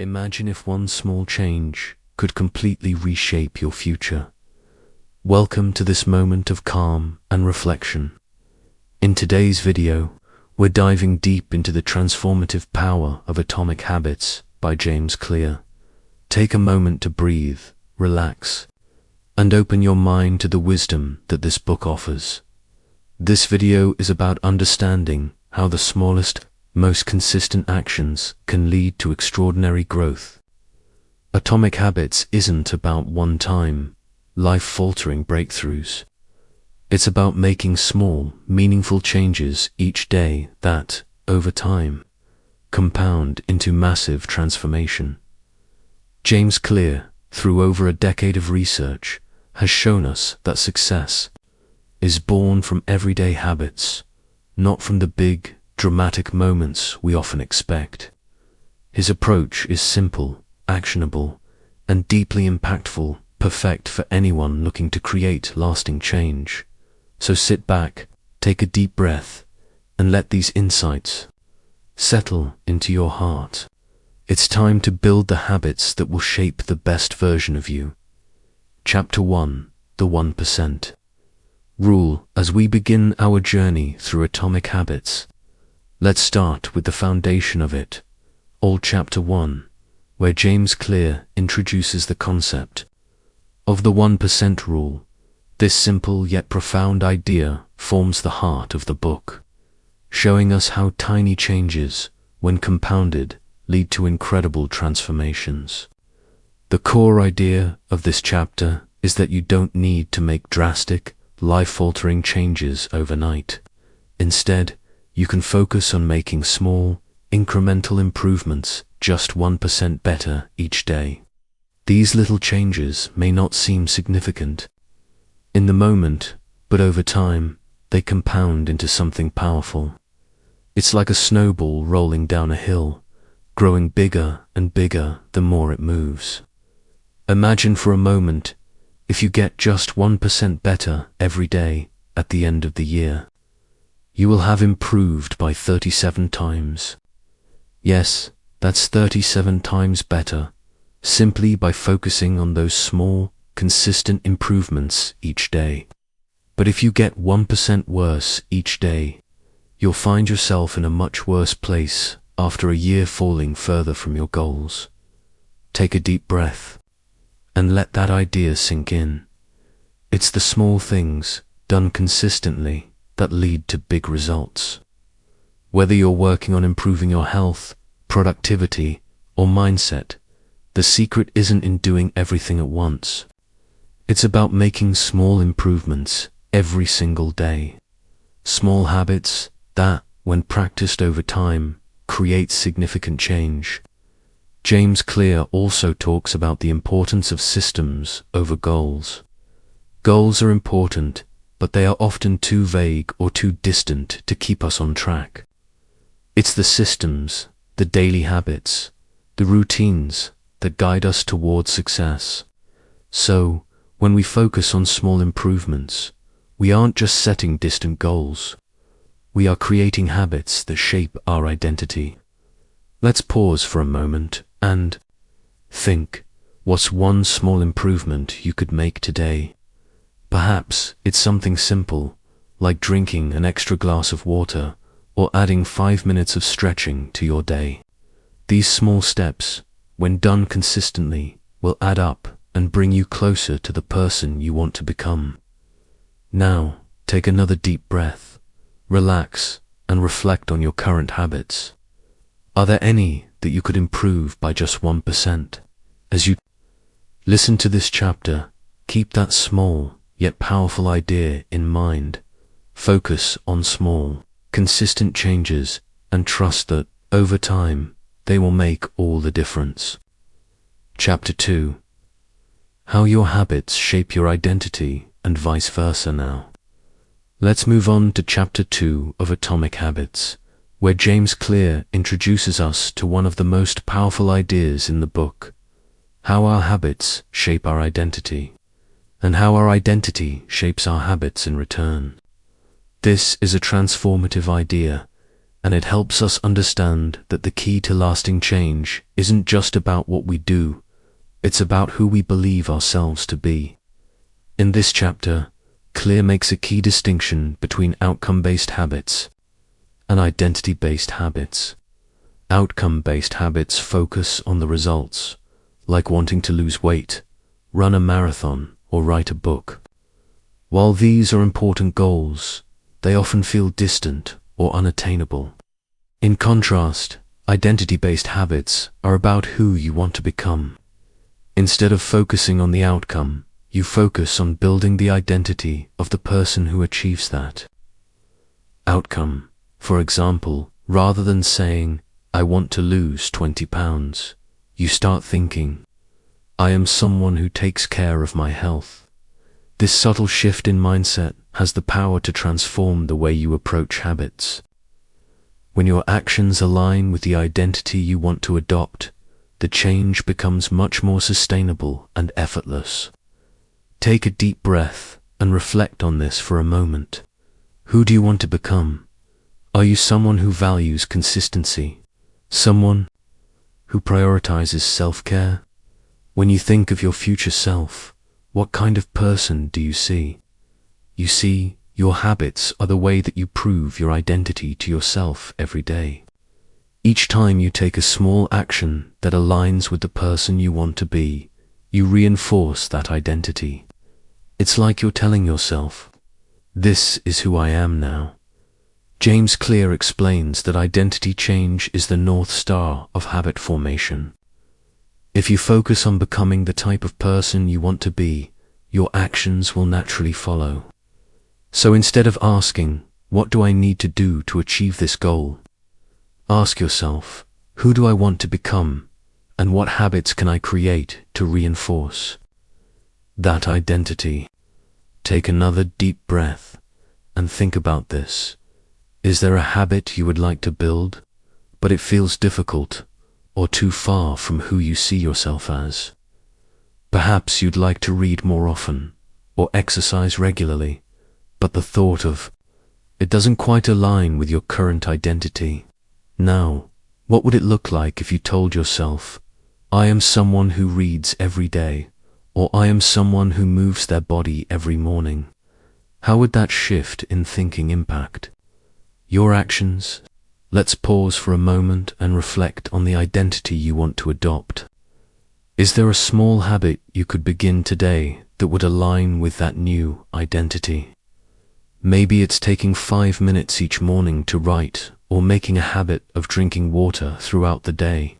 Imagine if one small change could completely reshape your future. Welcome to this moment of calm and reflection. In today's video, we're diving deep into the transformative power of Atomic Habits by James Clear. Take a moment to breathe, relax, and open your mind to the wisdom that this book offers. This video is about understanding how the smallest, most consistent actions can lead to extraordinary growth. Atomic Habits isn't about one-time, life-altering breakthroughs. It's about making small, meaningful changes each day that, over time, compound into massive transformation. James Clear, through over a decade of research, has shown us that success is born from everyday habits, not from the big, dramatic moments we often expect. His approach is simple, actionable, and deeply impactful, perfect for anyone looking to create lasting change. So sit back, take a deep breath, and let these insights settle into your heart. It's time to build the habits that will shape the best version of you. Chapter 1: The 1% Rule. As we begin our journey through Atomic Habits, let's start with the foundation of it, all Chapter 1, where James Clear introduces the concept of the 1% rule. This simple yet profound idea forms the heart of the book, showing us how tiny changes, when compounded, lead to incredible transformations. The core idea of this chapter is that you don't need to make drastic, life-altering changes overnight. Instead, you can focus on making small, incremental improvements just 1% better each day. These little changes may not seem significant in the moment, but over time, they compound into something powerful. It's like a snowball rolling down a hill, growing bigger and bigger the more it moves. Imagine for a moment, if you get just 1% better every day at the end of the year, you will have improved by 37 times. Yes, that's 37 times better, simply by focusing on those small, consistent improvements each day. But if you get 1% worse each day, you'll find yourself in a much worse place after a year falling further from your goals. Take a deep breath and let that idea sink in. It's the small things, done consistently, that lead to big results. Whether you're working on improving your health, productivity, or mindset, the secret isn't in doing everything at once. It's about making small improvements every single day. Small habits that, when practiced over time, create significant change. James Clear also talks about the importance of systems over goals. Goals are important, but they are often too vague or too distant to keep us on track. It's the systems, the daily habits, the routines that guide us towards success. So, when we focus on small improvements, we aren't just setting distant goals. We are creating habits that shape our identity. Let's pause for a moment and think, what's one small improvement you could make today? Perhaps it's something simple, like drinking an extra glass of water or adding 5 minutes of stretching to your day. These small steps, when done consistently, will add up and bring you closer to the person you want to become. Now, take another deep breath, relax, and reflect on your current habits. Are there any that you could improve by just 1%? As you listen to this chapter, keep that small yet powerful idea in mind. Focus on small, consistent changes and trust that, over time, they will make all the difference. Chapter 2: How your habits shape your identity and vice versa now. Let's move on to Chapter 2 of Atomic Habits, where James Clear introduces us to one of the most powerful ideas in the book: how our habits shape our identity, and how our identity shapes our habits in return. This is a transformative idea, and it helps us understand that the key to lasting change isn't just about what we do, it's about who we believe ourselves to be. In this chapter, Clear makes a key distinction between outcome-based habits and identity-based habits. Outcome-based habits focus on the results, like wanting to lose weight, run a marathon, or write a book. While these are important goals, they often feel distant or unattainable. In contrast, identity-based habits are about who you want to become. Instead of focusing on the outcome, you focus on building the identity of the person who achieves that outcome. For example, rather than saying, "I want to lose 20 pounds, you start thinking, "I am someone who takes care of my health." This subtle shift in mindset has the power to transform the way you approach habits. When your actions align with the identity you want to adopt, the change becomes much more sustainable and effortless. Take a deep breath and reflect on this for a moment. Who do you want to become? Are you someone who values consistency? Someone who prioritizes self-care? When you think of your future self, what kind of person do you see? You see, your habits are the way that you prove your identity to yourself every day. Each time you take a small action that aligns with the person you want to be, you reinforce that identity. It's like you're telling yourself, "This is who I am now." James Clear explains that identity change is the North Star of habit formation. If you focus on becoming the type of person you want to be, your actions will naturally follow. So instead of asking, "What do I need to do to achieve this goal?" ask yourself, "Who do I want to become, and what habits can I create to reinforce that identity?" Take another deep breath and think about this. Is there a habit you would like to build, but it feels difficult or too far from who you see yourself as? Perhaps you'd like to read more often or exercise regularly, but the thought of it doesn't quite align with your current identity. Now, what would it look like if you told yourself, "I am someone who reads every day," or "I am someone who moves their body every morning"? How would that shift in thinking impact your actions? Let's pause for a moment and reflect on the identity you want to adopt. Is there a small habit you could begin today that would align with that new identity? Maybe it's taking 5 minutes each morning to write, or making a habit of drinking water throughout the day.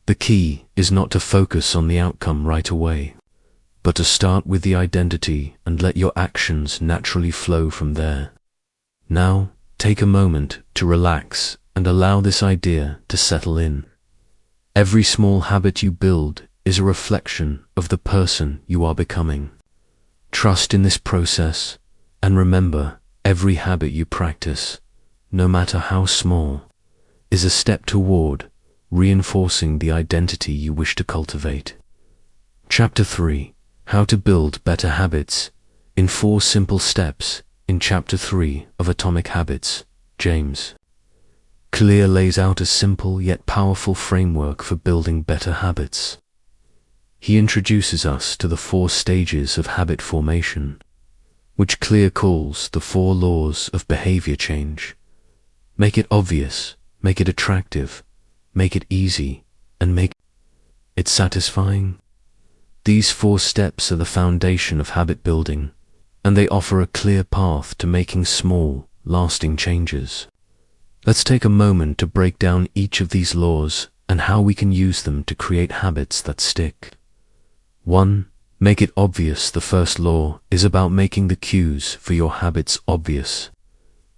The key is not to focus on the outcome right away, but to start with the identity and let your actions naturally flow from there. Now, take a moment to relax and allow this idea to settle in. Every small habit you build is a reflection of the person you are becoming. Trust in this process, and remember, every habit you practice, no matter how small, is a step toward reinforcing the identity you wish to cultivate. Chapter 3: How to Build Better Habits in 4 Simple Steps. In Chapter 3 of Atomic Habits, James Clear lays out a simple yet powerful framework for building better habits. He introduces us to the 4 stages of habit formation, which Clear calls the 4 laws of behavior change. Make it obvious, make it attractive, make it easy, and make it satisfying. These 4 steps are the foundation of habit building, and they offer a clear path to making small, lasting changes. Let's take a moment to break down each of these laws and how we can use them to create habits that stick. 1. Make it obvious. The first law is about making the cues for your habits obvious.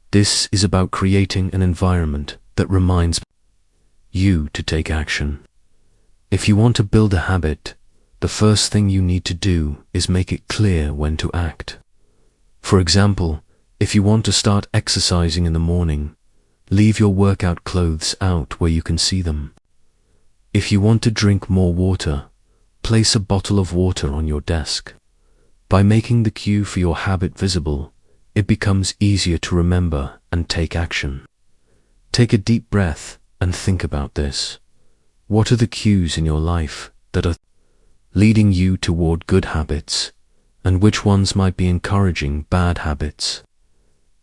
This is about creating an environment that reminds you to take action. If you want to build a habit, the first thing you need to do is make it clear when to act. For example, if you want to start exercising in the morning, leave your workout clothes out where you can see them. If you want to drink more water, place a bottle of water on your desk. By making the cue for your habit visible, it becomes easier to remember and take action. Take a deep breath and think about this. What are the cues in your life that are leading you toward good habits, and which ones might be encouraging bad habits?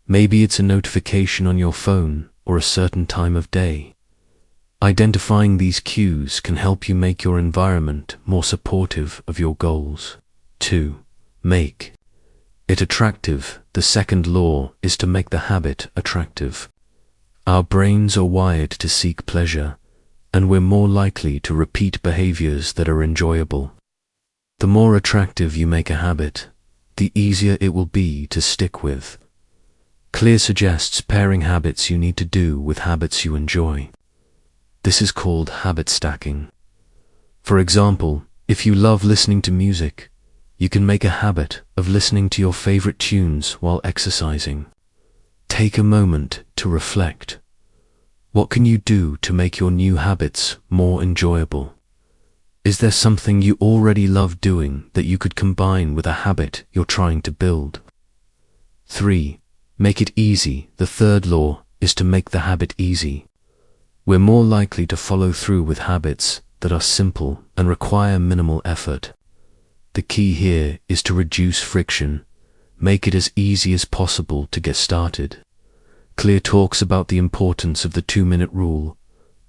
Maybe it's a notification on your phone or a certain time of day. Identifying these cues can help you make your environment more supportive of your goals. 2. Make it attractive. The second law is to make the habit attractive. Our brains are wired to seek pleasure, and we're more likely to repeat behaviors that are enjoyable. The more attractive you make a habit, the easier it will be to stick with. Clear suggests pairing habits you need to do with habits you enjoy. This is called habit stacking. For example, if you love listening to music, you can make a habit of listening to your favorite tunes while exercising. Take a moment to reflect. What can you do to make your new habits more enjoyable? Is there something you already love doing that you could combine with a habit you're trying to build? 3. Make it easy. The third law is to make the habit easy. We're more likely to follow through with habits that are simple and require minimal effort. The key here is to reduce friction, make it as easy as possible to get started. Clear talks about the importance of the 2-minute rule,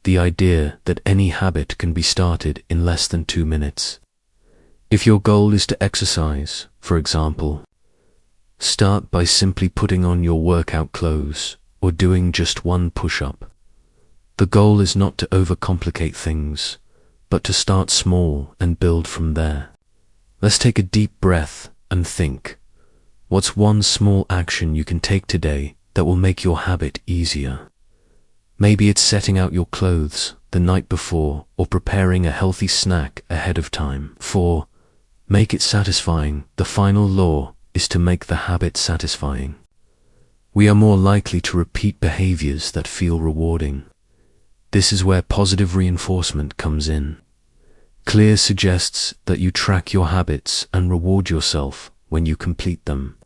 the idea that any habit can be started in less than 2 minutes. If your goal is to exercise, for example, start by simply putting on your workout clothes or doing just one push-up. The goal is not to overcomplicate things, but to start small and build from there. Let's take a deep breath and think. What's one small action you can take today that will make your habit easier? Maybe it's setting out your clothes the night before or preparing a healthy snack ahead of time. 4. Make it satisfying. The final law is to make the habit satisfying. We are more likely to repeat behaviors that feel rewarding. This is where positive reinforcement comes in. Clear suggests that you track your habits and reward yourself when you complete them.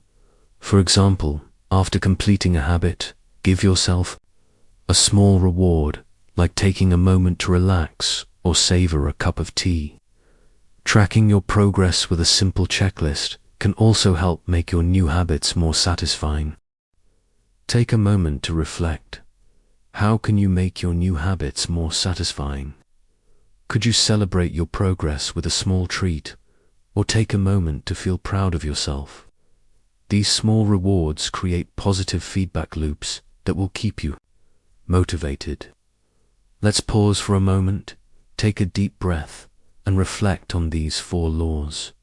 For example, after completing a habit, give yourself a small reward, like taking a moment to relax or savor a cup of tea. Tracking your progress with a simple checklist can also help make your new habits more satisfying. Take a moment to reflect. How can you make your new habits more satisfying? Could you celebrate your progress with a small treat, or take a moment to feel proud of yourself? These small rewards create positive feedback loops that will keep you motivated. Let's pause for a moment, take a deep breath, and reflect on these 4 laws.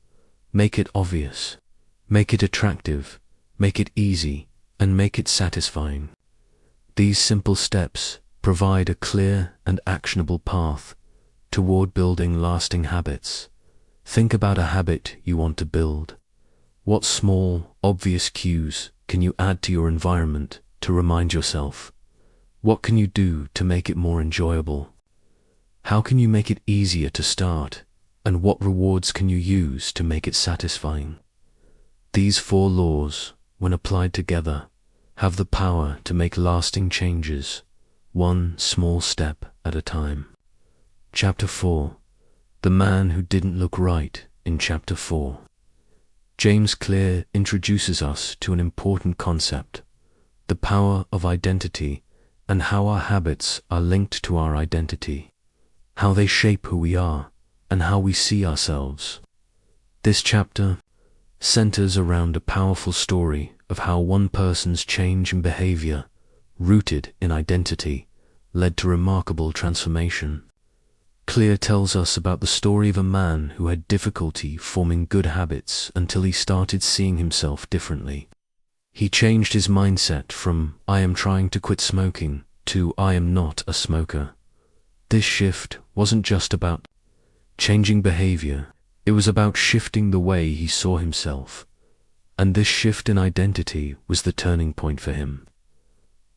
Make it obvious, make it attractive, make it easy, and make it satisfying. These simple steps provide a clear and actionable path toward building lasting habits. Think about a habit you want to build. What small, obvious cues can you add to your environment to remind yourself? What can you do to make it more enjoyable? How can you make it easier to start? And what rewards can you use to make it satisfying? These 4 laws, when applied together, have the power to make lasting changes, one small step at a time. Chapter 4. The Man Who Didn't Look Right. In Chapter 4, James Clear introduces us to an important concept, the power of identity, and how our habits are linked to our identity, how they shape who we are, and how we see ourselves. This chapter centers around a powerful story of how one person's change in behavior, rooted in identity, led to remarkable transformation. Clear tells us about the story of a man who had difficulty forming good habits until he started seeing himself differently. He changed his mindset from "I am trying to quit smoking" to "I am not a smoker." This shift wasn't just about changing behavior, it was about shifting the way he saw himself. And this shift in identity was the turning point for him.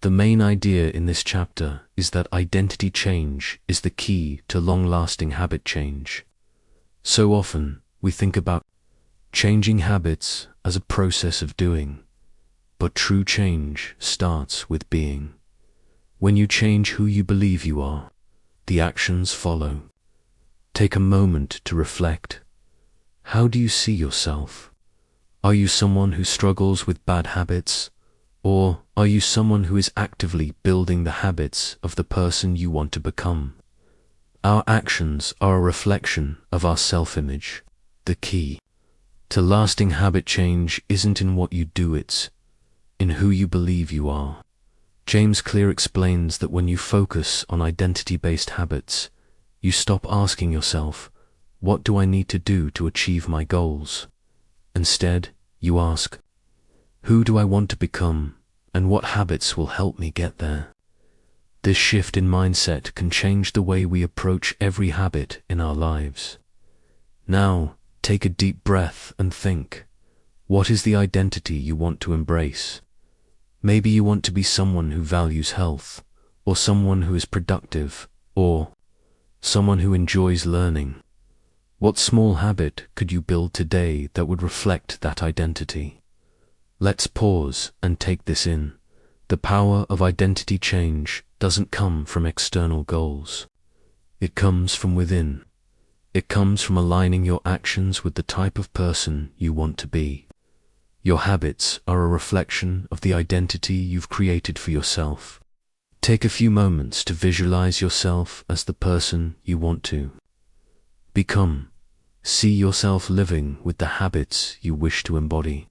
The main idea in this chapter is that identity change is the key to long-lasting habit change. So often, we think about changing habits as a process of doing, but true change starts with being. When you change who you believe you are, the actions follow. Take a moment to reflect. How do you see yourself? Are you someone who struggles with bad habits? Or are you someone who is actively building the habits of the person you want to become? Our actions are a reflection of our self-image. The key to lasting habit change isn't in what you do, it's in who you believe you are. James Clear explains that when you focus on identity-based habits, you stop asking yourself, what do I need to do to achieve my goals? Instead, you ask, who do I want to become, and what habits will help me get there? This shift in mindset can change the way we approach every habit in our lives. Now, take a deep breath and think, what is the identity you want to embrace? Maybe you want to be someone who values health, or someone who is productive, or someone who enjoys learning. What small habit could you build today that would reflect that identity? Let's pause and take this in. The power of identity change doesn't come from external goals. It comes from within. It comes from aligning your actions with the type of person you want to be. Your habits are a reflection of the identity you've created for yourself. Take a few moments to visualize yourself as the person you want to become. See yourself living with the habits you wish to embody.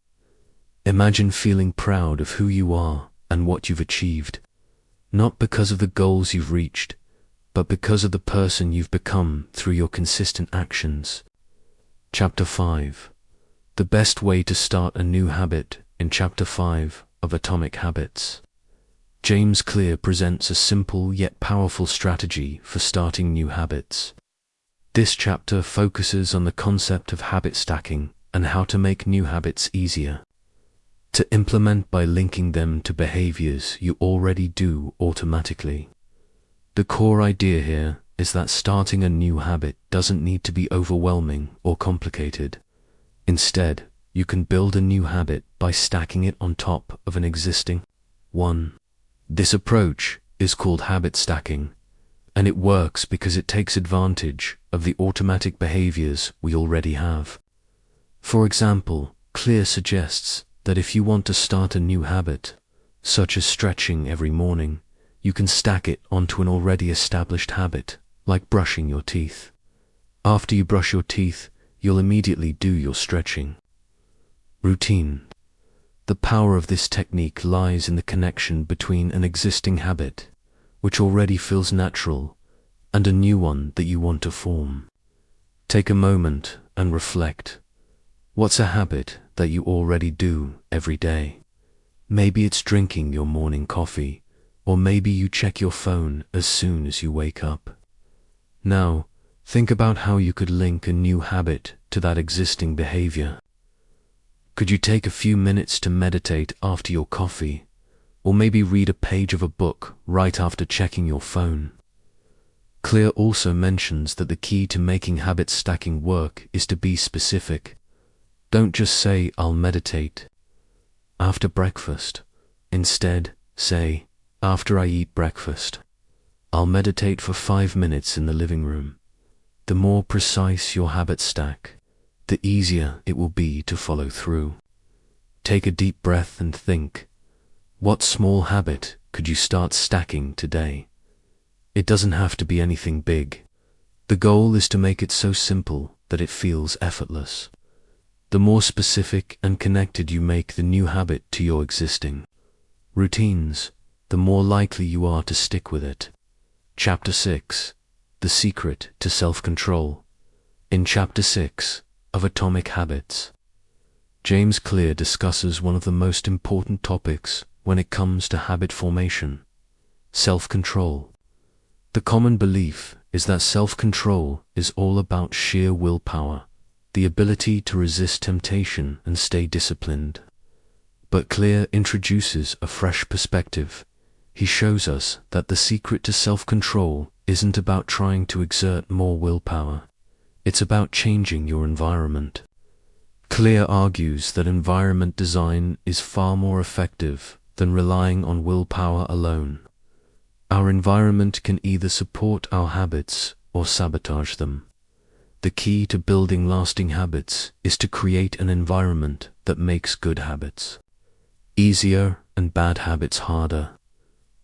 Imagine feeling proud of who you are and what you've achieved, not because of the goals you've reached, but because of the person you've become through your consistent actions. Chapter 5. The best way to start a new habit in Chapter 5 of Atomic Habits. James Clear presents a simple yet powerful strategy for starting new habits. This chapter focuses on the concept of habit stacking and how to make new habits easier to implement by linking them to behaviors you already do automatically. The core idea here is that starting a new habit doesn't need to be overwhelming or complicated. Instead, you can build a new habit by stacking it on top of an existing one. This approach is called habit stacking, and it works because it takes advantage of the automatic behaviors we already have. For example, Clear suggests that if you want to start a new habit, such as stretching every morning, you can stack it onto an already established habit, like brushing your teeth. After you brush your teeth, you'll immediately do your stretching routine. The power of this technique lies in the connection between an existing habit, which already feels natural, and a new one that you want to form. Take a moment and reflect. What's a habit that you already do every day? Maybe it's drinking your morning coffee, or maybe you check your phone as soon as you wake up. Now, think about how you could link a new habit to that existing behavior. Could you take a few minutes to meditate after your coffee, or maybe read a page of a book right after checking your phone? Clear also mentions that the key to making habit stacking work is to be specific. Don't just say, I'll meditate after breakfast. Instead, say, after I eat breakfast, I'll meditate for 5 minutes in the living room. The more precise your habit stack, the easier it will be to follow through. Take a deep breath and think, what small habit could you start stacking today? It doesn't have to be anything big. The goal is to make it so simple that it feels effortless. The more specific and connected you make the new habit to your existing routines, the more likely you are to stick with it. Chapter 6. The Secret to Self-Control. In Chapter 6 of Atomic Habits, James Clear discusses one of the most important topics when it comes to habit formation: self-control. The common belief is that self-control is all about sheer willpower, the ability to resist temptation and stay disciplined. But Clear introduces a fresh perspective. He shows us that the secret to self-control isn't about trying to exert more willpower. It's about changing your environment. Clear argues that environment design is far more effective than relying on willpower alone. Our environment can either support our habits or sabotage them. The key to building lasting habits is to create an environment that makes good habits easier and bad habits harder.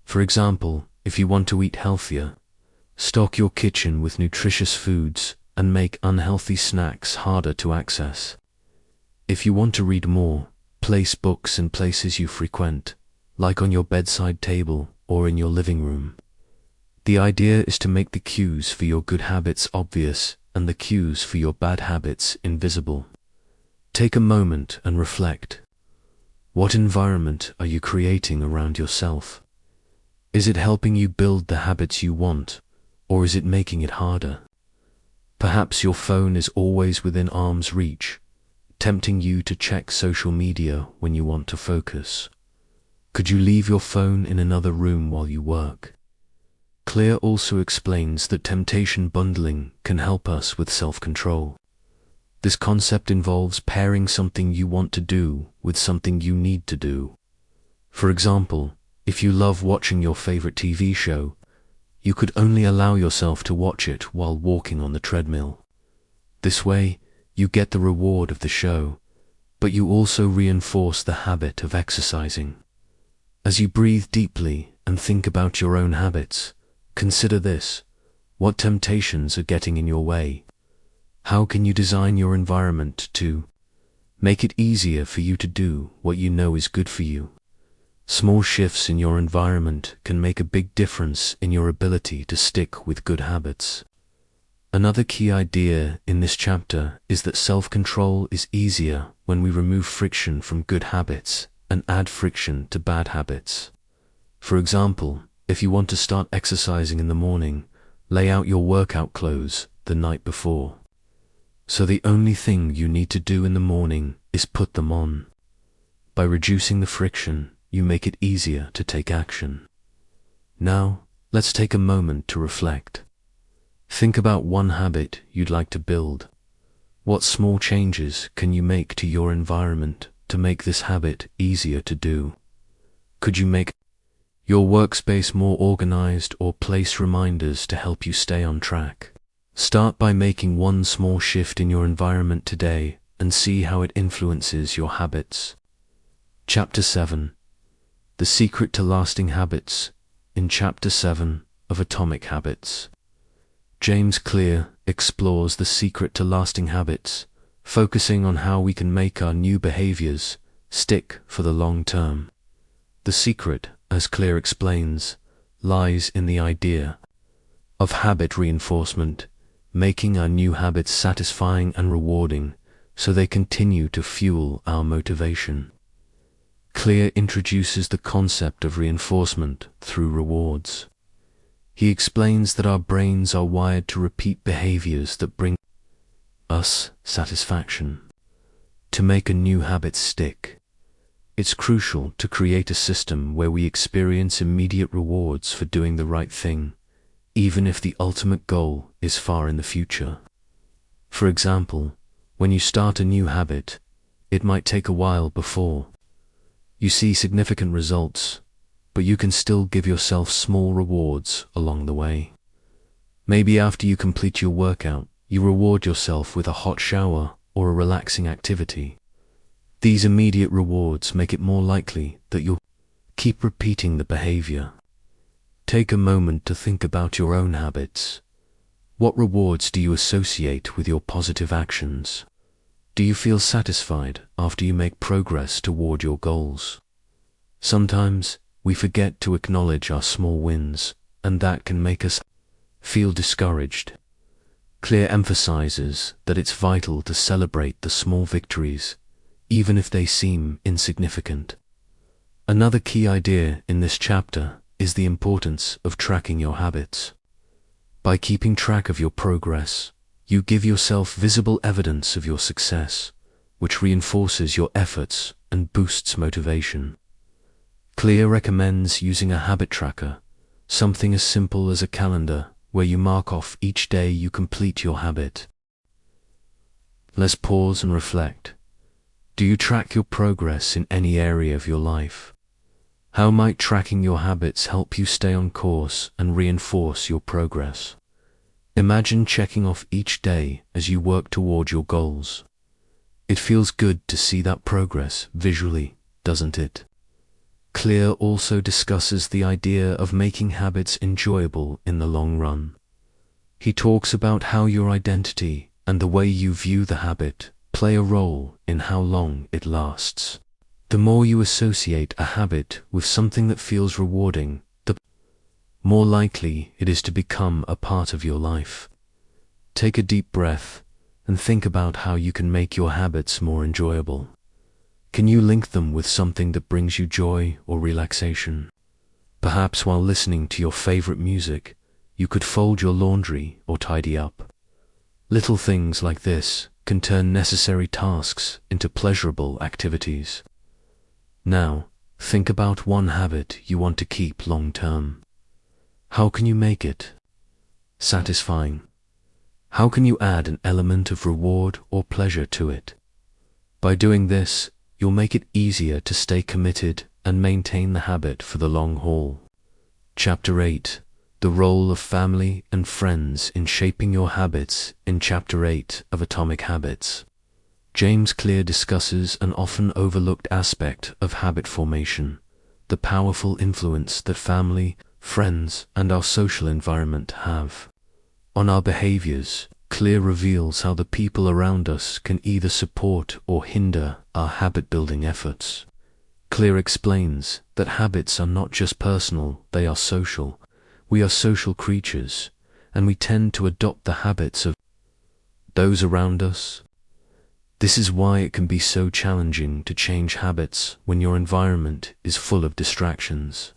For example, if you want to eat healthier, stock your kitchen with nutritious foods and make unhealthy snacks harder to access. If you want to read more, place books in places you frequent, like on your bedside table or in your living room. The idea is to make the cues for your good habits obvious and the cues for your bad habits invisible. Take a moment and reflect. What environment are you creating around yourself? Is it helping you build the habits you want, or is it making it harder? Perhaps your phone is always within arm's reach, tempting you to check social media when you want to focus. Could you leave your phone in another room while you work? Claire also explains that temptation bundling can help us with self-control. This concept involves pairing something you want to do with something you need to do. For example, if you love watching your favorite TV show, you could only allow yourself to watch it while walking on the treadmill. This way, you get the reward of the show, but you also reinforce the habit of exercising. As you breathe deeply and think about your own habits, consider this: what temptations are getting in your way? How can you design your environment to make it easier for you to do what you know is good for you? Small shifts in your environment can make a big difference in your ability to stick with good habits. Another key idea in this chapter is that self-control is easier when we remove friction from good habits and add friction to bad habits. For example, if you want to start exercising in the morning, lay out your workout clothes the night before. So the only thing you need to do in the morning is put them on. By reducing the friction, you make it easier to take action. Now, let's take a moment to reflect. Think about one habit you'd like to build. What small changes can you make to your environment to make this habit easier to do? Could you make your workspace more organized or place reminders to help you stay on track? Start by making one small shift in your environment today and see how it influences your habits. Chapter 7. The Secret to Lasting Habits, in Chapter 7 of Atomic Habits. James Clear explores the secret to lasting habits, focusing on how we can make our new behaviors stick for the long term. The secret, as Clear explains, lies in the idea of habit reinforcement, making our new habits satisfying and rewarding so they continue to fuel our motivation. Clear introduces the concept of reinforcement through rewards. He explains that our brains are wired to repeat behaviors that bring us satisfaction. To make a new habit stick, it's crucial to create a system where we experience immediate rewards for doing the right thing, even if the ultimate goal is far in the future. For example, when you start a new habit, it might take a while before you see significant results, but you can still give yourself small rewards along the way. Maybe after you complete your workout, you reward yourself with a hot shower or a relaxing activity. These immediate rewards make it more likely that you'll keep repeating the behavior. Take a moment to think about your own habits. What rewards do you associate with your positive actions? Do you feel satisfied after you make progress toward your goals? Sometimes we forget to acknowledge our small wins, and that can make us feel discouraged. Clear emphasizes that it's vital to celebrate the small victories, even if they seem insignificant. Another key idea in this chapter is the importance of tracking your habits. By keeping track of your progress, you give yourself visible evidence of your success, which reinforces your efforts and boosts motivation. Clear recommends using a habit tracker, something as simple as a calendar where you mark off each day you complete your habit. Let's pause and reflect. Do you track your progress in any area of your life? How might tracking your habits help you stay on course and reinforce your progress? Imagine checking off each day as you work toward your goals. It feels good to see that progress visually, doesn't it? Clear also discusses the idea of making habits enjoyable in the long run. He talks about how your identity and the way you view the habit play a role in how long it lasts. The more you associate a habit with something that feels rewarding, the more likely it is to become a part of your life. Take a deep breath and think about how you can make your habits more enjoyable. Can you link them with something that brings you joy or relaxation? Perhaps while listening to your favorite music, you could fold your laundry or tidy up. Little things like this can turn necessary tasks into pleasurable activities. Now, think about one habit you want to keep long term. How can you make it satisfying? How can you add an element of reward or pleasure to it? By doing this, you'll make it easier to stay committed and maintain the habit for the long haul. Chapter 8. The role of family and friends in shaping your habits in Chapter 8 of Atomic Habits. James Clear discusses an often overlooked aspect of habit formation, the powerful influence that family, friends, and our social environment have on our behaviors. Clear reveals how the people around us can either support or hinder our habit-building efforts. Clear explains that habits are not just personal, they are social. We are social creatures, and we tend to adopt the habits of those around us. This is why it can be so challenging to change habits when your environment is full of distractions,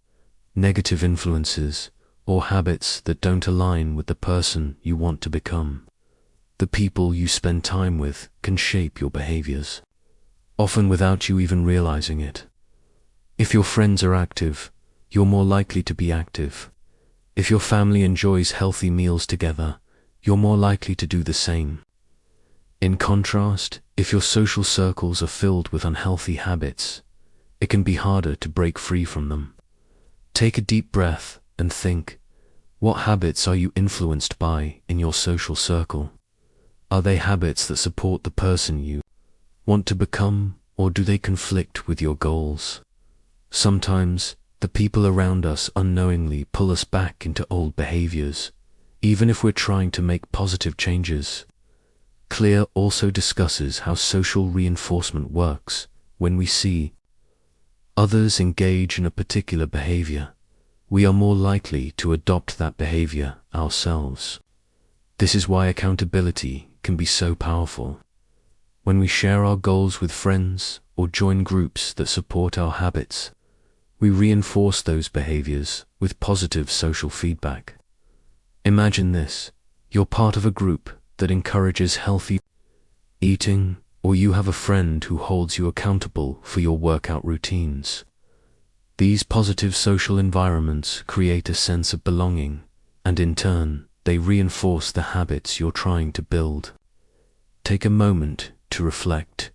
negative influences, or habits that don't align with the person you want to become. The people you spend time with can shape your behaviors, often without you even realizing it. If your friends are active, you're more likely to be active. If your family enjoys healthy meals together, you're more likely to do the same. In contrast, if your social circles are filled with unhealthy habits, it can be harder to break free from them. Take a deep breath and think, what habits are you influenced by in your social circle? Are they habits that support the person you want to become, or do they conflict with your goals? Sometimes, the people around us unknowingly pull us back into old behaviors, even if we're trying to make positive changes. Clear also discusses how social reinforcement works. When we see others engage in a particular behavior, we are more likely to adopt that behavior ourselves. This is why accountability can be so powerful. When we share our goals with friends or join groups that support our habits, we reinforce those behaviors with positive social feedback. Imagine this: you're part of a group that encourages healthy eating, or you have a friend who holds you accountable for your workout routines. These positive social environments create a sense of belonging, and in turn, they reinforce the habits you're trying to build. Take a moment to reflect.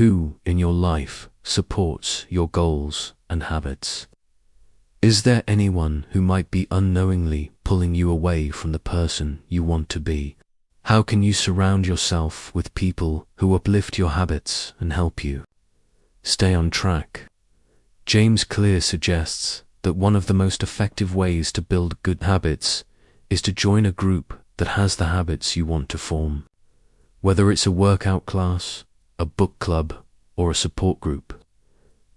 Who in your life supports your goals and habits? Is there anyone who might be unknowingly pulling you away from the person you want to be? How can you surround yourself with people who uplift your habits and help you stay on track? James Clear suggests that one of the most effective ways to build good habits is to join a group that has the habits you want to form. Whether it's a workout class, a book club, or a support group,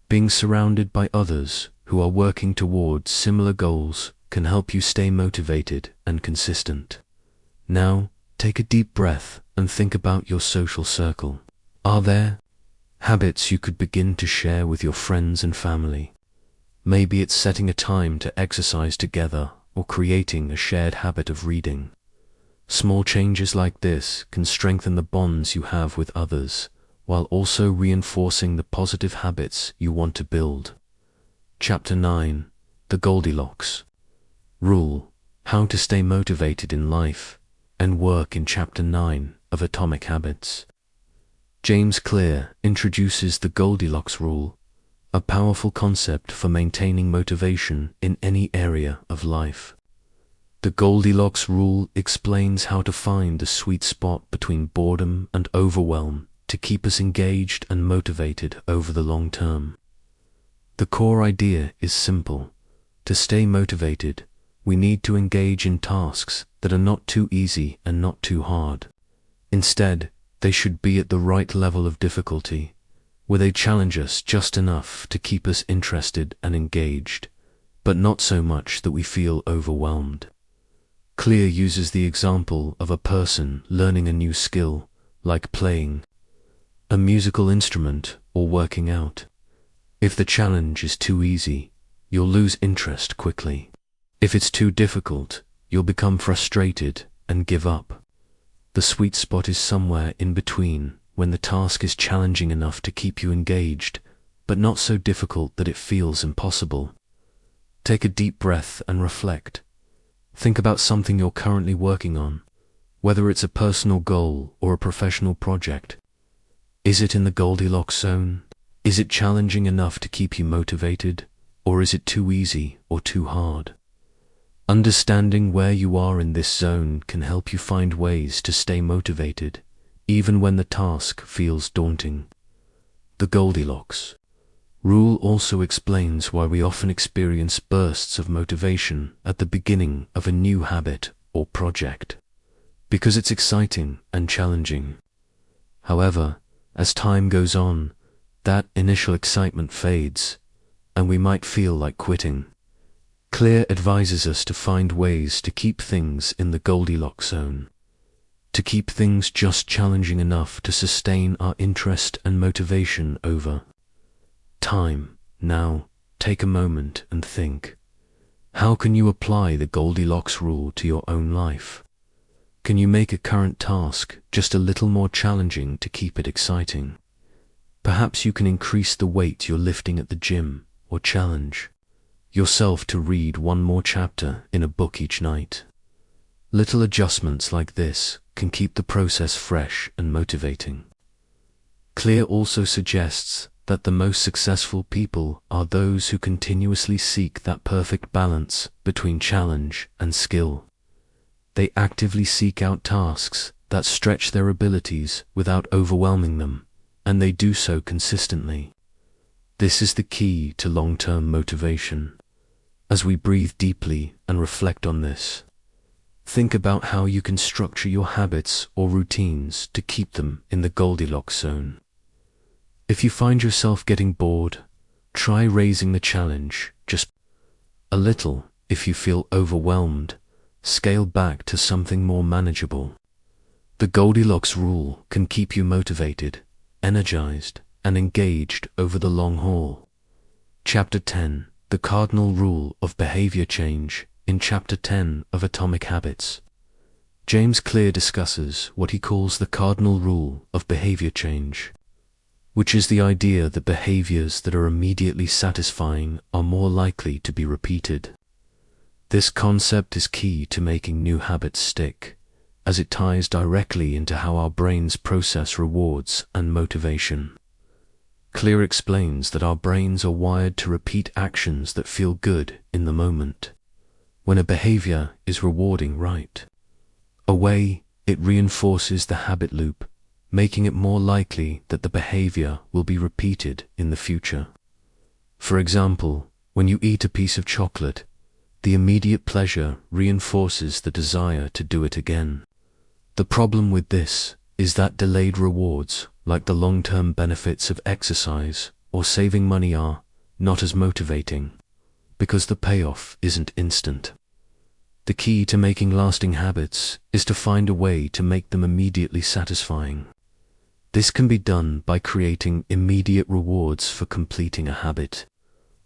being surrounded by others who are working towards similar goals can help you stay motivated and consistent. Now, take a deep breath and think about your social circle. Are there habits you could begin to share with your friends and family? Maybe it's setting a time to exercise together or creating a shared habit of reading. Small changes like this can strengthen the bonds you have with others, while also reinforcing the positive habits you want to build. Chapter 9. The Goldilocks Rule: How to Stay Motivated in Life and Work in Chapter 9 of Atomic Habits. James Clear introduces the Goldilocks rule, a powerful concept for maintaining motivation in any area of life. The Goldilocks rule explains how to find the sweet spot between boredom and overwhelm to keep us engaged and motivated over the long term. The core idea is simple. To stay motivated, we need to engage in tasks that are not too easy and not too hard. Instead, they should be at the right level of difficulty, where they challenge us just enough to keep us interested and engaged, but not so much that we feel overwhelmed. Clear uses the example of a person learning a new skill, like playing a musical instrument or working out. If the challenge is too easy, you'll lose interest quickly. If it's too difficult, you'll become frustrated and give up. The sweet spot is somewhere in between, when the task is challenging enough to keep you engaged, but not so difficult that it feels impossible. Take a deep breath and reflect. Think about something you're currently working on, whether it's a personal goal or a professional project. Is it in the Goldilocks zone? Is it challenging enough to keep you motivated, or is it too easy or too hard? Understanding where you are in this zone can help you find ways to stay motivated, even when the task feels daunting. The Goldilocks rule also explains why we often experience bursts of motivation at the beginning of a new habit or project, because it's exciting and challenging. However, as time goes on, that initial excitement fades, and we might feel like quitting. Clear advises us to find ways to keep things in the Goldilocks zone, to keep things just challenging enough to sustain our interest and motivation over time. Now, take a moment and think. How can you apply the Goldilocks rule to your own life? Can you make a current task just a little more challenging to keep it exciting? Perhaps you can increase the weight you're lifting at the gym, or challenge yourself to read one more chapter in a book each night. Little adjustments like this can keep the process fresh and motivating. Clear also suggests that the most successful people are those who continuously seek that perfect balance between challenge and skill. They actively seek out tasks that stretch their abilities without overwhelming them, and they do so consistently. This is the key to long-term motivation. As we breathe deeply and reflect on this, think about how you can structure your habits or routines to keep them in the Goldilocks zone. If you find yourself getting bored, try raising the challenge just a little. If you feel overwhelmed, scale back to something more manageable. The Goldilocks rule can keep you motivated, energized, and engaged over the long haul. Chapter 10, The Cardinal Rule of Behavior Change. In Chapter 10 of Atomic Habits, James Clear discusses what he calls the cardinal rule of behavior change, which is the idea that behaviors that are immediately satisfying are more likely to be repeated. This concept is key to making new habits stick, as it ties directly into how our brains process rewards and motivation. Clear explains that our brains are wired to repeat actions that feel good in the moment. When a behavior is rewarding right away, it reinforces the habit loop, making it more likely that the behavior will be repeated in the future. For example, when you eat a piece of chocolate, the immediate pleasure reinforces the desire to do it again. The problem with this is that delayed rewards, like the long-term benefits of exercise or saving money, are not as motivating, because the payoff isn't instant. The key to making lasting habits is to find a way to make them immediately satisfying. This can be done by creating immediate rewards for completing a habit,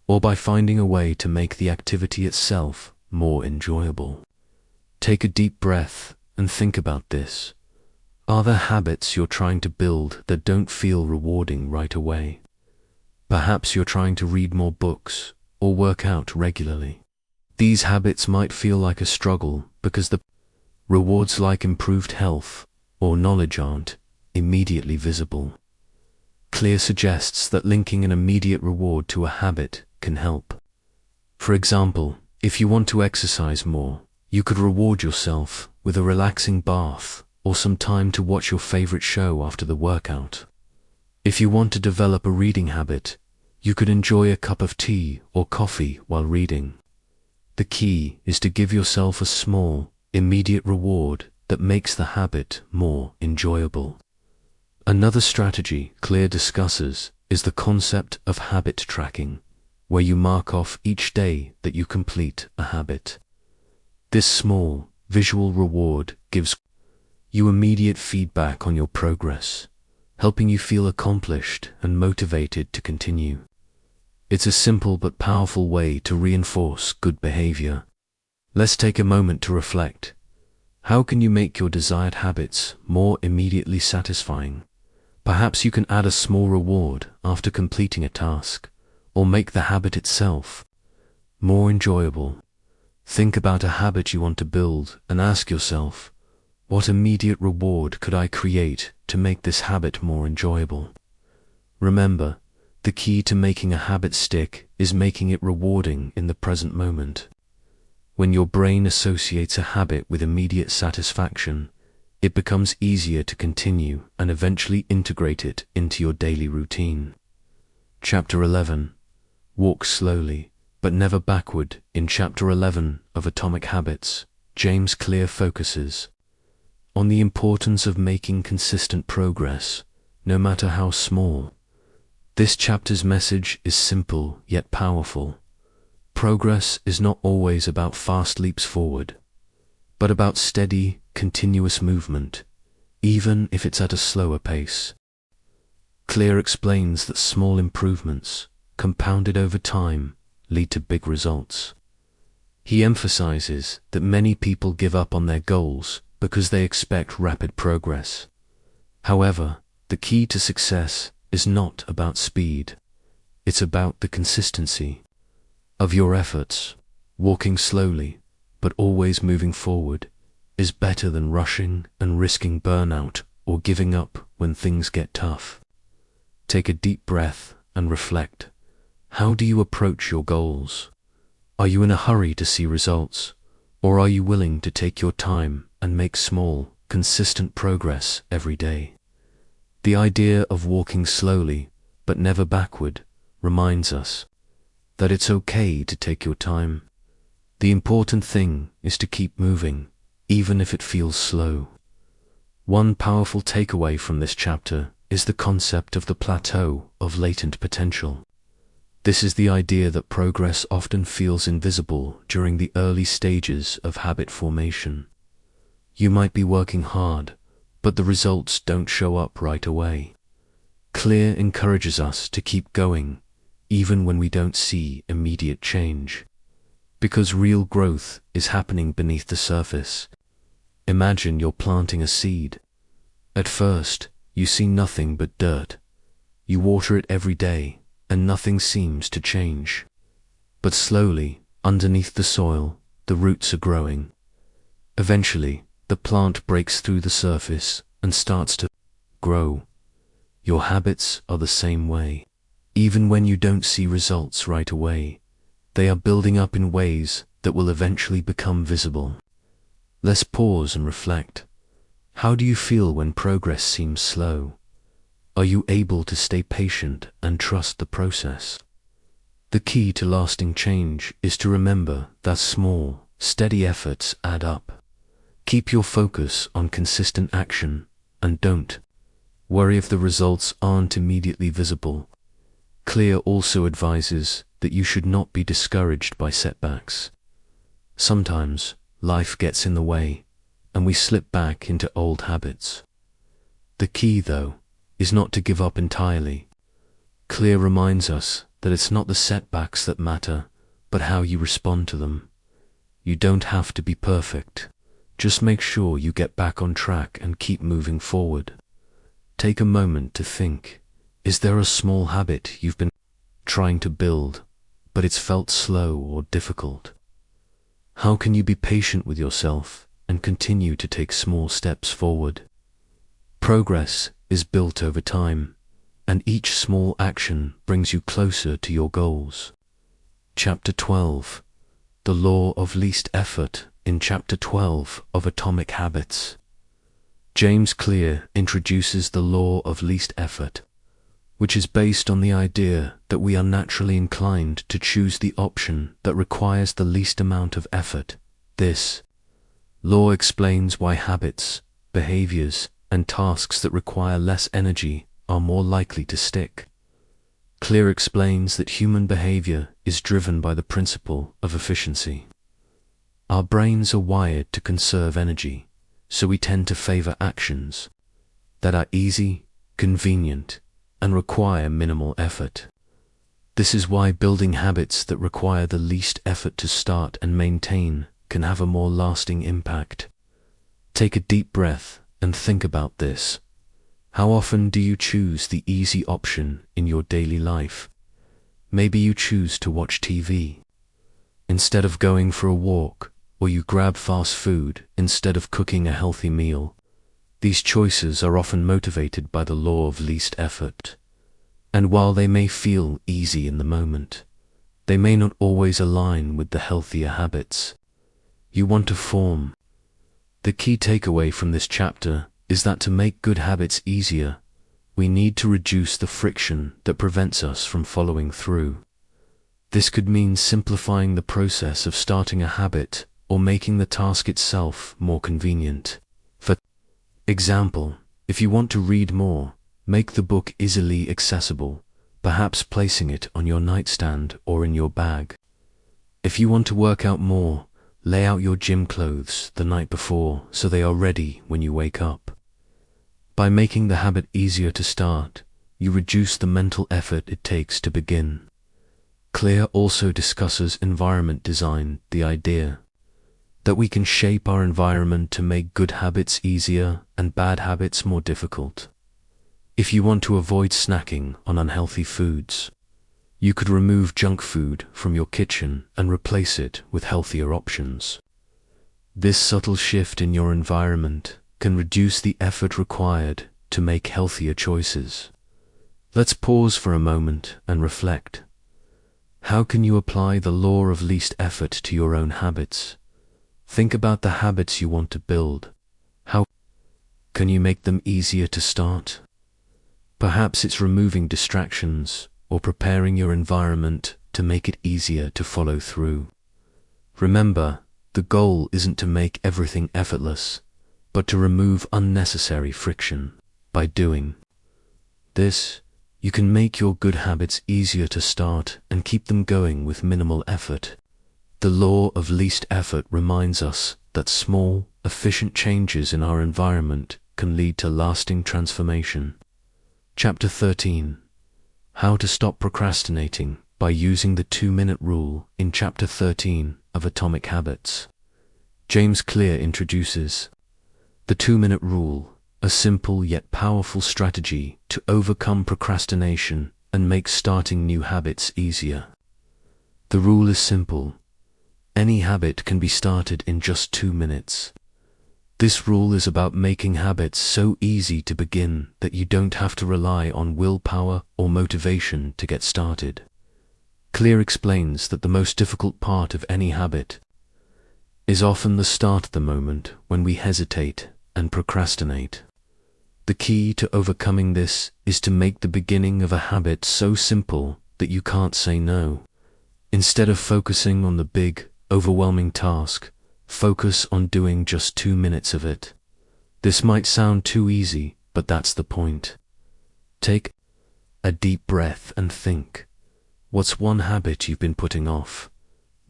or by finding a way to make the activity itself more enjoyable. Take a deep breath and think about this. Are there habits you're trying to build that don't feel rewarding right away? Perhaps you're trying to read more books or work out regularly. These habits might feel like a struggle because the rewards like improved health or knowledge aren't immediately visible. Clear suggests that linking an immediate reward to a habit can help. For example, if you want to exercise more, you could reward yourself with a relaxing bath or some time to watch your favorite show after the workout. If you want to develop a reading habit, you could enjoy a cup of tea or coffee while reading. The key is to give yourself a small, immediate reward that makes the habit more enjoyable. Another strategy Clear discusses is the concept of habit tracking, where you mark off each day that you complete a habit. This small, visual reward gives you immediate feedback on your progress, helping you feel accomplished and motivated to continue. It's a simple but powerful way to reinforce good behavior. Let's take a moment to reflect. How can you make your desired habits more immediately satisfying? Perhaps you can add a small reward after completing a task, or make the habit itself more enjoyable. Think about a habit you want to build and ask yourself, what immediate reward could I create to make this habit more enjoyable? Remember, the key to making a habit stick is making it rewarding in the present moment. When your brain associates a habit with immediate satisfaction, it becomes easier to continue and eventually integrate it into your daily routine. Chapter 11. Walk slowly, but never backward. In Chapter 11 of Atomic Habits, James Clear focuses on the importance of making consistent progress, no matter how small. This chapter's message is simple yet powerful. Progress is not always about fast leaps forward, but about steady, continuous movement, even if it's at a slower pace. Clear explains that small improvements, compounded over time, lead to big results. He emphasizes that many people give up on their goals because they expect rapid progress. However, the key to success is not about speed. It's about the consistency of your efforts. Walking slowly, but always moving forward, is better than rushing and risking burnout or giving up when things get tough. Take a deep breath and reflect. How do you approach your goals? Are you in a hurry to see results, or are you willing to take your time and make small, consistent progress every day? The idea of walking slowly, but never backward, reminds us that it's okay to take your time. The important thing is to keep moving, even if it feels slow. One powerful takeaway from this chapter is the concept of the plateau of latent potential. This is the idea that progress often feels invisible during the early stages of habit formation. You might be working hard, but the results don't show up right away. Clear encourages us to keep going, even when we don't see immediate change, because real growth is happening beneath the surface. Imagine you're planting a seed. At first, you see nothing but dirt. You water it every day, and nothing seems to change. But slowly, underneath the soil, the roots are growing. Eventually, the plant breaks through the surface and starts to grow. Your habits are the same way. Even when you don't see results right away, they are building up in ways that will eventually become visible. Let's pause and reflect. How do you feel when progress seems slow? Are you able to stay patient and trust the process? The key to lasting change is to remember that small, steady efforts add up. Keep your focus on consistent action, and don't worry if the results aren't immediately visible. Clear also advises that you should not be discouraged by setbacks. Sometimes, life gets in the way, and we slip back into old habits. The key, though, is not to give up entirely. Clear reminds us that it's not the setbacks that matter, but how you respond to them. You don't have to be perfect. Just make sure you get back on track and keep moving forward. Take a moment to think. Is there a small habit you've been trying to build, but it's felt slow or difficult? How can you be patient with yourself and continue to take small steps forward? Progress is built over time, and each small action brings you closer to your goals. Chapter 12. The Law of Least Effort. In Chapter 12 of Atomic Habits, James Clear introduces the law of least effort, which is based on the idea that we are naturally inclined to choose the option that requires the least amount of effort. This law explains why habits, behaviors, and tasks that require less energy are more likely to stick. Clear explains that human behavior is driven by the principle of efficiency. Our brains are wired to conserve energy, so we tend to favor actions that are easy, convenient, and require minimal effort. This is why building habits that require the least effort to start and maintain can have a more lasting impact. Take a deep breath and think about this. How often do you choose the easy option in your daily life? Maybe you choose to watch TV instead of going for a walk, or you grab fast food instead of cooking a healthy meal. These choices are often motivated by the law of least effort. And while they may feel easy in the moment, they may not always align with the healthier habits you want to form. The key takeaway from this chapter is that to make good habits easier, we need to reduce the friction that prevents us from following through. This could mean simplifying the process of starting a habit or making the task itself more convenient. For example, if you want to read more, make the book easily accessible, perhaps placing it on your nightstand or in your bag. If you want to work out more, lay out your gym clothes the night before so they are ready when you wake up. By making the habit easier to start, you reduce the mental effort it takes to begin. Clear also discusses environment design, the idea that we can shape our environment to make good habits easier and bad habits more difficult. If you want to avoid snacking on unhealthy foods, you could remove junk food from your kitchen and replace it with healthier options. This subtle shift in your environment can reduce the effort required to make healthier choices. Let's pause for a moment and reflect. How can you apply the law of least effort to your own habits? Think about the habits you want to build. How can you make them easier to start? Perhaps it's removing distractions or preparing your environment to make it easier to follow through. Remember, the goal isn't to make everything effortless, but to remove unnecessary friction. By doing this, you can make your good habits easier to start and keep them going with minimal effort. The law of least effort reminds us that small, efficient changes in our environment can lead to lasting transformation. Chapter 13. How to stop procrastinating by using the 2-minute rule. In Chapter 13 of Atomic Habits, James Clear introduces the 2-minute rule, a simple yet powerful strategy to overcome procrastination and make starting new habits easier. The rule is simple. Any habit can be started in just 2 minutes. This rule is about making habits so easy to begin that you don't have to rely on willpower or motivation to get started. Clear explains that the most difficult part of any habit is often the start, the moment when we hesitate and procrastinate. The key to overcoming this is to make the beginning of a habit so simple that you can't say no. Instead of focusing on the big, overwhelming task, focus on doing just 2 minutes of it. This might sound too easy, but that's the point. Take a deep breath and think. What's one habit you've been putting off?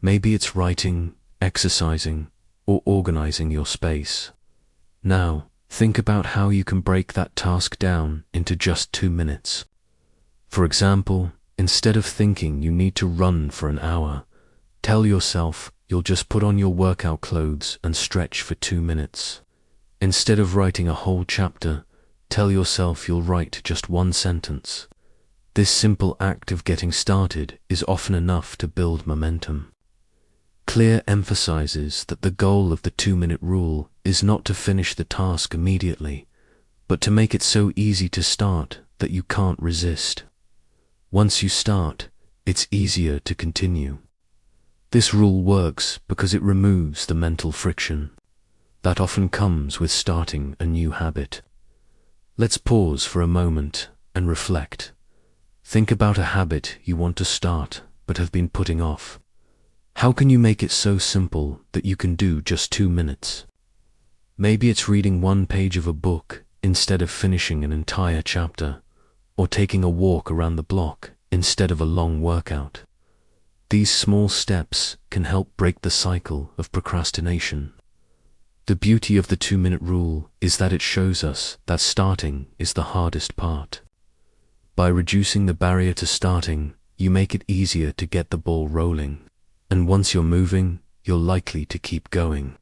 Maybe it's writing, exercising, or organizing your space. Now, think about how you can break that task down into just 2 minutes. For example, instead of thinking you need to run for an hour, tell yourself you'll just put on your workout clothes and stretch for 2 minutes. Instead of writing a whole chapter, tell yourself you'll write just 1 sentence. This simple act of getting started is often enough to build momentum. Clear emphasizes that the goal of the 2-minute rule is not to finish the task immediately, but to make it so easy to start that you can't resist. Once you start, it's easier to continue. This rule works because it removes the mental friction that often comes with starting a new habit. Let's pause for a moment and reflect. Think about a habit you want to start but have been putting off. How can you make it so simple that you can do just 2 minutes? Maybe it's reading 1 page of a book instead of finishing an entire chapter, or taking a walk around the block instead of a long workout. These small steps can help break the cycle of procrastination. The beauty of the 2-minute rule is that it shows us that starting is the hardest part. By reducing the barrier to starting, you make it easier to get the ball rolling, and once you're moving, you're likely to keep going.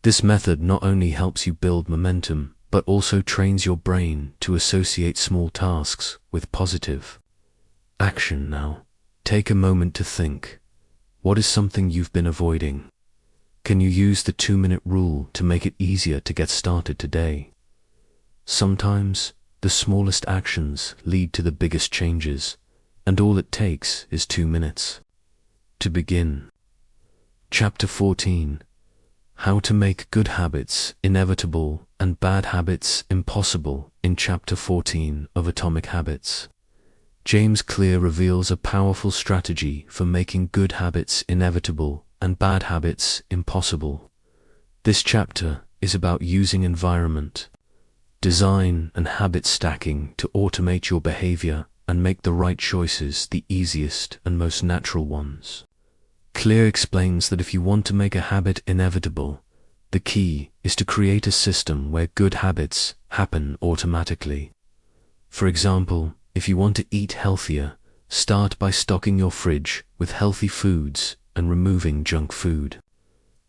This method not only helps you build momentum, but also trains your brain to associate small tasks with positive action. Now, take a moment to think. What is something you've been avoiding? Can you use the 2-minute rule to make it easier to get started today? Sometimes, the smallest actions lead to the biggest changes, and all it takes is 2 minutes. To begin. Chapter 14. How to make good habits inevitable and bad habits impossible. In Chapter 14 of Atomic Habits, James Clear reveals a powerful strategy for making good habits inevitable and bad habits impossible. This chapter is about using environment, design, and habit stacking to automate your behavior and make the right choices the easiest and most natural ones. Clear explains that if you want to make a habit inevitable, the key is to create a system where good habits happen automatically. For example, if you want to eat healthier, start by stocking your fridge with healthy foods and removing junk food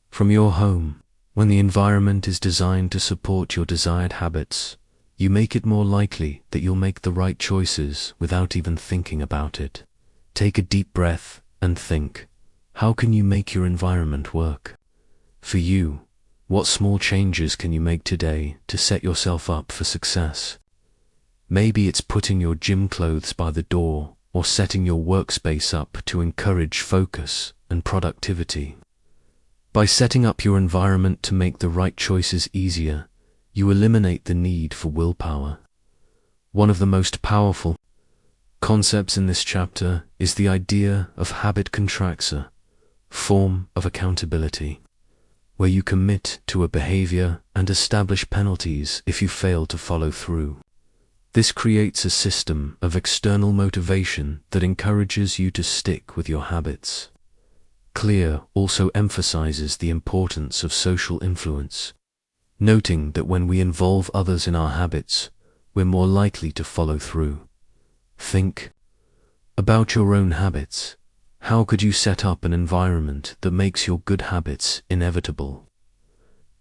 from your home. When the environment is designed to support your desired habits, you make it more likely that you'll make the right choices without even thinking about it. Take a deep breath and think. How can you make your environment work for you? What small changes can you make today to set yourself up for success? Maybe it's putting your gym clothes by the door or setting your workspace up to encourage focus and productivity. By setting up your environment to make the right choices easier, you eliminate the need for willpower. One of the most powerful concepts in this chapter is the idea of habit contractor, form of accountability, where you commit to a behavior and establish penalties if you fail to follow through. This creates a system of external motivation that encourages you to stick with your habits. Clear also emphasizes the importance of social influence, noting that when we involve others in our habits, we're more likely to follow through. Think about your own habits. How could you set up an environment that makes your good habits inevitable?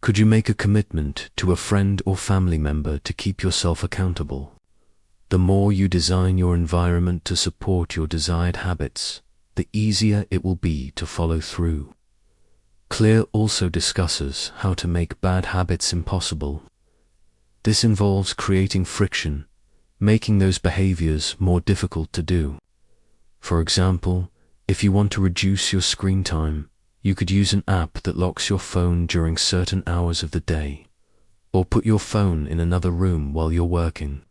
Could you make a commitment to a friend or family member to keep yourself accountable? The more you design your environment to support your desired habits, the easier it will be to follow through. Clear also discusses how to make bad habits impossible. This involves creating friction, making those behaviors more difficult to do. For example, if you want to reduce your screen time, you could use an app that locks your phone during certain hours of the day, or put your phone in another room while you're working.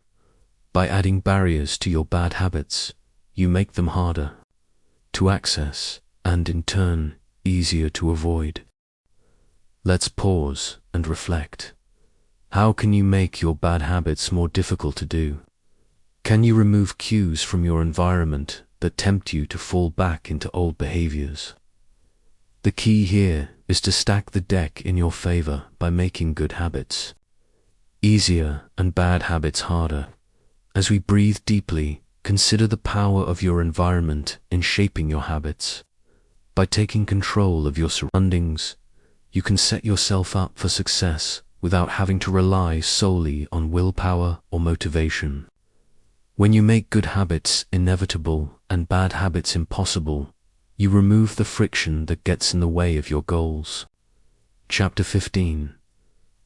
By adding barriers to your bad habits, you make them harder to access and, in turn, easier to avoid. Let's pause and reflect. How can you make your bad habits more difficult to do? Can you remove cues from your environment that tempt you to fall back into old behaviors? The key here is to stack the deck in your favor by making good habits easier and bad habits harder. As we breathe deeply, consider the power of your environment in shaping your habits. By taking control of your surroundings, you can set yourself up for success without having to rely solely on willpower or motivation. When you make good habits inevitable and bad habits impossible, you remove the friction that gets in the way of your goals. Chapter 15.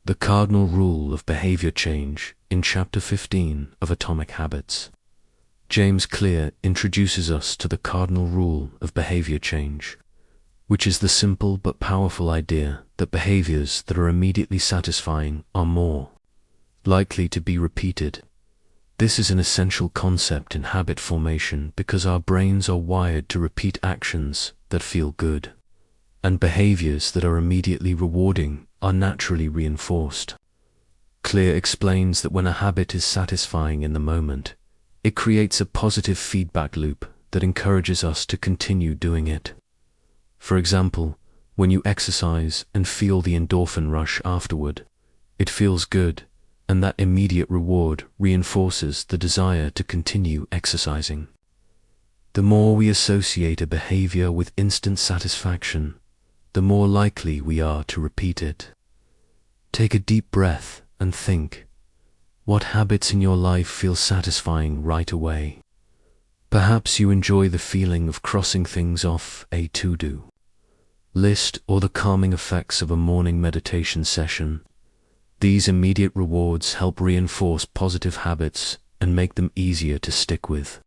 The cardinal rule of behavior change. in Chapter 15 of Atomic Habits. James Clear introduces us to the cardinal rule of behavior change, which is the simple but powerful idea that behaviors that are immediately satisfying are more likely to be repeated. This is an essential concept in habit formation because our brains are wired to repeat actions that feel good, and behaviors that are immediately rewarding are naturally reinforced. Clear explains that when a habit is satisfying in the moment, it creates a positive feedback loop that encourages us to continue doing it. For example, when you exercise and feel the endorphin rush afterward, it feels good, and that immediate reward reinforces the desire to continue exercising. The more we associate a behavior with instant satisfaction, the more likely we are to repeat it. Take a deep breath and think, what habits in your life feel satisfying right away? Perhaps you enjoy the feeling of crossing things off a to-do list or the calming effects of a morning meditation session. These immediate rewards help reinforce positive habits and make them easier to stick with.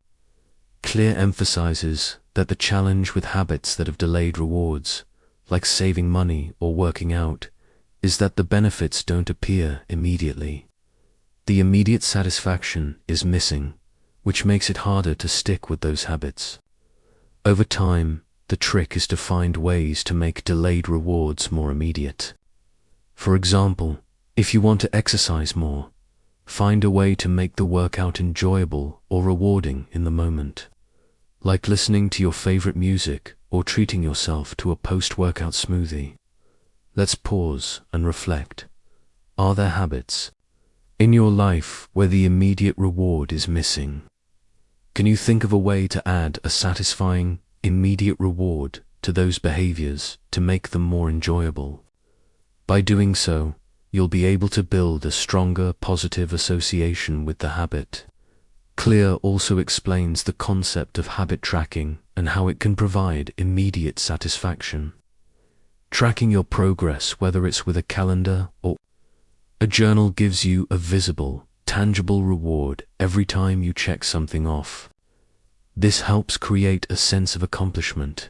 Clear emphasizes that the challenge with habits that have delayed rewards, like saving money or working out, is that the benefits don't appear immediately. The immediate satisfaction is missing, which makes it harder to stick with those habits. Over time, the trick is to find ways to make delayed rewards more immediate. For example, if you want to exercise more, find a way to make the workout enjoyable or rewarding in the moment, like listening to your favorite music or treating yourself to a post-workout smoothie. Let's pause and reflect. Are there habits in your life where the immediate reward is missing? Can you think of a way to add a satisfying, immediate reward to those behaviors to make them more enjoyable? By doing so, you'll be able to build a stronger positive association with the habit. Clear also explains the concept of habit tracking and how it can provide immediate satisfaction. Tracking your progress, whether it's with a calendar or a journal, gives you a visible, tangible reward every time you check something off. This helps create a sense of accomplishment,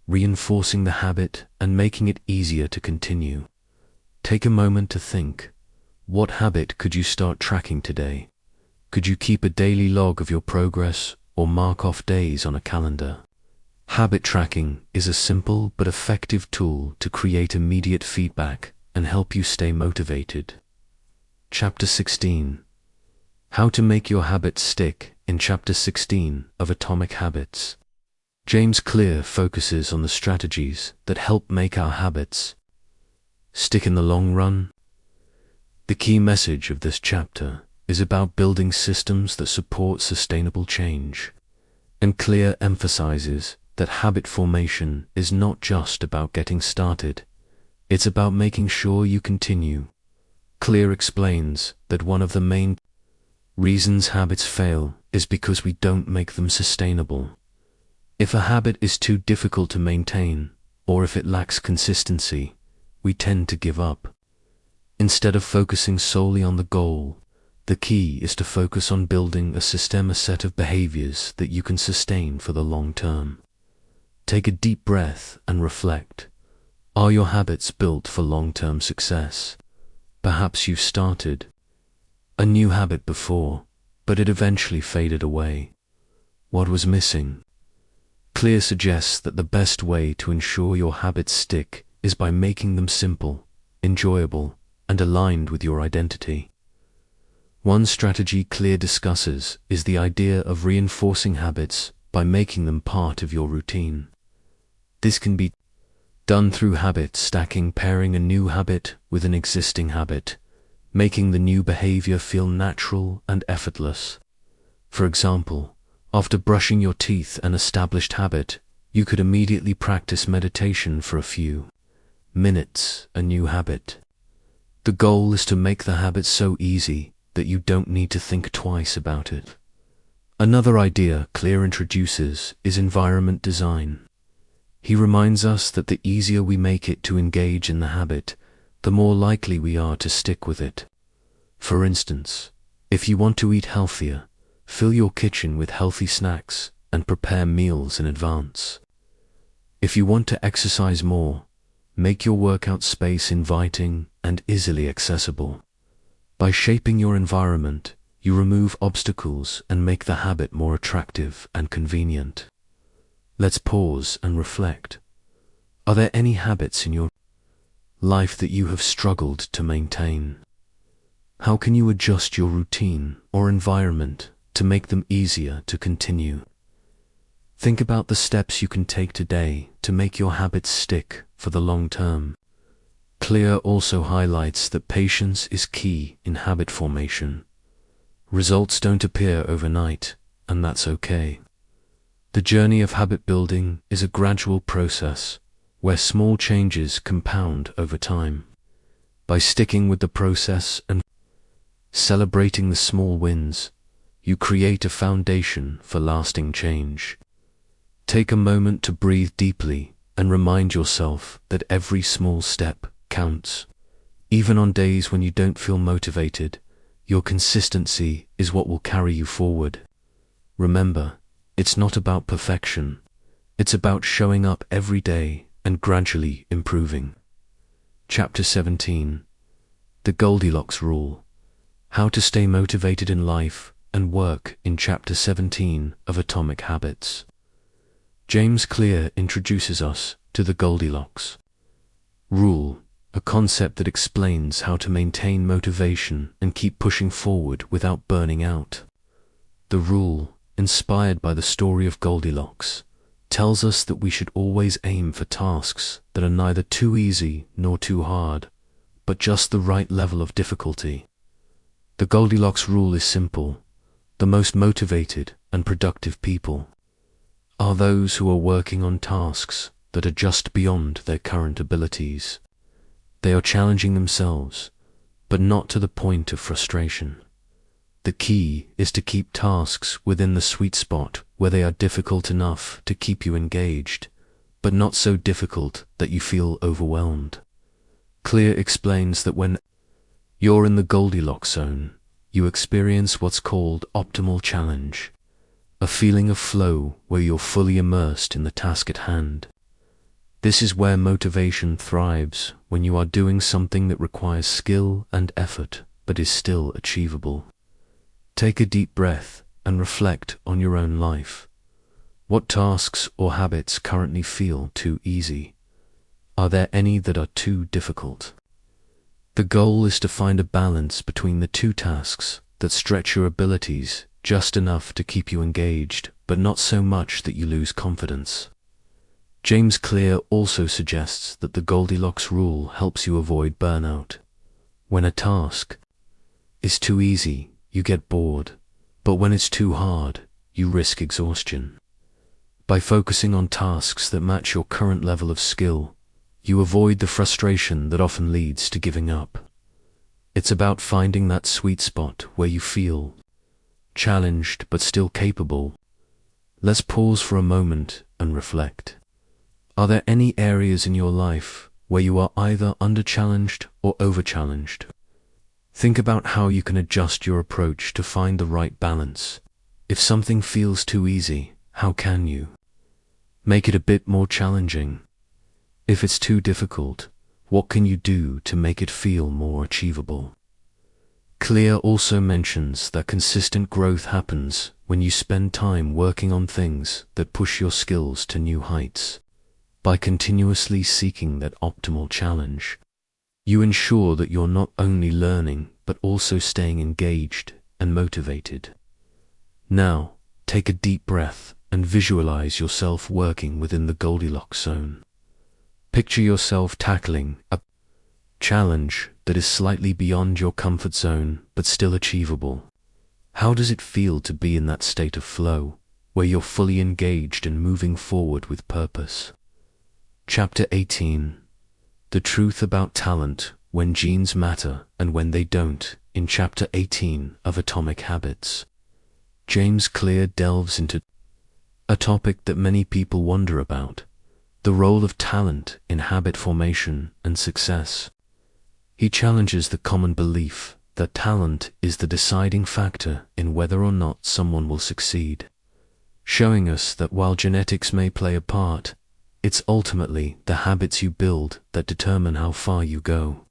reinforcing the habit and making it easier to continue. Take a moment to think, what habit could you start tracking today? Could you keep a daily log of your progress or mark off days on a calendar? Habit tracking is a simple but effective tool to create immediate feedback and help you stay motivated. Chapter 16. How to make your habits stick in Chapter 16 of Atomic Habits. James Clear focuses on the strategies that help make our habits stick in the long run. The key message of this chapter is about building systems that support sustainable change, and Clear emphasizes that habit formation is not just about getting started, it's about making sure you continue. Clear explains that one of the main reasons habits fail is because we don't make them sustainable. If a habit is too difficult to maintain, or if it lacks consistency, we tend to give up. Instead of focusing solely on the goal, the key is to focus on building a set of behaviors that you can sustain for the long term. Take a deep breath and reflect. Are your habits built for long-term success? Perhaps you've started a new habit before, but it eventually faded away. What was missing? Clear suggests that the best way to ensure your habits stick is by making them simple, enjoyable, and aligned with your identity. One strategy Clear discusses is the idea of reinforcing habits by making them part of your routine. This can be done through habit stacking, pairing a new habit with an existing habit, making the new behavior feel natural and effortless. For example, after brushing your teeth, an established habit, you could immediately practice meditation for a few minutes, a new habit. The goal is to make the habit so easy that you don't need to think twice about it. Another idea Clear introduces is environment design. He reminds us that the easier we make it to engage in the habit, the more likely we are to stick with it. For instance, If you want to eat healthier, fill your kitchen with healthy snacks and prepare meals in advance. If you want to exercise more, make your workout space inviting and easily accessible. By shaping your environment, you remove obstacles and make the habit more attractive and convenient. Let's pause and reflect. Are there any habits in your life that you have struggled to maintain? How can you adjust your routine or environment to make them easier to continue? Think about the steps you can take today to make your habits stick for the long term. Clear also highlights that patience is key in habit formation. Results don't appear overnight, and that's okay. The journey of habit building is a gradual process where small changes compound over time. By sticking with the process and celebrating the small wins, you create a foundation for lasting change. Take a moment to breathe deeply and remind yourself that every small step counts. Even on days when you don't feel motivated, your consistency is what will carry you forward. Remember, it's not about perfection. It's about showing up every day and gradually improving. Chapter 17. The Goldilocks Rule. How to stay motivated in life and work in Chapter 17 of Atomic Habits. James Clear introduces us to the Goldilocks Rule, a concept that explains how to maintain motivation and keep pushing forward without burning out. The rule, inspired by the story of Goldilocks, tells us that we should always aim for tasks that are neither too easy nor too hard, but just the right level of difficulty. The Goldilocks rule is simple. The most motivated and productive people are those who are working on tasks that are just beyond their current abilities. They are challenging themselves, but not to the point of frustration. The key is to keep tasks within the sweet spot where they are difficult enough to keep you engaged, but not so difficult that you feel overwhelmed. Clear explains that when you're in the Goldilocks zone, you experience what's called optimal challenge, a feeling of flow where you're fully immersed in the task at hand. This is where motivation thrives, when you are doing something that requires skill and effort but is still achievable. Take a deep breath and reflect on your own life. What tasks or habits currently feel too easy? Are there any that are too difficult? The goal is to find a balance between the two tasks that stretch your abilities just enough to keep you engaged, but not so much that you lose confidence. James Clear also suggests that the Goldilocks rule helps you avoid burnout. When a task is too easy, you get bored, but when it's too hard, you risk exhaustion. By focusing on tasks that match your current level of skill, you avoid the frustration that often leads to giving up. It's about finding that sweet spot where you feel challenged but still capable. Let's pause for a moment and reflect. Are there any areas in your life where you are either under-challenged or over-challenged? Think about how you can adjust your approach to find the right balance. If something feels too easy, how can you make it a bit more challenging? If it's too difficult, what can you do to make it feel more achievable? Clear also mentions that consistent growth happens when you spend time working on things that push your skills to new heights. By continuously seeking that optimal challenge, you ensure that you're not only learning but also staying engaged and motivated. Now, take a deep breath and visualize yourself working within the Goldilocks zone. Picture yourself tackling a challenge that is slightly beyond your comfort zone but still achievable. How does it feel to be in that state of flow, where you're fully engaged and moving forward with purpose? Chapter 18. The Truth About Talent, When Genes Matter and When They Don't, in Chapter 18 of Atomic Habits. James Clear delves into a topic that many people wonder about: the role of talent in habit formation and success. He challenges the common belief that talent is the deciding factor in whether or not someone will succeed, showing us that while genetics may play a part, it's ultimately the habits you build that determine how far you go.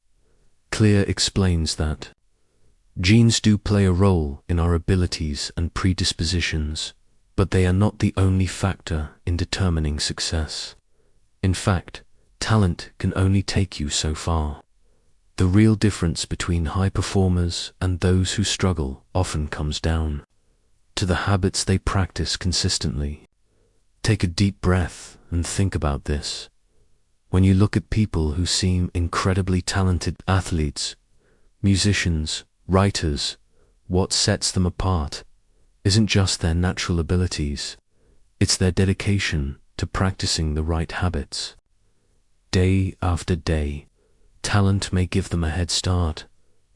Clear explains that genes do play a role in our abilities and predispositions, but they are not the only factor in determining success. In fact, talent can only take you so far. The real difference between high performers and those who struggle often comes down to the habits they practice consistently. Take a deep breath and think about this. When you look at people who seem incredibly talented athletes, musicians, writers, what sets them apart isn't just their natural abilities, it's their dedication to practicing the right habits. Day after day, talent may give them a head start,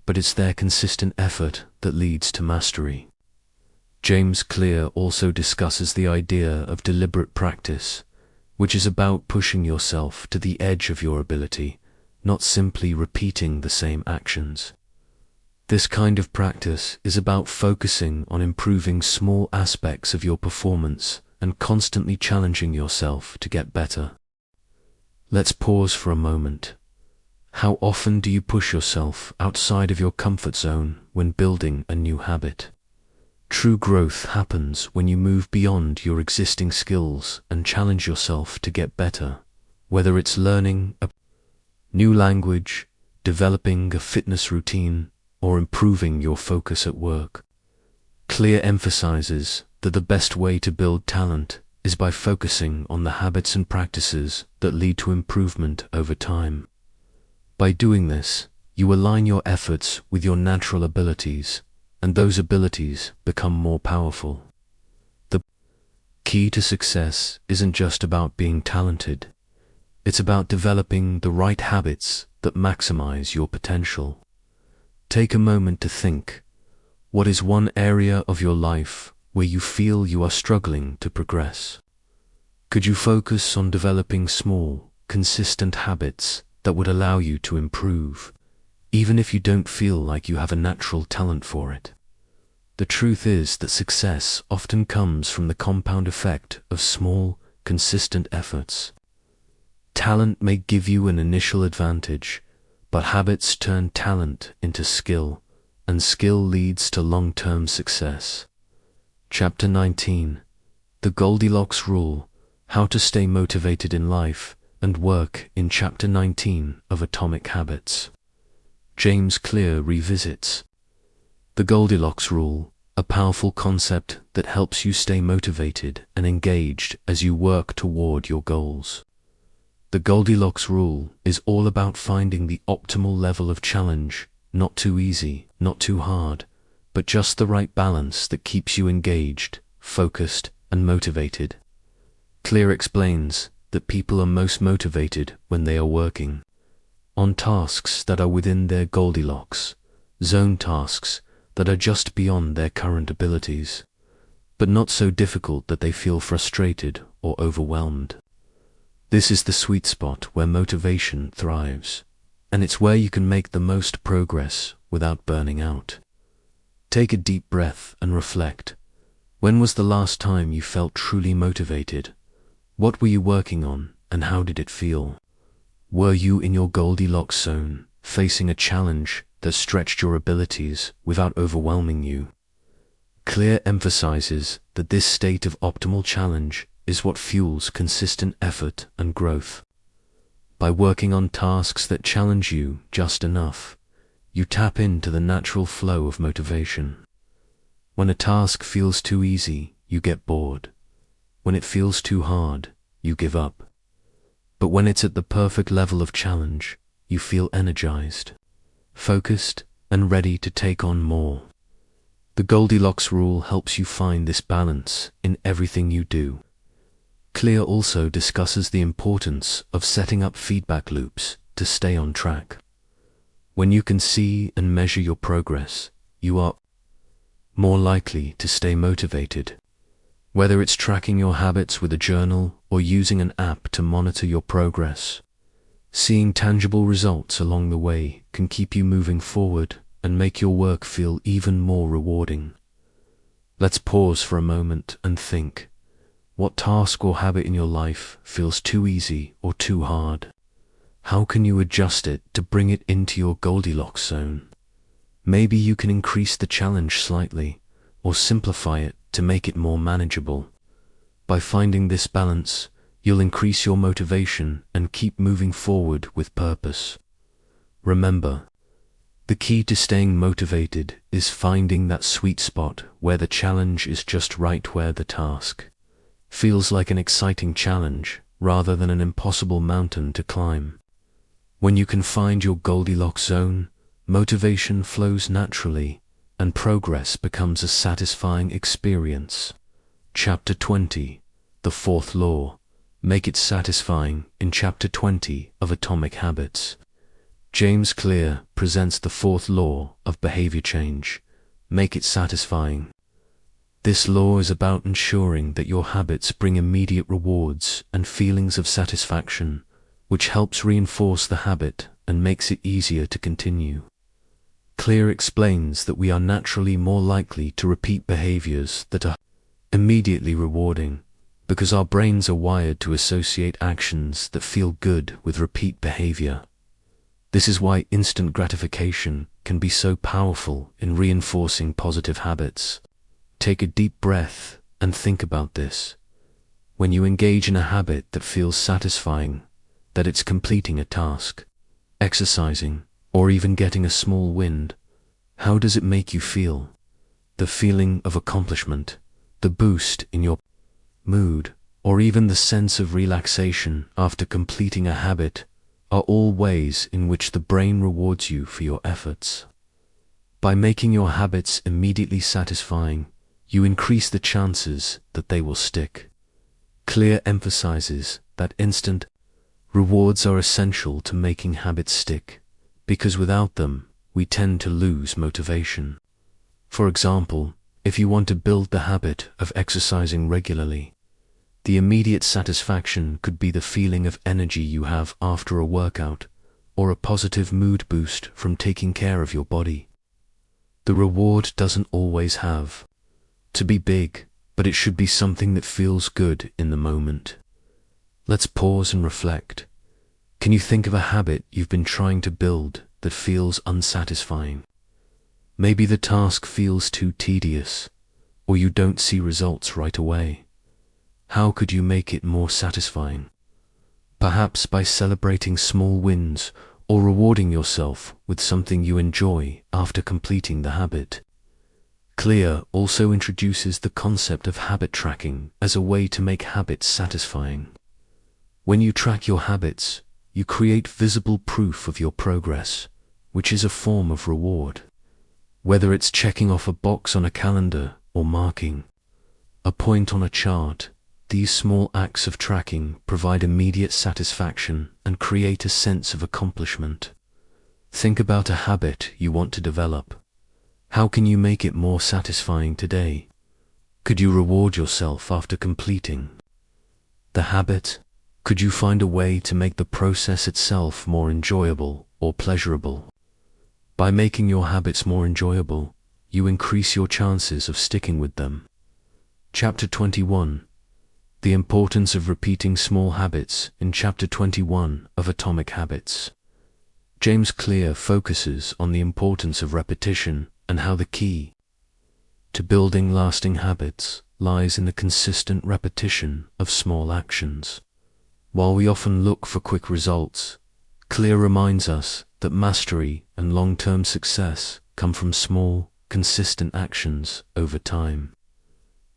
but it's their consistent effort that leads to mastery. James Clear also discusses the idea of deliberate practice, which is about pushing yourself to the edge of your ability, not simply repeating the same actions. This kind of practice is about focusing on improving small aspects of your performance and constantly challenging yourself to get better. Let's pause for a moment. How often do you push yourself outside of your comfort zone when building a new habit? True growth happens when you move beyond your existing skills and challenge yourself to get better, whether it's learning a new language, developing a fitness routine, or improving your focus at work. Clear emphasizes that the best way to build talent is by focusing on the habits and practices that lead to improvement over time. By doing this, you align your efforts with your natural abilities, and those abilities become more powerful. The key to success isn't just about being talented. It's about developing the right habits that maximize your potential. Take a moment to think. What is one area of your life where you feel you are struggling to progress? Could you focus on developing small, consistent habits that would allow you to improve, even if you don't feel like you have a natural talent for it? The truth is that success often comes from the compound effect of small, consistent efforts. Talent may give you an initial advantage, but habits turn talent into skill, and skill leads to long-term success. Chapter 19. The Goldilocks Rule: How to Stay Motivated in Life and Work in Chapter 19 of Atomic Habits. James Clear revisits the Goldilocks Rule, a powerful concept that helps you stay motivated and engaged as you work toward your goals. The Goldilocks Rule is all about finding the optimal level of challenge, not too easy, not too hard, but just the right balance that keeps you engaged, focused, and motivated. Clear explains that people are most motivated when they are working on tasks that are within their Goldilocks zone, tasks that are just beyond their current abilities, but not so difficult that they feel frustrated or overwhelmed. This is the sweet spot where motivation thrives, and it's where you can make the most progress without burning out. Take a deep breath and reflect. When was the last time you felt truly motivated? What were you working on, and how did it feel? Were you in your Goldilocks zone, facing a challenge that stretched your abilities without overwhelming you? Clear emphasizes that this state of optimal challenge is what fuels consistent effort and growth. By working on tasks that challenge you just enough, you tap into the natural flow of motivation. When a task feels too easy, you get bored. When it feels too hard, you give up. But when it's at the perfect level of challenge, you feel energized, focused, and ready to take on more. The Goldilocks Rule helps you find this balance in everything you do. Clear also discusses the importance of setting up feedback loops to stay on track. When you can see and measure your progress, you are more likely to stay motivated. Whether it's tracking your habits with a journal or using an app to monitor your progress, seeing tangible results along the way can keep you moving forward and make your work feel even more rewarding. Let's pause for a moment and think. What task or habit in your life feels too easy or too hard? How can you adjust it to bring it into your Goldilocks zone? Maybe you can increase the challenge slightly, or simplify it to make it more manageable. By finding this balance, you'll increase your motivation and keep moving forward with purpose. Remember, the key to staying motivated is finding that sweet spot where the challenge is just right, where the task feels like an exciting challenge rather than an impossible mountain to climb. When you can find your Goldilocks zone, motivation flows naturally and progress becomes a satisfying experience. Chapter 20, The Fourth Law. Make it satisfying. In Chapter 20 of Atomic Habits, James Clear presents the fourth law of behavior change. Make it satisfying. This law is about ensuring that your habits bring immediate rewards and feelings of satisfaction, which helps reinforce the habit and makes it easier to continue. Clear explains that we are naturally more likely to repeat behaviors that are immediately rewarding, because our brains are wired to associate actions that feel good with repeat behavior. This is why instant gratification can be so powerful in reinforcing positive habits. Take a deep breath and think about this. When you engage in a habit that feels satisfying, that it's completing a task, exercising, or even getting a small win, how does it make you feel? The feeling of accomplishment, the boost in your mood, or even the sense of relaxation after completing a habit are all ways in which the brain rewards you for your efforts. By making your habits immediately satisfying, you increase the chances that they will stick. Clear emphasizes that instant rewards are essential to making habits stick, because without them, we tend to lose motivation. For example, if you want to build the habit of exercising regularly, the immediate satisfaction could be the feeling of energy you have after a workout, or a positive mood boost from taking care of your body. The reward doesn't always have to be big, but it should be something that feels good in the moment. Let's pause and reflect. Can you think of a habit you've been trying to build that feels unsatisfying? Maybe the task feels too tedious, or you don't see results right away. How could you make it more satisfying? Perhaps by celebrating small wins or rewarding yourself with something you enjoy after completing the habit. Clear also introduces the concept of habit tracking as a way to make habits satisfying. When you track your habits, you create visible proof of your progress, which is a form of reward. Whether it's checking off a box on a calendar or marking a point on a chart, these small acts of tracking provide immediate satisfaction and create a sense of accomplishment. Think about a habit you want to develop. How can you make it more satisfying today? Could you reward yourself after completing the habit? Could you find a way to make the process itself more enjoyable or pleasurable? By making your habits more enjoyable, you increase your chances of sticking with them. Chapter 21. The importance of repeating small habits. In Chapter 21 of Atomic Habits, James Clear focuses on the importance of repetition and how the key to building lasting habits lies in the consistent repetition of small actions. While we often look for quick results, Clear reminds us that mastery and long-term success come from small, consistent actions over time.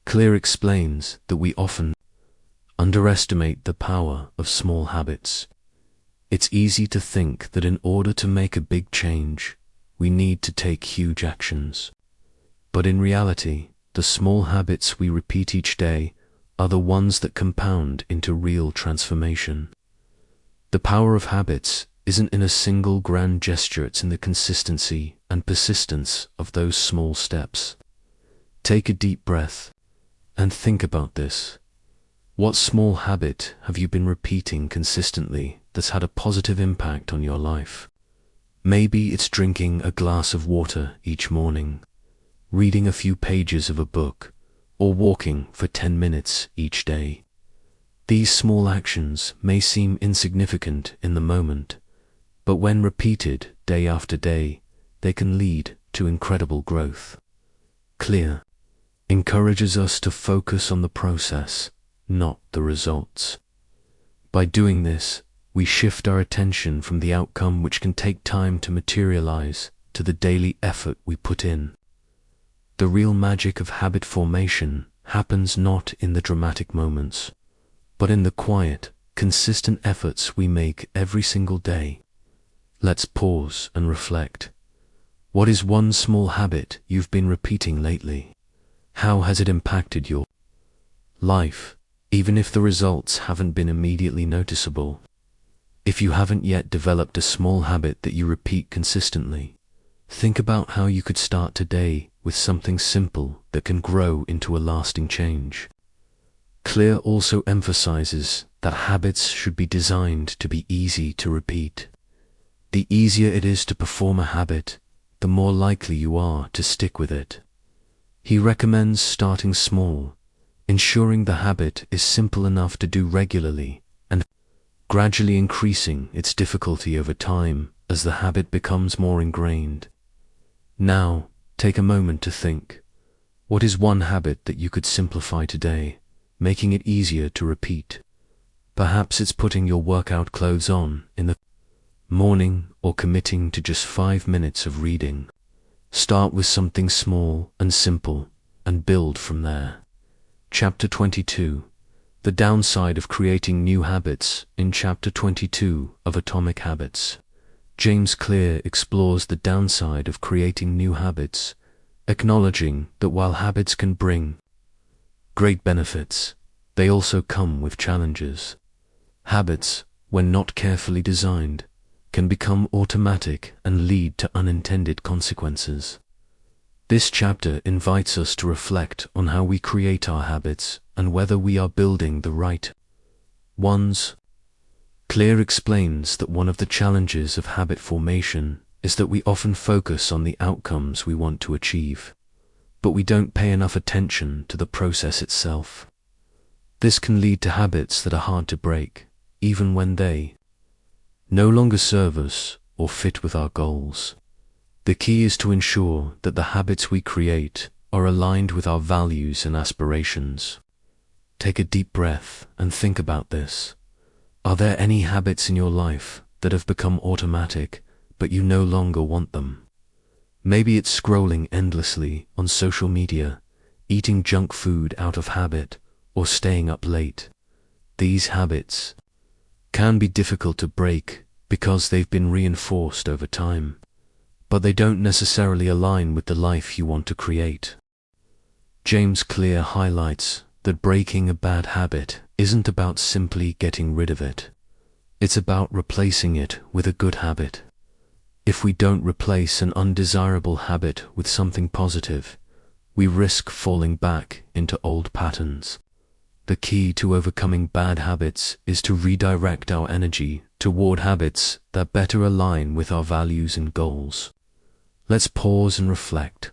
Clear explains that we often underestimate the power of small habits. It's easy to think that in order to make a big change, we need to take huge actions. But in reality, the small habits we repeat each day are the ones that compound into real transformation. The power of habits isn't in a single grand gesture, it's in the consistency and persistence of those small steps. Take a deep breath and think about this. What small habit have you been repeating consistently that's had a positive impact on your life? Maybe it's drinking a glass of water each morning, reading a few pages of a book, or walking for 10 minutes each day. These small actions may seem insignificant in the moment, but when repeated day after day, they can lead to incredible growth. Clear encourages us to focus on the process, not the results. By doing this, we shift our attention from the outcome, which can take time to materialize, to the daily effort we put in. The real magic of habit formation happens not in the dramatic moments, but in the quiet, consistent efforts we make every single day. Let's pause and reflect. What is one small habit you've been repeating lately? How has it impacted your life, even if the results haven't been immediately noticeable? If you haven't yet developed a small habit that you repeat consistently, think about how you could start today with something simple that can grow into a lasting change. Clear also emphasizes that habits should be designed to be easy to repeat. The easier it is to perform a habit, the more likely you are to stick with it. He recommends starting small, ensuring the habit is simple enough to do regularly, and gradually increasing its difficulty over time as the habit becomes more ingrained. Now, take a moment to think. What is one habit that you could simplify today, making it easier to repeat? Perhaps it's putting your workout clothes on in the morning or committing to just 5 minutes of reading. Start with something small and simple and build from there. Chapter 22. The downside of creating new habits. In Chapter 22 of Atomic Habits, James Clear explores the downside of creating new habits, acknowledging that while habits can bring great benefits, they also come with challenges. Habits, when not carefully designed, can become automatic and lead to unintended consequences. This chapter invites us to reflect on how we create our habits and whether we are building the right ones. Clear explains that one of the challenges of habit formation is that we often focus on the outcomes we want to achieve, but we don't pay enough attention to the process itself. This can lead to habits that are hard to break, even when they no longer serve us or fit with our goals. The key is to ensure that the habits we create are aligned with our values and aspirations. Take a deep breath and think about this. Are there any habits in your life that have become automatic, but you no longer want them? Maybe it's scrolling endlessly on social media, eating junk food out of habit, or staying up late. These habits can be difficult to break because they've been reinforced over time, but they don't necessarily align with the life you want to create. James Clear highlights that breaking a bad habit isn't about simply getting rid of it. It's about replacing it with a good habit. If we don't replace an undesirable habit with something positive, we risk falling back into old patterns. The key to overcoming bad habits is to redirect our energy toward habits that better align with our values and goals. Let's pause and reflect.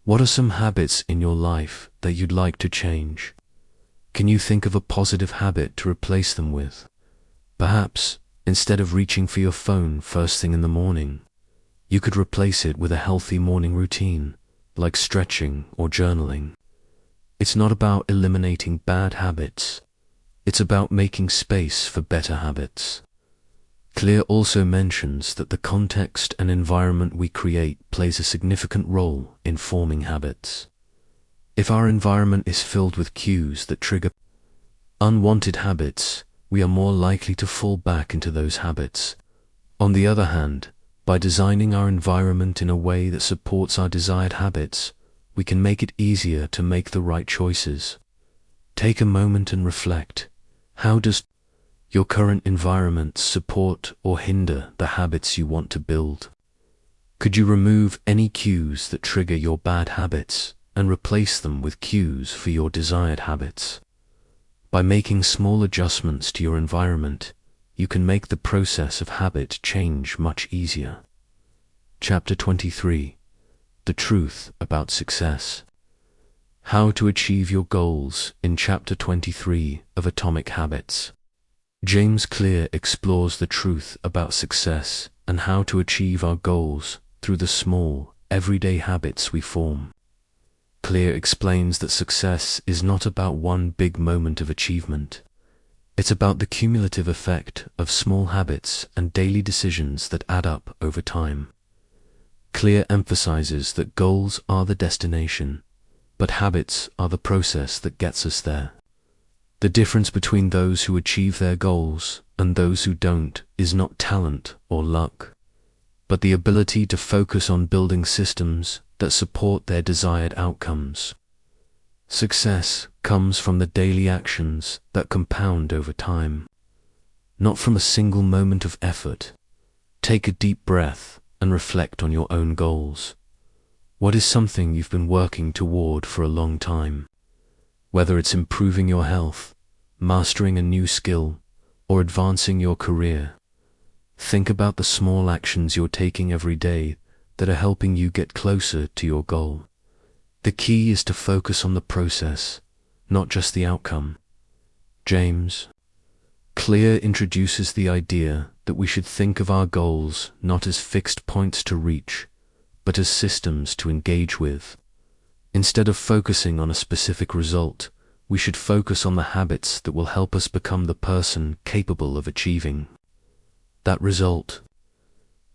What are some habits in your life that you'd like to change? Can you think of a positive habit to replace them with? Perhaps, instead of reaching for your phone first thing in the morning, you could replace it with a healthy morning routine, like stretching or journaling. It's not about eliminating bad habits. It's about making space for better habits. Clear also mentions that the context and environment we create plays a significant role in forming habits. If our environment is filled with cues that trigger unwanted habits, we are more likely to fall back into those habits. On the other hand, by designing our environment in a way that supports our desired habits, we can make it easier to make the right choices. Take a moment and reflect. How does your current environment support or hinder the habits you want to build? Could you remove any cues that trigger your bad habits and replace them with cues for your desired habits? By making small adjustments to your environment, you can make the process of habit change much easier. Chapter 23. The Truth About Success. How to Achieve Your Goals in Chapter 23 of Atomic Habits. James Clear explores the truth about success and how to achieve our goals through the small, everyday habits we form. Clear explains that success is not about one big moment of achievement. It's about the cumulative effect of small habits and daily decisions that add up over time. Clear emphasizes that goals are the destination, but habits are the process that gets us there. The difference between those who achieve their goals and those who don't is not talent or luck, but the ability to focus on building systems that support their desired outcomes. Success comes from the daily actions that compound over time, not from a single moment of effort. Take a deep breath and reflect on your own goals. What is something you've been working toward for a long time? Whether it's improving your health, mastering a new skill, or advancing your career, think about the small actions you're taking every day that are helping you get closer to your goal. The key is to focus on the process, not just the outcome. James Clear introduces the idea that we should think of our goals not as fixed points to reach, but as systems to engage with. Instead of focusing on a specific result, we should focus on the habits that will help us become the person capable of achieving that result.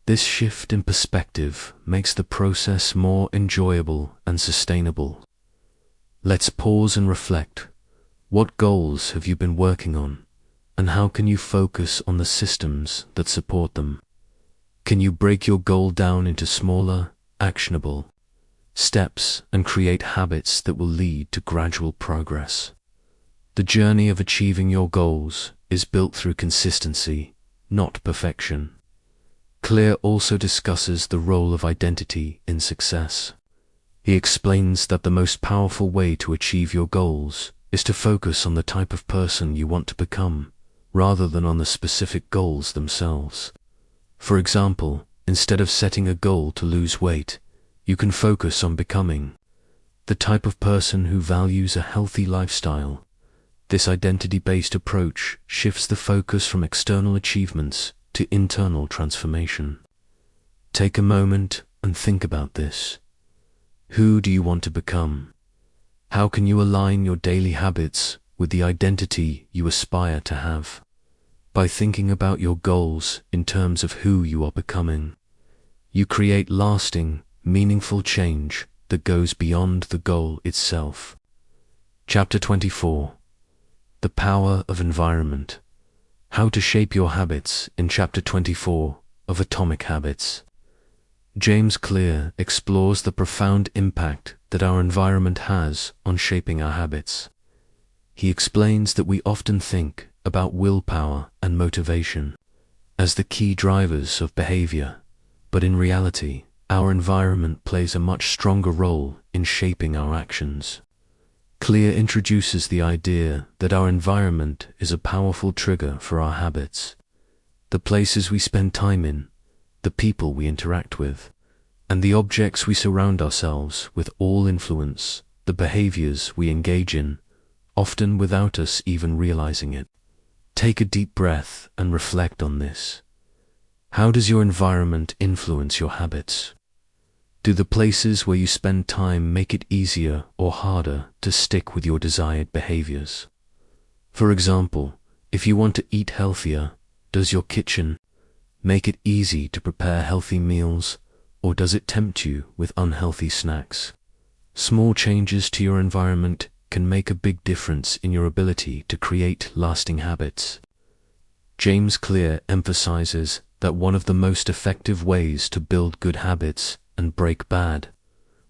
This shift in perspective makes the process more enjoyable and sustainable. Let's pause and reflect. What goals have you been working on, and how can you focus on the systems that support them? Can you break your goal down into smaller, actionable steps and create habits that will lead to gradual progress? The journey of achieving your goals is built through consistency, not perfection. Clear also discusses the role of identity in success. He explains that the most powerful way to achieve your goals is to focus on the type of person you want to become, rather than on the specific goals themselves. For example, instead of setting a goal to lose weight, you can focus on becoming the type of person who values a healthy lifestyle. This identity-based approach shifts the focus from external achievements to internal transformation. Take a moment and think about this. Who do you want to become? How can you align your daily habits with the identity you aspire to have? By thinking about your goals in terms of who you are becoming, you create lasting, meaningful change that goes beyond the goal itself. Chapter 24. The Power of Environment. How to Shape Your Habits in Chapter 24 of Atomic Habits. James Clear explores the profound impact that our environment has on shaping our habits. He explains that we often think about willpower and motivation as the key drivers of behavior, but in reality, our environment plays a much stronger role in shaping our actions. Clear introduces the idea that our environment is a powerful trigger for our habits. The places we spend time in, the people we interact with, and the objects we surround ourselves with all influence the behaviors we engage in, often without us even realizing it. Take a deep breath and reflect on this. How does your environment influence your habits? Do the places where you spend time make it easier or harder to stick with your desired behaviors? For example, if you want to eat healthier, does your kitchen make it easy to prepare healthy meals, or does it tempt you with unhealthy snacks? Small changes to your environment can make a big difference in your ability to create lasting habits. James Clear emphasizes that one of the most effective ways to build good habits and break bad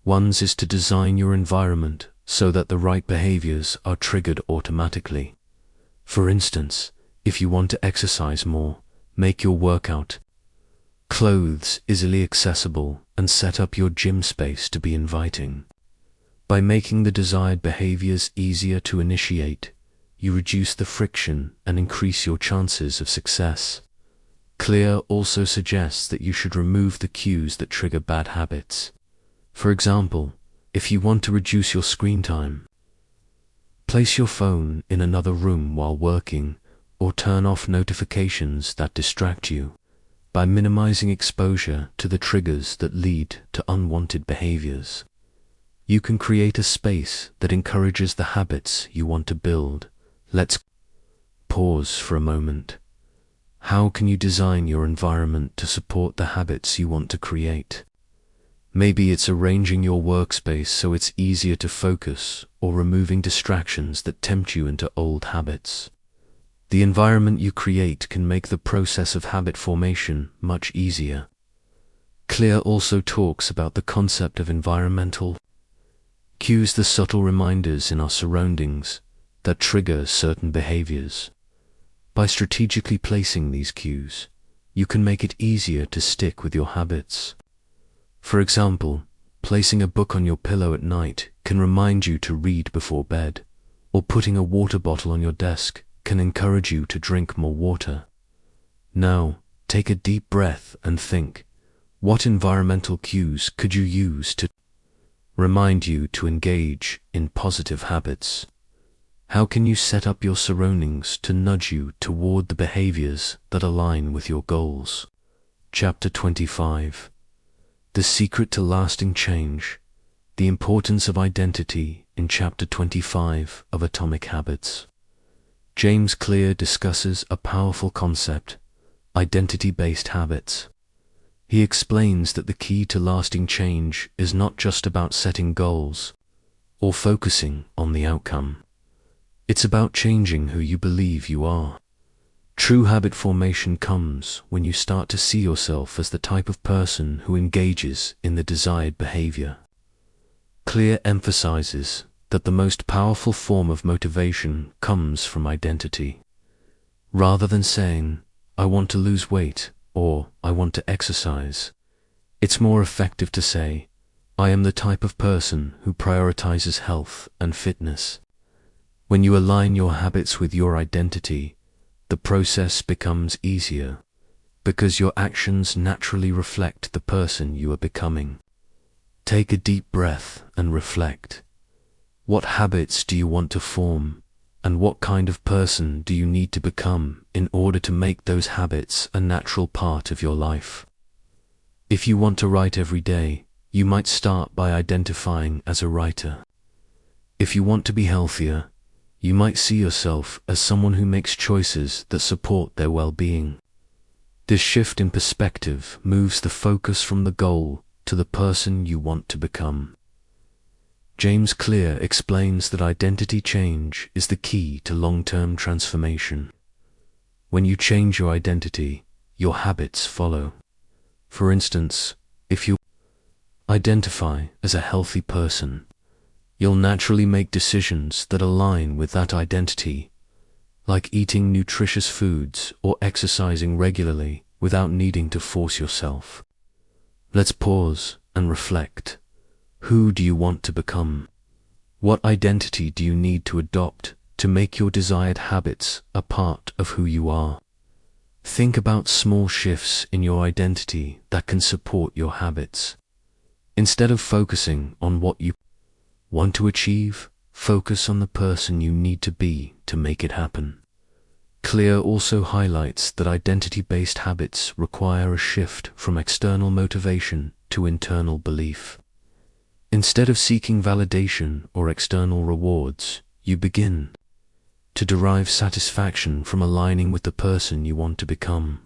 ones is to design your environment so that the right behaviors are triggered automatically. For instance, if you want to exercise more, make your workout clothes easily accessible and set up your gym space to be inviting. By making the desired behaviors easier to initiate, you reduce the friction and increase your chances of success. Clear also suggests that you should remove the cues that trigger bad habits. For example, if you want to reduce your screen time, place your phone in another room while working, or turn off notifications that distract you. By minimizing exposure to the triggers that lead to unwanted behaviors, you can create a space that encourages the habits you want to build. Let's pause for a moment. How can you design your environment to support the habits you want to create? Maybe it's arranging your workspace so it's easier to focus, or removing distractions that tempt you into old habits. The environment you create can make the process of habit formation much easier. Clear also talks about the concept of environmental cues, the subtle reminders in our surroundings that trigger certain behaviors. By strategically placing these cues, you can make it easier to stick with your habits. For example, placing a book on your pillow at night can remind you to read before bed, or putting a water bottle on your desk can encourage you to drink more water. Now, take a deep breath and think, what environmental cues could you use to remind you to engage in positive habits? How can you set up your surroundings to nudge you toward the behaviors that align with your goals? Chapter 25. The Secret to Lasting Change. The Importance of Identity in Chapter 25 of Atomic Habits. James Clear discusses a powerful concept, identity-based habits. He explains that the key to lasting change is not just about setting goals or focusing on the outcome. It's about changing who you believe you are. True habit formation comes when you start to see yourself as the type of person who engages in the desired behavior. Clear emphasizes that the most powerful form of motivation comes from identity. Rather than saying, "I want to lose weight," or "I want to exercise," it's more effective to say, "I am the type of person who prioritizes health and fitness." When you align your habits with your identity, the process becomes easier, because your actions naturally reflect the person you are becoming. Take a deep breath and reflect. What habits do you want to form, and what kind of person do you need to become in order to make those habits a natural part of your life? If you want to write every day, you might start by identifying as a writer. If you want to be healthier, you might see yourself as someone who makes choices that support their well-being. This shift in perspective moves the focus from the goal to the person you want to become. James Clear explains that identity change is the key to long-term transformation. When you change your identity, your habits follow. For instance, if you identify as a healthy person, you'll naturally make decisions that align with that identity, like eating nutritious foods or exercising regularly without needing to force yourself. Let's pause and reflect. Who do you want to become? What identity do you need to adopt to make your desired habits a part of who you are? Think about small shifts in your identity that can support your habits. Instead of focusing on what you want to achieve, focus on the person you need to be to make it happen. Clear also highlights that identity-based habits require a shift from external motivation to internal belief. Instead of seeking validation or external rewards, you begin to derive satisfaction from aligning with the person you want to become.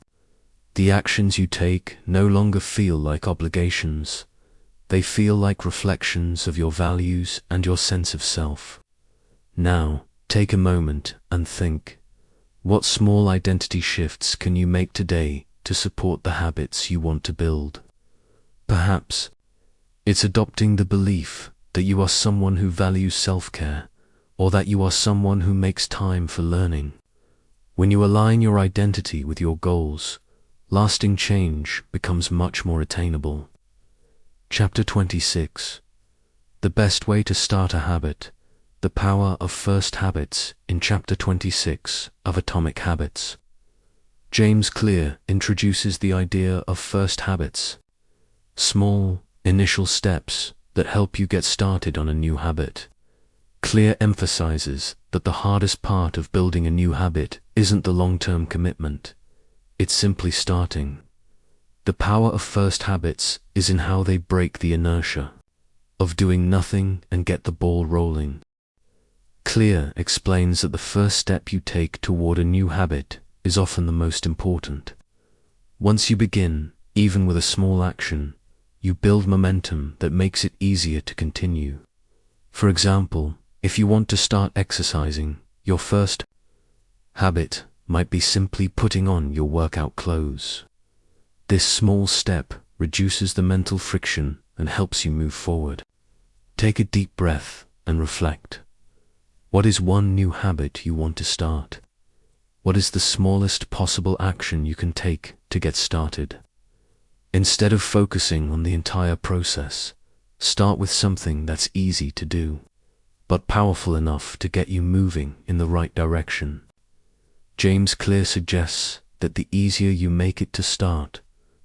The actions you take no longer feel like obligations. They feel like reflections of your values and your sense of self. Now, take a moment and think, what small identity shifts can you make today to support the habits you want to build? Perhaps it's adopting the belief that you are someone who values self-care, or that you are someone who makes time for learning. When you align your identity with your goals, lasting change becomes much more attainable. Chapter 26. The Best Way to Start a Habit. The Power of First Habits in Chapter 26 of Atomic Habits. James Clear introduces the idea of first habits, small, initial steps that help you get started on a new habit. Clear emphasizes that the hardest part of building a new habit isn't the long-term commitment, it's simply starting. The power of first habits is in how they break the inertia of doing nothing and get the ball rolling. Clear explains that the first step you take toward a new habit is often the most important. Once you begin, even with a small action, you build momentum that makes it easier to continue. For example, if you want to start exercising, your first habit might be simply putting on your workout clothes. This small step reduces the mental friction and helps you move forward. Take a deep breath and reflect. What is one new habit you want to start? What is the smallest possible action you can take to get started? Instead of focusing on the entire process, start with something that's easy to do, but powerful enough to get you moving in the right direction. James Clear suggests that the easier you make it to start,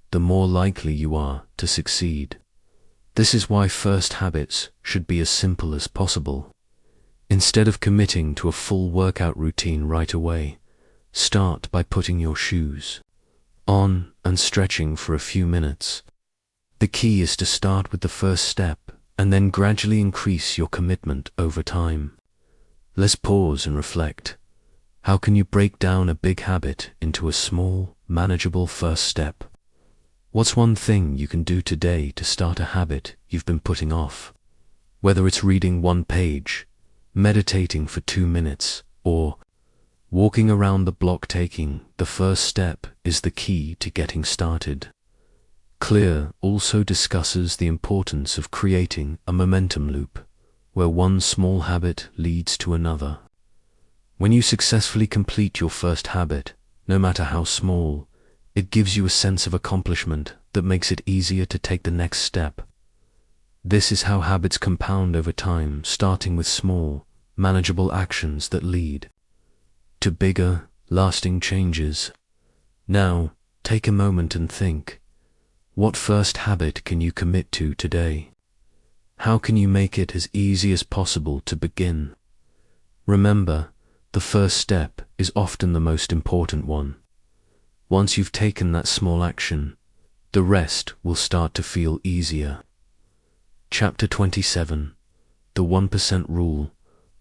the more likely you are to succeed. This is why first habits should be as simple as possible. Instead of committing to a full workout routine right away, start by putting your shoes on and stretching for a few minutes. The key is to start with the first step and then gradually increase your commitment over time. Let's pause and reflect. How can you break down a big habit into a small, manageable first step? What's one thing you can do today to start a habit you've been putting off? Whether it's reading one page, meditating for 2 minutes, or walking around the block, taking the first step is the key to getting started. Clear also discusses the importance of creating a momentum loop, where one small habit leads to another. When you successfully complete your first habit, no matter how small, it gives you a sense of accomplishment that makes it easier to take the next step. This is how habits compound over time, starting with small, manageable actions that lead to bigger, lasting changes. Now, take a moment and think. What first habit can you commit to today? How can you make it as easy as possible to begin? Remember, the first step is often the most important one. Once you've taken that small action, the rest will start to feel easier. Chapter 27, The 1% Rule,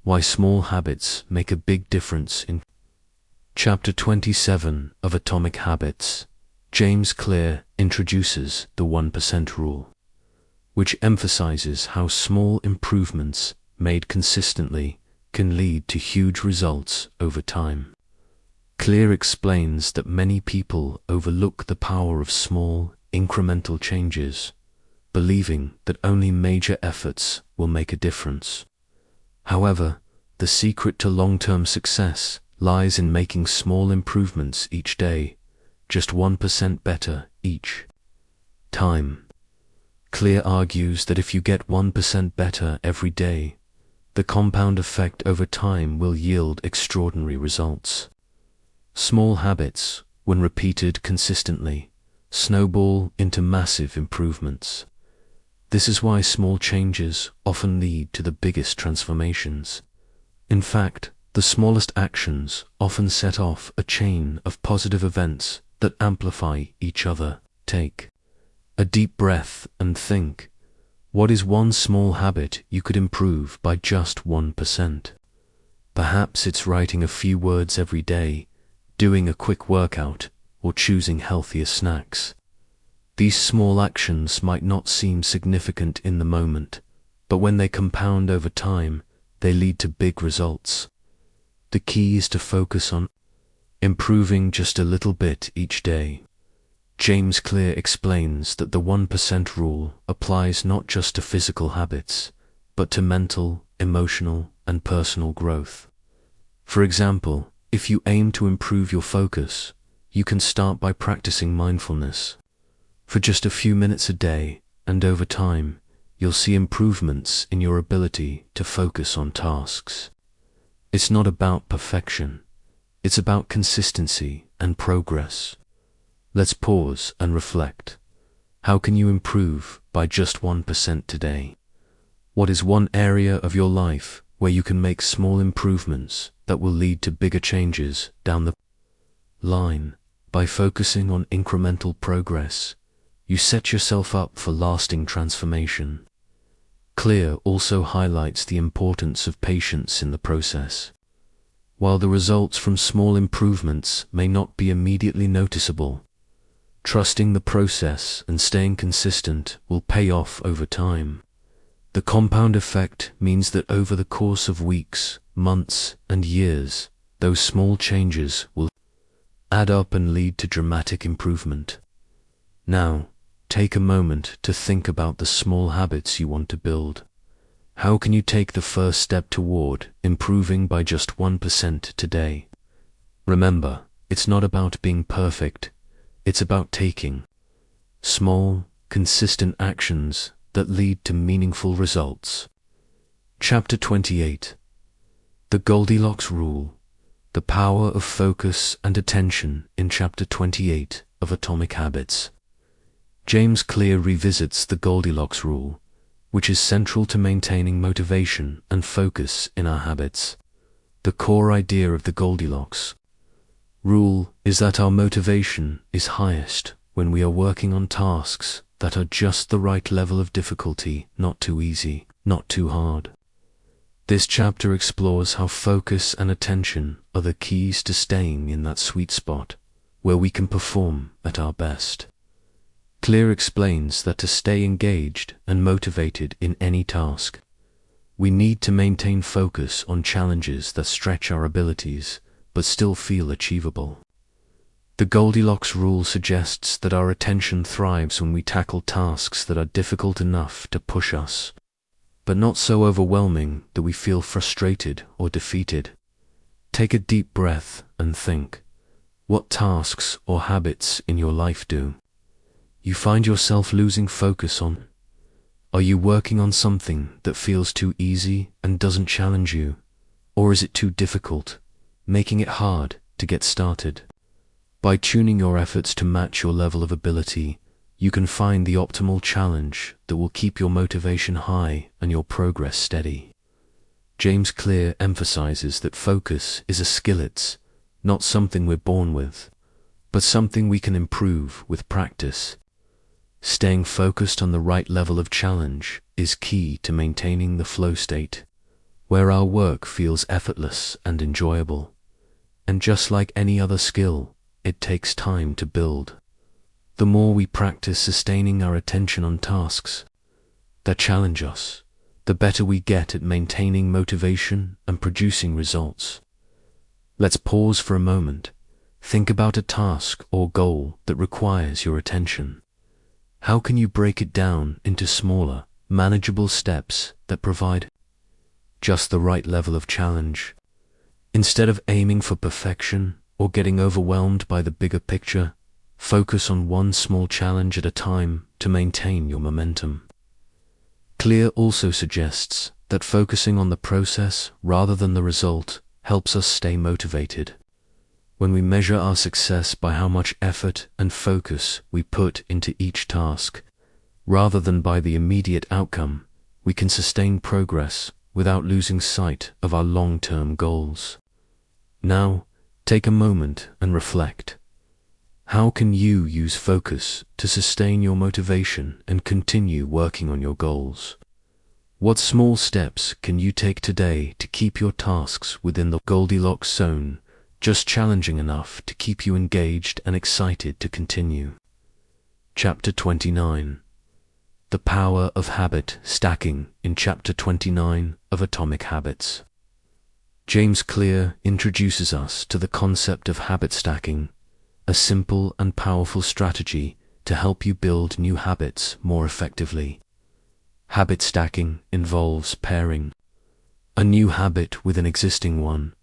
Why Small Habits Make a Big Difference in Chapter 27 of Atomic Habits, James Clear introduces the 1% rule, which emphasizes how small improvements made consistently can lead to huge results over time. Clear explains that many people overlook the power of small, incremental changes, believing that only major efforts will make a difference. However, the secret to long-term success lies in making small improvements each day, just 1% better each time. Clear argues that if you get 1% better every day, the compound effect over time will yield extraordinary results. Small habits, when repeated consistently, snowball into massive improvements. This is why small changes often lead to the biggest transformations. In fact, the smallest actions often set off a chain of positive events that amplify each other. Take a deep breath and think, what is one small habit you could improve by just 1%? Perhaps it's writing a few words every day, doing a quick workout, or choosing healthier snacks. These small actions might not seem significant in the moment, but when they compound over time, they lead to big results. The key is to focus on improving just a little bit each day. James Clear explains that the 1% rule applies not just to physical habits, but to mental, emotional, and personal growth. For example, if you aim to improve your focus, you can start by practicing mindfulness for just a few minutes a day, and over time, you'll see improvements in your ability to focus on tasks. It's not about perfection. It's about consistency and progress. Let's pause and reflect. How can you improve by just 1% today? What is one area of your life where you can make small improvements that will lead to bigger changes down the line? By focusing on incremental progress, you set yourself up for lasting transformation. Clear also highlights the importance of patience in the process. While the results from small improvements may not be immediately noticeable, trusting the process and staying consistent will pay off over time. The compound effect means that over the course of weeks, months, and years, those small changes will add up and lead to dramatic improvement. Now, take a moment to think about the small habits you want to build. How can you take the first step toward improving by just 1% today? Remember, it's not about being perfect. It's about taking small, consistent actions that lead to meaningful results. Chapter 28. The Goldilocks Rule. The Power of Focus and Attention in Chapter 28 of Atomic Habits. James Clear revisits the Goldilocks Rule, which is central to maintaining motivation and focus in our habits. The core idea of the Goldilocks Rule is that our motivation is highest when we are working on tasks that are just the right level of difficulty, not too easy, not too hard. This chapter explores how focus and attention are the keys to staying in that sweet spot where we can perform at our best. Clear explains that to stay engaged and motivated in any task, we need to maintain focus on challenges that stretch our abilities but still feel achievable. The Goldilocks Rule suggests that our attention thrives when we tackle tasks that are difficult enough to push us, but not so overwhelming that we feel frustrated or defeated. Take a deep breath and think, what tasks or habits in your life do you find yourself losing focus on? Are you working on something that feels too easy and doesn't challenge you? Or is it too difficult, making it hard to get started? By tuning your efforts to match your level of ability, you can find the optimal challenge that will keep your motivation high and your progress steady. James Clear emphasizes that focus is a skill. It's not something we're born with, but something we can improve with practice. Staying focused on the right level of challenge is key to maintaining the flow state, where our work feels effortless and enjoyable. And just like any other skill, it takes time to build. The more we practice sustaining our attention on tasks that challenge us, the better we get at maintaining motivation and producing results. Let's pause for a moment. Think about a task or goal that requires your attention. How can you break it down into smaller, manageable steps that provide just the right level of challenge? Instead of aiming for perfection or getting overwhelmed by the bigger picture, focus on one small challenge at a time to maintain your momentum. Clear also suggests that focusing on the process rather than the result helps us stay motivated. When we measure our success by how much effort and focus we put into each task, rather than by the immediate outcome, we can sustain progress without losing sight of our long-term goals. Now, take a moment and reflect. How can you use focus to sustain your motivation and continue working on your goals? What small steps can you take today to keep your tasks within the Goldilocks zone, just challenging enough to keep you engaged and excited to continue? Chapter 29. The Power of Habit Stacking in Chapter 29 of Atomic Habits. James Clear introduces us to the concept of habit stacking, a simple and powerful strategy to help you build new habits more effectively. Habit stacking involves pairing a new habit with an existing one,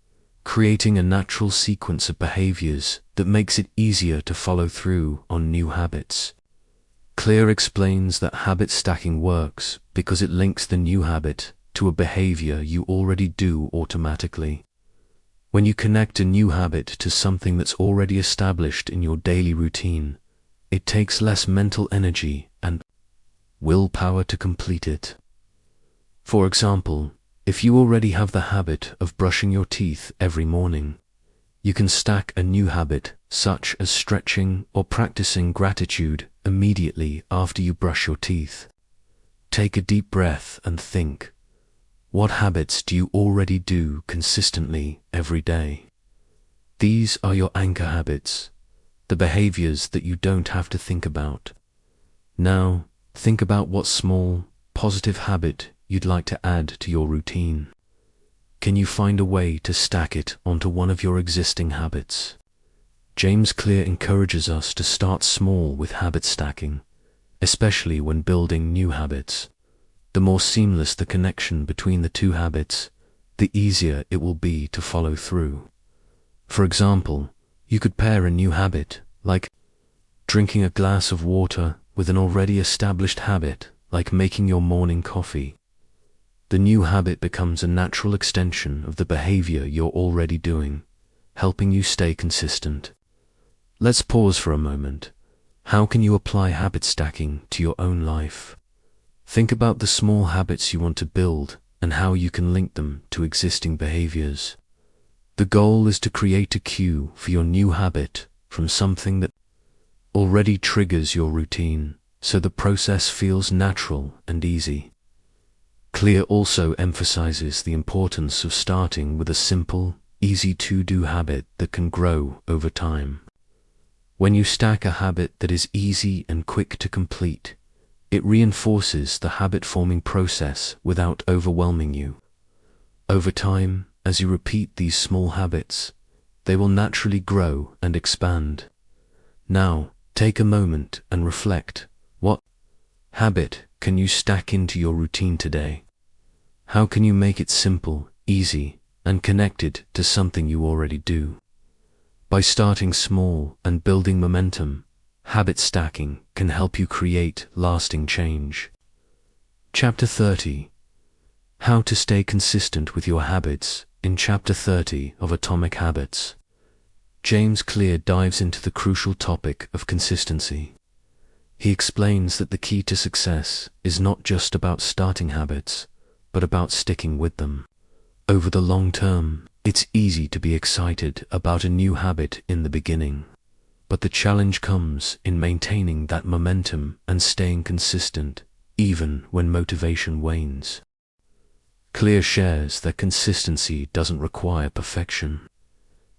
creating a natural sequence of behaviors that makes it easier to follow through on new habits. Clear explains that habit stacking works because it links the new habit to a behavior you already do automatically. When you connect a new habit to something that's already established in your daily routine, it takes less mental energy and willpower to complete it. For example, if you already have the habit of brushing your teeth every morning, you can stack a new habit, such as stretching or practicing gratitude, immediately after you brush your teeth. Take a deep breath and think, what habits do you already do consistently every day? These are your anchor habits, the behaviors that you don't have to think about. Now, think about what small, positive habit you'd like to add to your routine. Can you find a way to stack it onto one of your existing habits? James Clear encourages us to start small with habit stacking, especially when building new habits. The more seamless the connection between the two habits, the easier it will be to follow through. For example, you could pair a new habit, like drinking a glass of water, with an already established habit, like making your morning coffee. The new habit becomes a natural extension of the behavior you're already doing, helping you stay consistent. Let's pause for a moment. How can you apply habit stacking to your own life? Think about the small habits you want to build and how you can link them to existing behaviors. The goal is to create a cue for your new habit from something that already triggers your routine, so the process feels natural and easy. Clear also emphasizes the importance of starting with a simple, easy-to-do habit that can grow over time. When you stack a habit that is easy and quick to complete, it reinforces the habit-forming process without overwhelming you. Over time, as you repeat these small habits, they will naturally grow and expand. Now, take a moment and reflect. What habit can you stack into your routine today? How can you make it simple, easy, and connected to something you already do? By starting small and building momentum, habit stacking can help you create lasting change. Chapter 30. How to stay consistent with your habits. In Chapter 30 of Atomic Habits, James Clear dives into the crucial topic of consistency. He explains that the key to success is not just about starting habits, but about sticking with them. Over the long term, it's easy to be excited about a new habit in the beginning, but the challenge comes in maintaining that momentum and staying consistent, even when motivation wanes. Clear shares that consistency doesn't require perfection.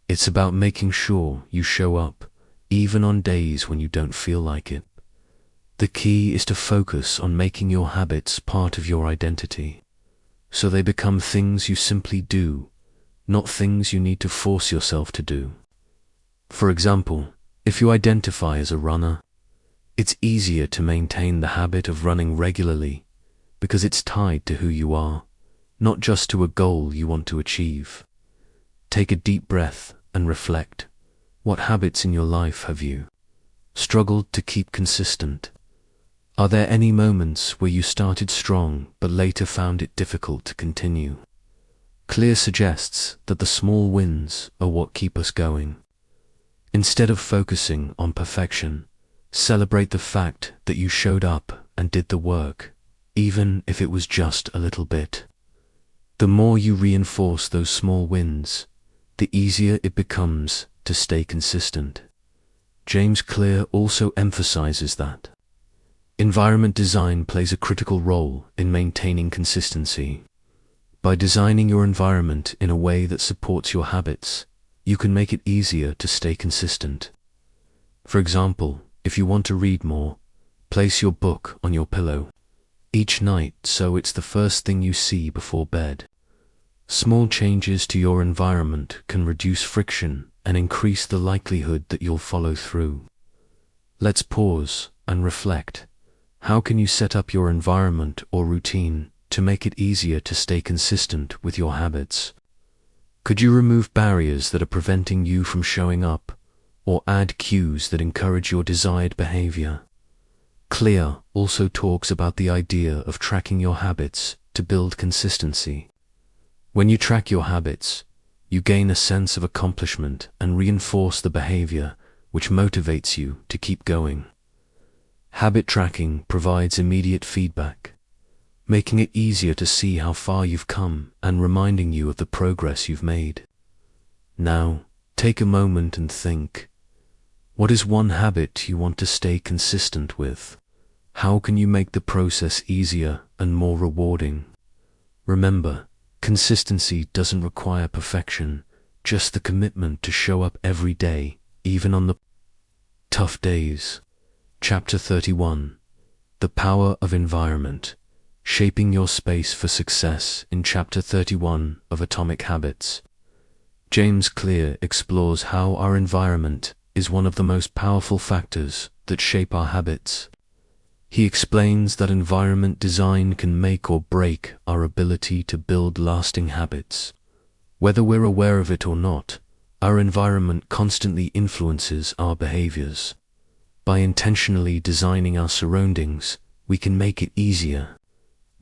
It's about making sure you show up, even on days when you don't feel like it. The key is to focus on making your habits part of your identity, so they become things you simply do, not things you need to force yourself to do. For example, if you identify as a runner, it's easier to maintain the habit of running regularly because it's tied to who you are, not just to a goal you want to achieve. Take a deep breath and reflect. What habits in your life have you struggled to keep consistent? Are there any moments where you started strong but later found it difficult to continue? Clear suggests that the small wins are what keep us going. Instead of focusing on perfection, celebrate the fact that you showed up and did the work, even if it was just a little bit. The more you reinforce those small wins, the easier it becomes to stay consistent. James Clear also emphasizes that environment design plays a critical role in maintaining consistency. By designing your environment in a way that supports your habits, you can make it easier to stay consistent. For example, if you want to read more, place your book on your pillow each night so it's the first thing you see before bed. Small changes to your environment can reduce friction and increase the likelihood that you'll follow through. Let's pause and reflect. How can you set up your environment or routine to make it easier to stay consistent with your habits? Could you remove barriers that are preventing you from showing up, or add cues that encourage your desired behavior? Clear also talks about the idea of tracking your habits to build consistency. When you track your habits, you gain a sense of accomplishment and reinforce the behavior which motivates you to keep going. Habit tracking provides immediate feedback, making it easier to see how far you've come and reminding you of the progress you've made. Now, take a moment and think, what is one habit you want to stay consistent with? How can you make the process easier and more rewarding? Remember, consistency doesn't require perfection, just the commitment to show up every day, even on the tough days. Chapter 31. The Power of Environment. Shaping Your Space for Success. In Chapter 31 of Atomic Habits, James Clear explores how our environment is one of the most powerful factors that shape our habits. He explains that environment design can make or break our ability to build lasting habits. Whether we're aware of it or not, our environment constantly influences our behaviors. By intentionally designing our surroundings, we can make it easier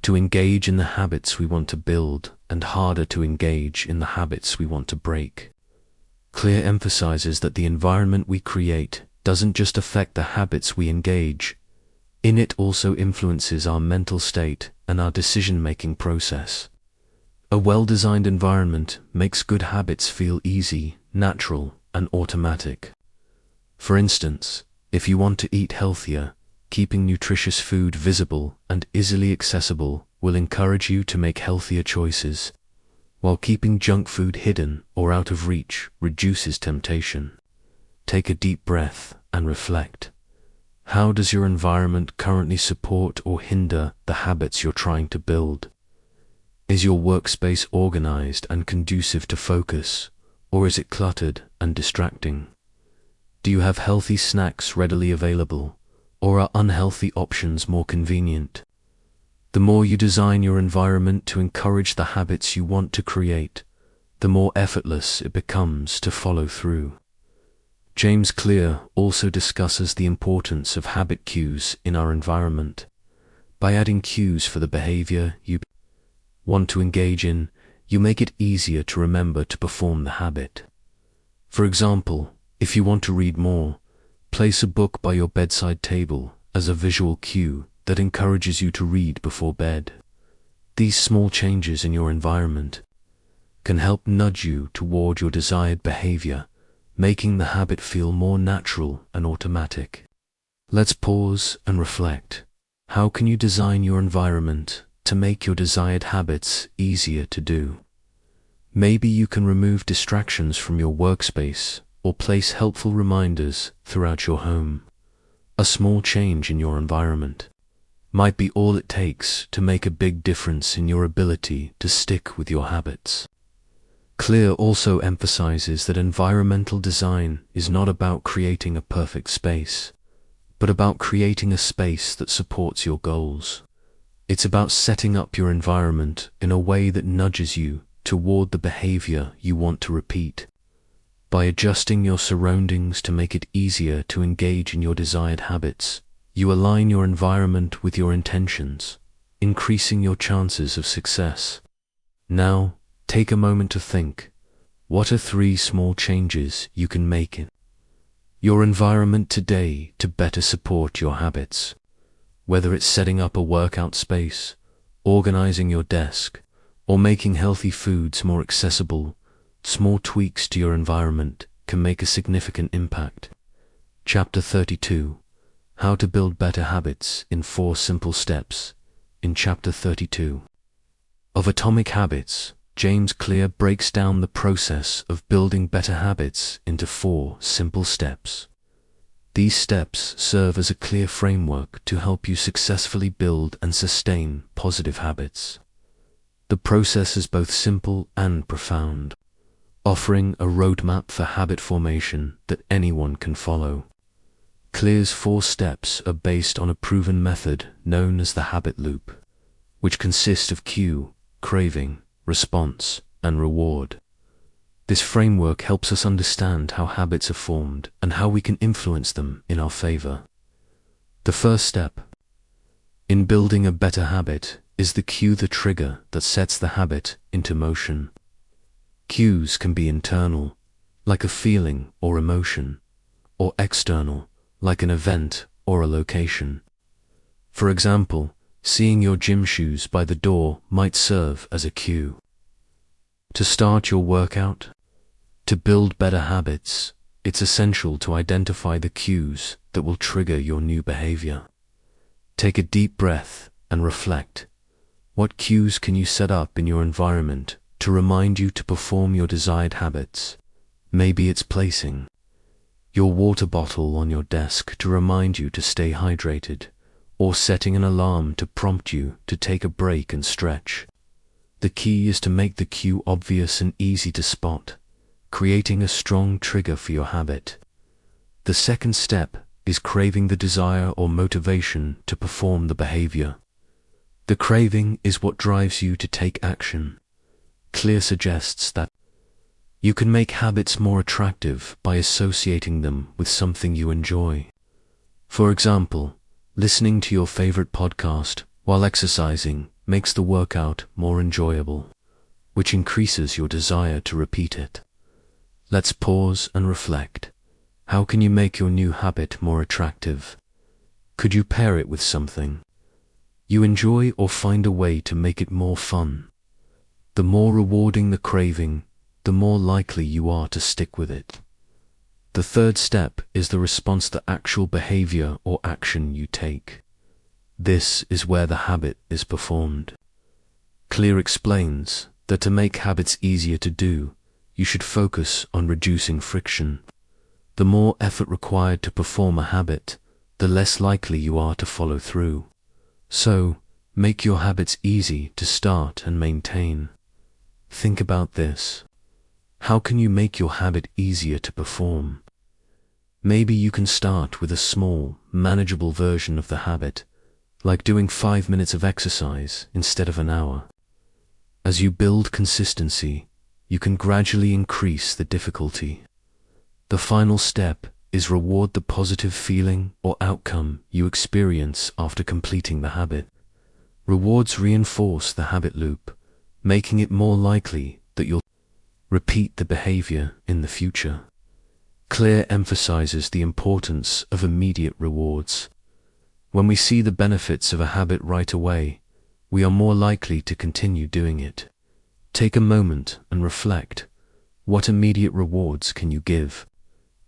to engage in the habits we want to build and harder to engage in the habits we want to break. Clear emphasizes that the environment we create doesn't just affect the habits we engage in, it also influences our mental state and our decision-making process. A well-designed environment makes good habits feel easy, natural, and automatic. For instance, if you want to eat healthier, keeping nutritious food visible and easily accessible will encourage you to make healthier choices, while keeping junk food hidden or out of reach reduces temptation. Take a deep breath and reflect. How does your environment currently support or hinder the habits you're trying to build? Is your workspace organized and conducive to focus, or is it cluttered and distracting? Do you have healthy snacks readily available, or are unhealthy options more convenient? The more you design your environment to encourage the habits you want to create, the more effortless it becomes to follow through. James Clear also discusses the importance of habit cues in our environment. By adding cues for the behavior you want to engage in, you make it easier to remember to perform the habit. For example, if you want to read more, place a book by your bedside table as a visual cue that encourages you to read before bed. These small changes in your environment can help nudge you toward your desired behavior, making the habit feel more natural and automatic. Let's pause and reflect. How can you design your environment to make your desired habits easier to do? Maybe you can remove distractions from your workspace or place helpful reminders throughout your home. A small change in your environment might be all it takes to make a big difference in your ability to stick with your habits. Clear also emphasizes that environmental design is not about creating a perfect space, but about creating a space that supports your goals. It's about setting up your environment in a way that nudges you toward the behavior you want to repeat. By adjusting your surroundings to make it easier to engage in your desired habits, you align your environment with your intentions, increasing your chances of success. Now, take a moment to think. What are 3 small changes you can make in your environment today to better support your habits? Whether it's setting up a workout space, organizing your desk, or making healthy foods more accessible, small tweaks to your environment can make a significant impact. Chapter 32. How to Build Better Habits in 4 Simple Steps. In Chapter 32 of Atomic Habits, James Clear breaks down the process of building better habits into 4 simple steps. These steps serve as a clear framework to help you successfully build and sustain positive habits. The process is both simple and profound, offering a roadmap for habit formation that anyone can follow. Clear's 4 steps are based on a proven method known as the habit loop, which consists of cue, craving, response, and reward. This framework helps us understand how habits are formed and how we can influence them in our favor. The first step in building a better habit is the cue, the trigger that sets the habit into motion. Cues can be internal, like a feeling or emotion, or external, like an event or a location. For example, seeing your gym shoes by the door might serve as a cue. To start your workout, to build better habits, it's essential to identify the cues that will trigger your new behavior. Take a deep breath and reflect. What cues can you set up in your environment to remind you to perform your desired habits? Maybe it's placing your water bottle on your desk to remind you to stay hydrated, or setting an alarm to prompt you to take a break and stretch. The key is to make the cue obvious and easy to spot, creating a strong trigger for your habit. The second step is craving the desire or motivation to perform the behavior. The craving is what drives you to take action. Clear suggests that you can make habits more attractive by associating them with something you enjoy. For example, listening to your favorite podcast while exercising makes the workout more enjoyable, which increases your desire to repeat it. Let's pause and reflect. How can you make your new habit more attractive? Could you pair it with something you enjoy or find a way to make it more fun? The more rewarding the craving, the more likely you are to stick with it. The third step is the response to actual behavior or action you take. This is where the habit is performed. Clear explains that to make habits easier to do, you should focus on reducing friction. The more effort required to perform a habit, the less likely you are to follow through. So, make your habits easy to start and maintain. Think about this. How can you make your habit easier to perform? Maybe you can start with a small, manageable version of the habit, like doing 5 minutes of exercise instead of an hour. As you build consistency, you can gradually increase the difficulty. The final step is reward the positive feeling or outcome you experience after completing the habit. Rewards reinforce the habit loop, making it more likely that you'll repeat the behavior in the future. Clear emphasizes the importance of immediate rewards. When we see the benefits of a habit right away, we are more likely to continue doing it. Take a moment and reflect. What immediate rewards can you give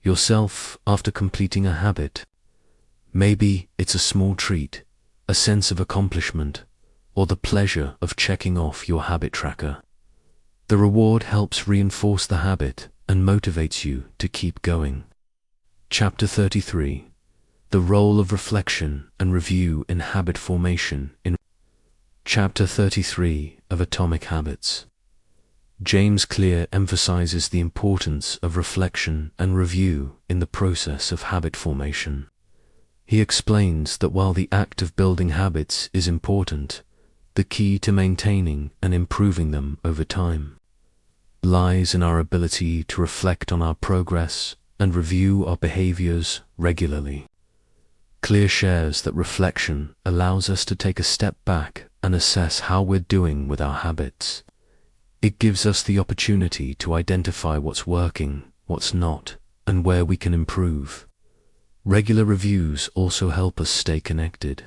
yourself after completing a habit? Maybe it's a small treat, a sense of accomplishment, or the pleasure of checking off your habit tracker. The reward helps reinforce the habit and motivates you to keep going. Chapter 33. The role of reflection and review in habit formation in Chapter 33 of Atomic Habits. James Clear emphasizes the importance of reflection and review in the process of habit formation. He explains that while the act of building habits is important, the key to maintaining and improving them over time lies in our ability to reflect on our progress and review our behaviors regularly. Clear shares that reflection allows us to take a step back and assess how we're doing with our habits. It gives us the opportunity to identify what's working, what's not, and where we can improve. Regular reviews also help us stay connected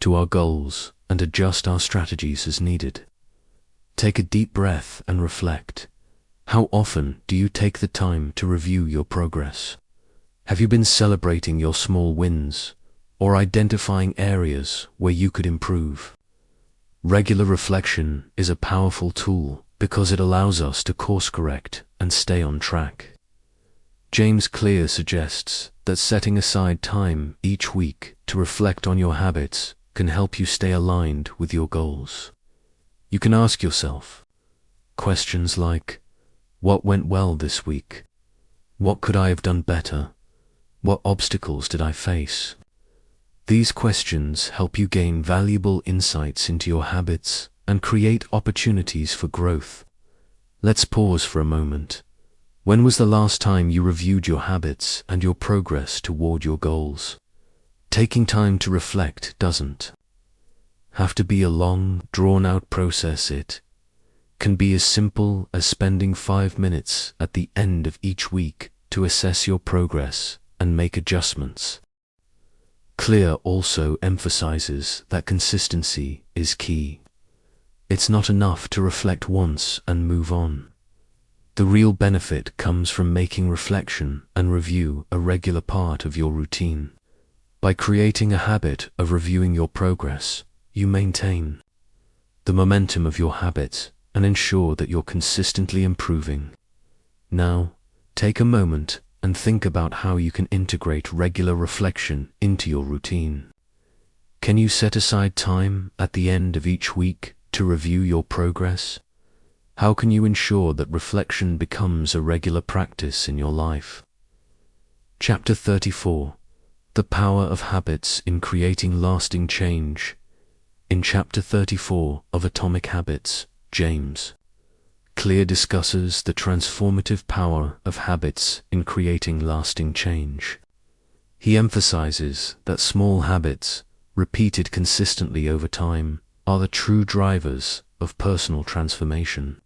to our goals and adjust our strategies as needed. Take a deep breath and reflect. How often do you take the time to review your progress? Have you been celebrating your small wins or identifying areas where you could improve? Regular reflection is a powerful tool because it allows us to course correct and stay on track. James Clear suggests that setting aside time each week to reflect on your habits can help you stay aligned with your goals. You can ask yourself questions like, what went well this week? What could I have done better? What obstacles did I face? These questions help you gain valuable insights into your habits and create opportunities for growth. Let's pause for a moment. When was the last time you reviewed your habits and your progress toward your goals? Taking time to reflect doesn't have to be a long, drawn-out process. It can be as simple as spending 5 minutes at the end of each week to assess your progress and make adjustments. Clear also emphasizes that consistency is key. It's not enough to reflect once and move on. The real benefit comes from making reflection and review a regular part of your routine. By creating a habit of reviewing your progress, you maintain the momentum of your habit and ensure that you're consistently improving. Now, take a moment and think about how you can integrate regular reflection into your routine. Can you set aside time at the end of each week to review your progress? How can you ensure that reflection becomes a regular practice in your life? Chapter 34. The Power of Habits in Creating Lasting Change. In Chapter 34 of Atomic Habits, James Clear discusses the transformative power of habits in creating lasting change. He emphasizes that small habits, repeated consistently over time, are the true drivers of personal transformation.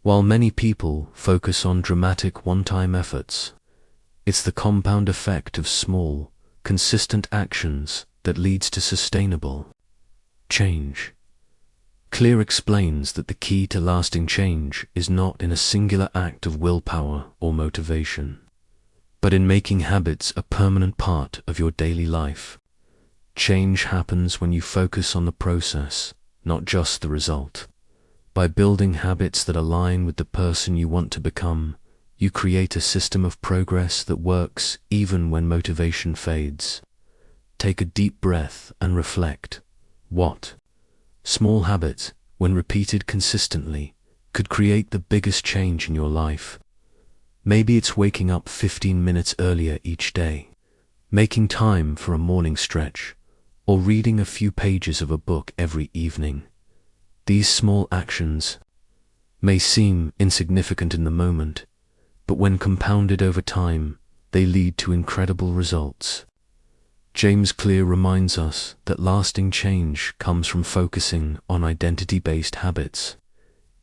While many people focus on dramatic one-time efforts, it's the compound effect of small, consistent actions that leads to sustainable change. Clear explains that the key to lasting change is not in a singular act of willpower or motivation, but in making habits a permanent part of your daily life. Change happens when you focus on the process, not just the result. By building habits that align with the person you want to become, you create a system of progress that works even when motivation fades. Take a deep breath and reflect. What small habit, when repeated consistently, could create the biggest change in your life? Maybe it's waking up 15 minutes earlier each day, making time for a morning stretch, or reading a few pages of a book every evening. These small actions may seem insignificant in the moment, but when compounded over time, they lead to incredible results. James Clear reminds us that lasting change comes from focusing on identity-based habits.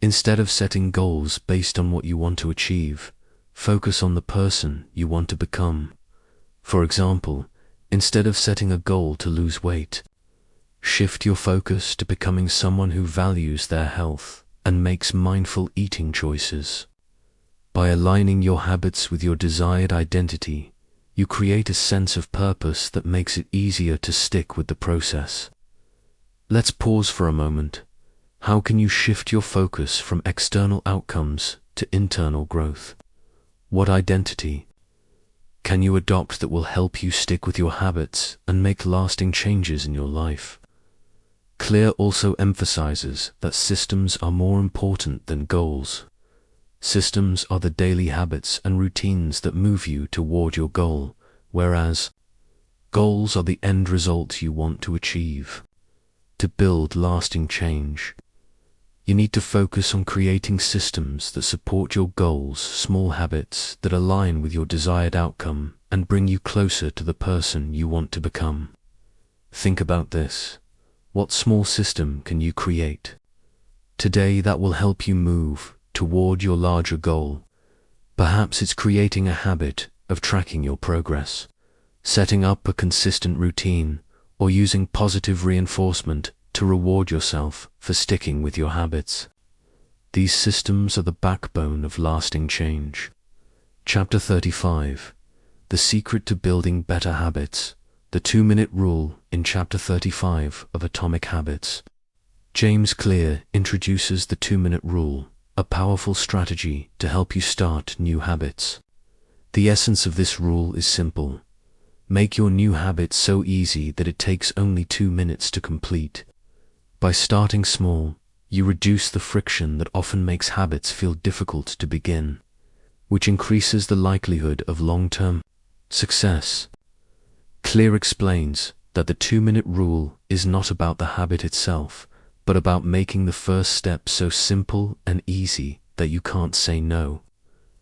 Instead of setting goals based on what you want to achieve, focus on the person you want to become. For example, instead of setting a goal to lose weight, shift your focus to becoming someone who values their health and makes mindful eating choices. By aligning your habits with your desired identity, you create a sense of purpose that makes it easier to stick with the process. Let's pause for a moment. How can you shift your focus from external outcomes to internal growth? What identity can you adopt that will help you stick with your habits and make lasting changes in your life? Clear also emphasizes that systems are more important than goals. Systems are the daily habits and routines that move you toward your goal, whereas goals are the end result you want to achieve. To build lasting change, you need to focus on creating systems that support your goals, small habits that align with your desired outcome and bring you closer to the person you want to become. Think about this. What small system can you create today that will help you move toward your larger goal? Perhaps it's creating a habit of tracking your progress, setting up a consistent routine, or using positive reinforcement to reward yourself for sticking with your habits. These systems are the backbone of lasting change. Chapter 35. The Secret to Building Better Habits. The 2-minute rule in Chapter 35 of Atomic Habits. James Clear introduces the 2-minute rule, a powerful strategy to help you start new habits. The essence of this rule is simple. Make your new habit so easy that it takes only 2 minutes to complete. By starting small, you reduce the friction that often makes habits feel difficult to begin, which increases the likelihood of long-term success. Clear explains that the 2-minute rule is not about the habit itself, but about making the first step so simple and easy that you can't say no.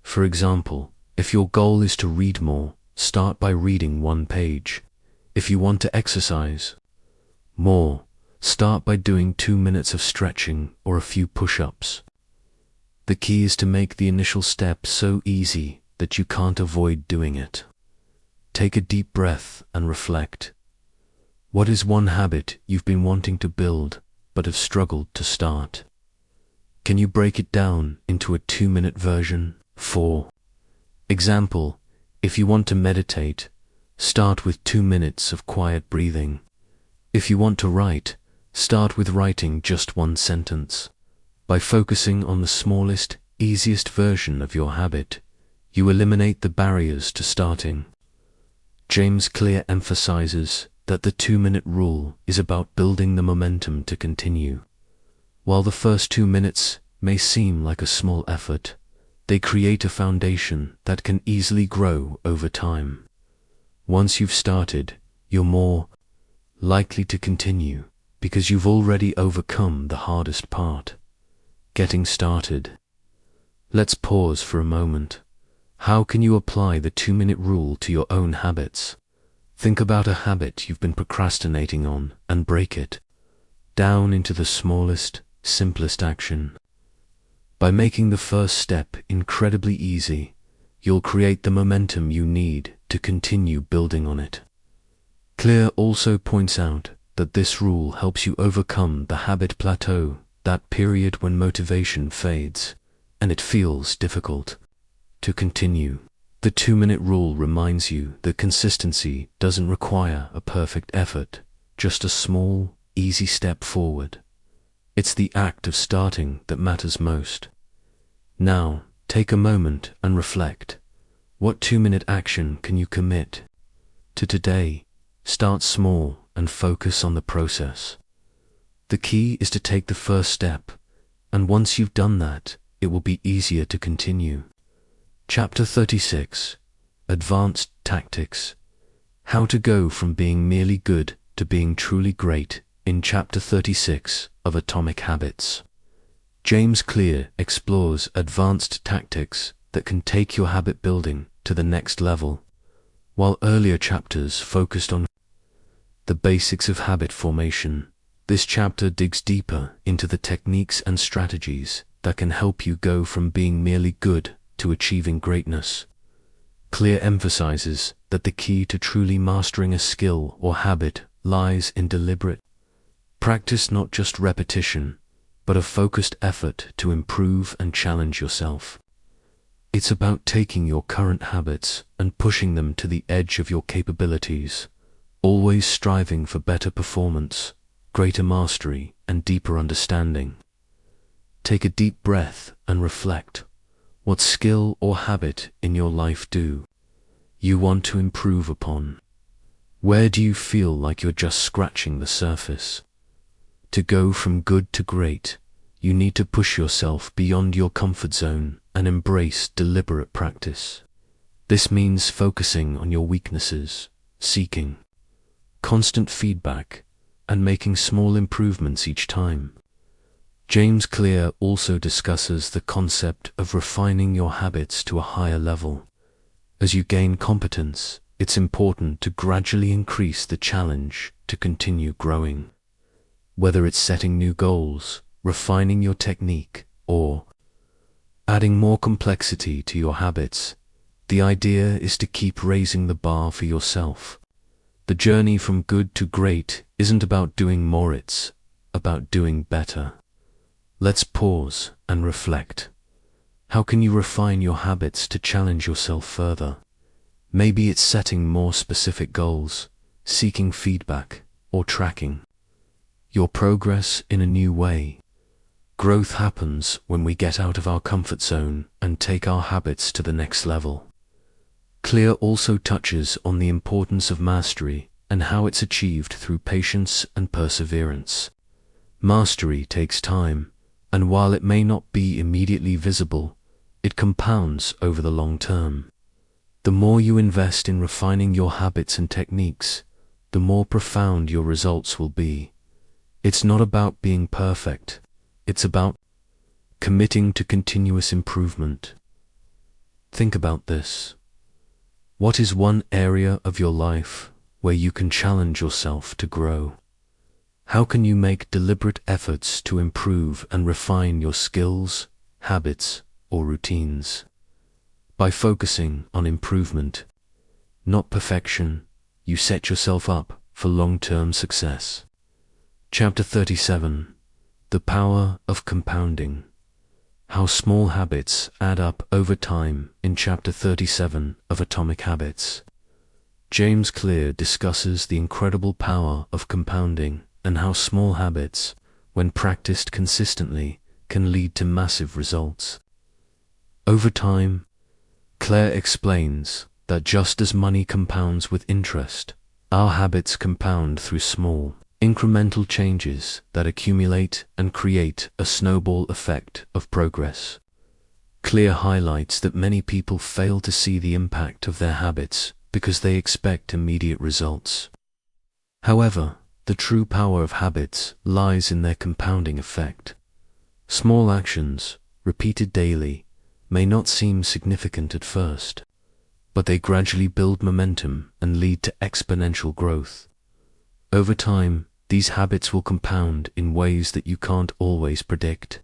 For example, if your goal is to read more, start by reading 1 page. If you want to exercise more, start by doing 2 minutes of stretching or a few push-ups. The key is to make the initial step so easy that you can't avoid doing it. Take a deep breath and reflect. What is one habit you've been wanting to build but have struggled to start? Can you break it down into a 2-minute version? For example, if you want to meditate, start with 2 minutes of quiet breathing. If you want to write, start with writing just 1 sentence. By focusing on the smallest, easiest version of your habit, you eliminate the barriers to starting. James Clear emphasizes that the 2-minute rule is about building the momentum to continue. While the first 2 minutes may seem like a small effort, they create a foundation that can easily grow over time. Once you've started, you're more likely to continue because you've already overcome the hardest part, getting started. Let's pause for a moment. How can you apply the 2-minute rule to your own habits? Think about a habit you've been procrastinating on and break it down into the smallest, simplest action. By making the first step incredibly easy, you'll create the momentum you need to continue building on it. Clear also points out that this rule helps you overcome the habit plateau, that period when motivation fades and it feels difficult to continue. The 2-minute rule reminds you that consistency doesn't require a perfect effort, just a small, easy step forward. It's the act of starting that matters most. Now, take a moment and reflect. What 2-minute action can you commit to today? Start small and focus on the process. The key is to take the first step, and once you've done that, it will be easier to continue. Chapter 36, Advanced Tactics. How to go from being merely good to being truly great in Chapter 36 of Atomic Habits. James Clear explores advanced tactics that can take your habit building to the next level, while earlier chapters focused on the basics of habit formation. This chapter digs deeper into the techniques and strategies that can help you go from being merely good to achieving greatness. Clear emphasizes that the key to truly mastering a skill or habit lies in deliberate practice, not just repetition, but a focused effort to improve and challenge yourself. It's about taking your current habits and pushing them to the edge of your capabilities, always striving for better performance, greater mastery, and deeper understanding. Take a deep breath and reflect. What skill or habit in your life do you want to improve upon? Where do you feel like you're just scratching the surface? To go from good to great, you need to push yourself beyond your comfort zone and embrace deliberate practice. This means focusing on your weaknesses, seeking constant feedback, and making small improvements each time. James Clear also discusses the concept of refining your habits to a higher level. As you gain competence, it's important to gradually increase the challenge to continue growing. Whether it's setting new goals, refining your technique, or adding more complexity to your habits, the idea is to keep raising the bar for yourself. The journey from good to great isn't about doing more, it's about doing better. Let's pause and reflect. How can you refine your habits to challenge yourself further? Maybe it's setting more specific goals, seeking feedback, or tracking your progress in a new way. Growth happens when we get out of our comfort zone and take our habits to the next level. Clear also touches on the importance of mastery and how it's achieved through patience and perseverance. Mastery takes time, and while it may not be immediately visible, it compounds over the long term. The more you invest in refining your habits and techniques, the more profound your results will be. It's not about being perfect, it's about committing to continuous improvement. Think about this. What is one area of your life where you can challenge yourself to grow? How can you make deliberate efforts to improve and refine your skills, habits, or routines. By focusing on improvement, not perfection, you set yourself up for long-term success. Chapter 37. The Power of Compounding. How small habits add up over time in Chapter 37 of Atomic Habits. James Clear discusses the incredible power of compounding and how small habits, when practiced consistently, can lead to massive results. Over time, Claire explains that just as money compounds with interest, our habits compound through small, incremental changes that accumulate and create a snowball effect of progress. Clear highlights that many people fail to see the impact of their habits because they expect immediate results. However, the true power of habits lies in their compounding effect. Small actions, repeated daily, may not seem significant at first, but they gradually build momentum and lead to exponential growth. Over time, these habits will compound in ways that you can't always predict.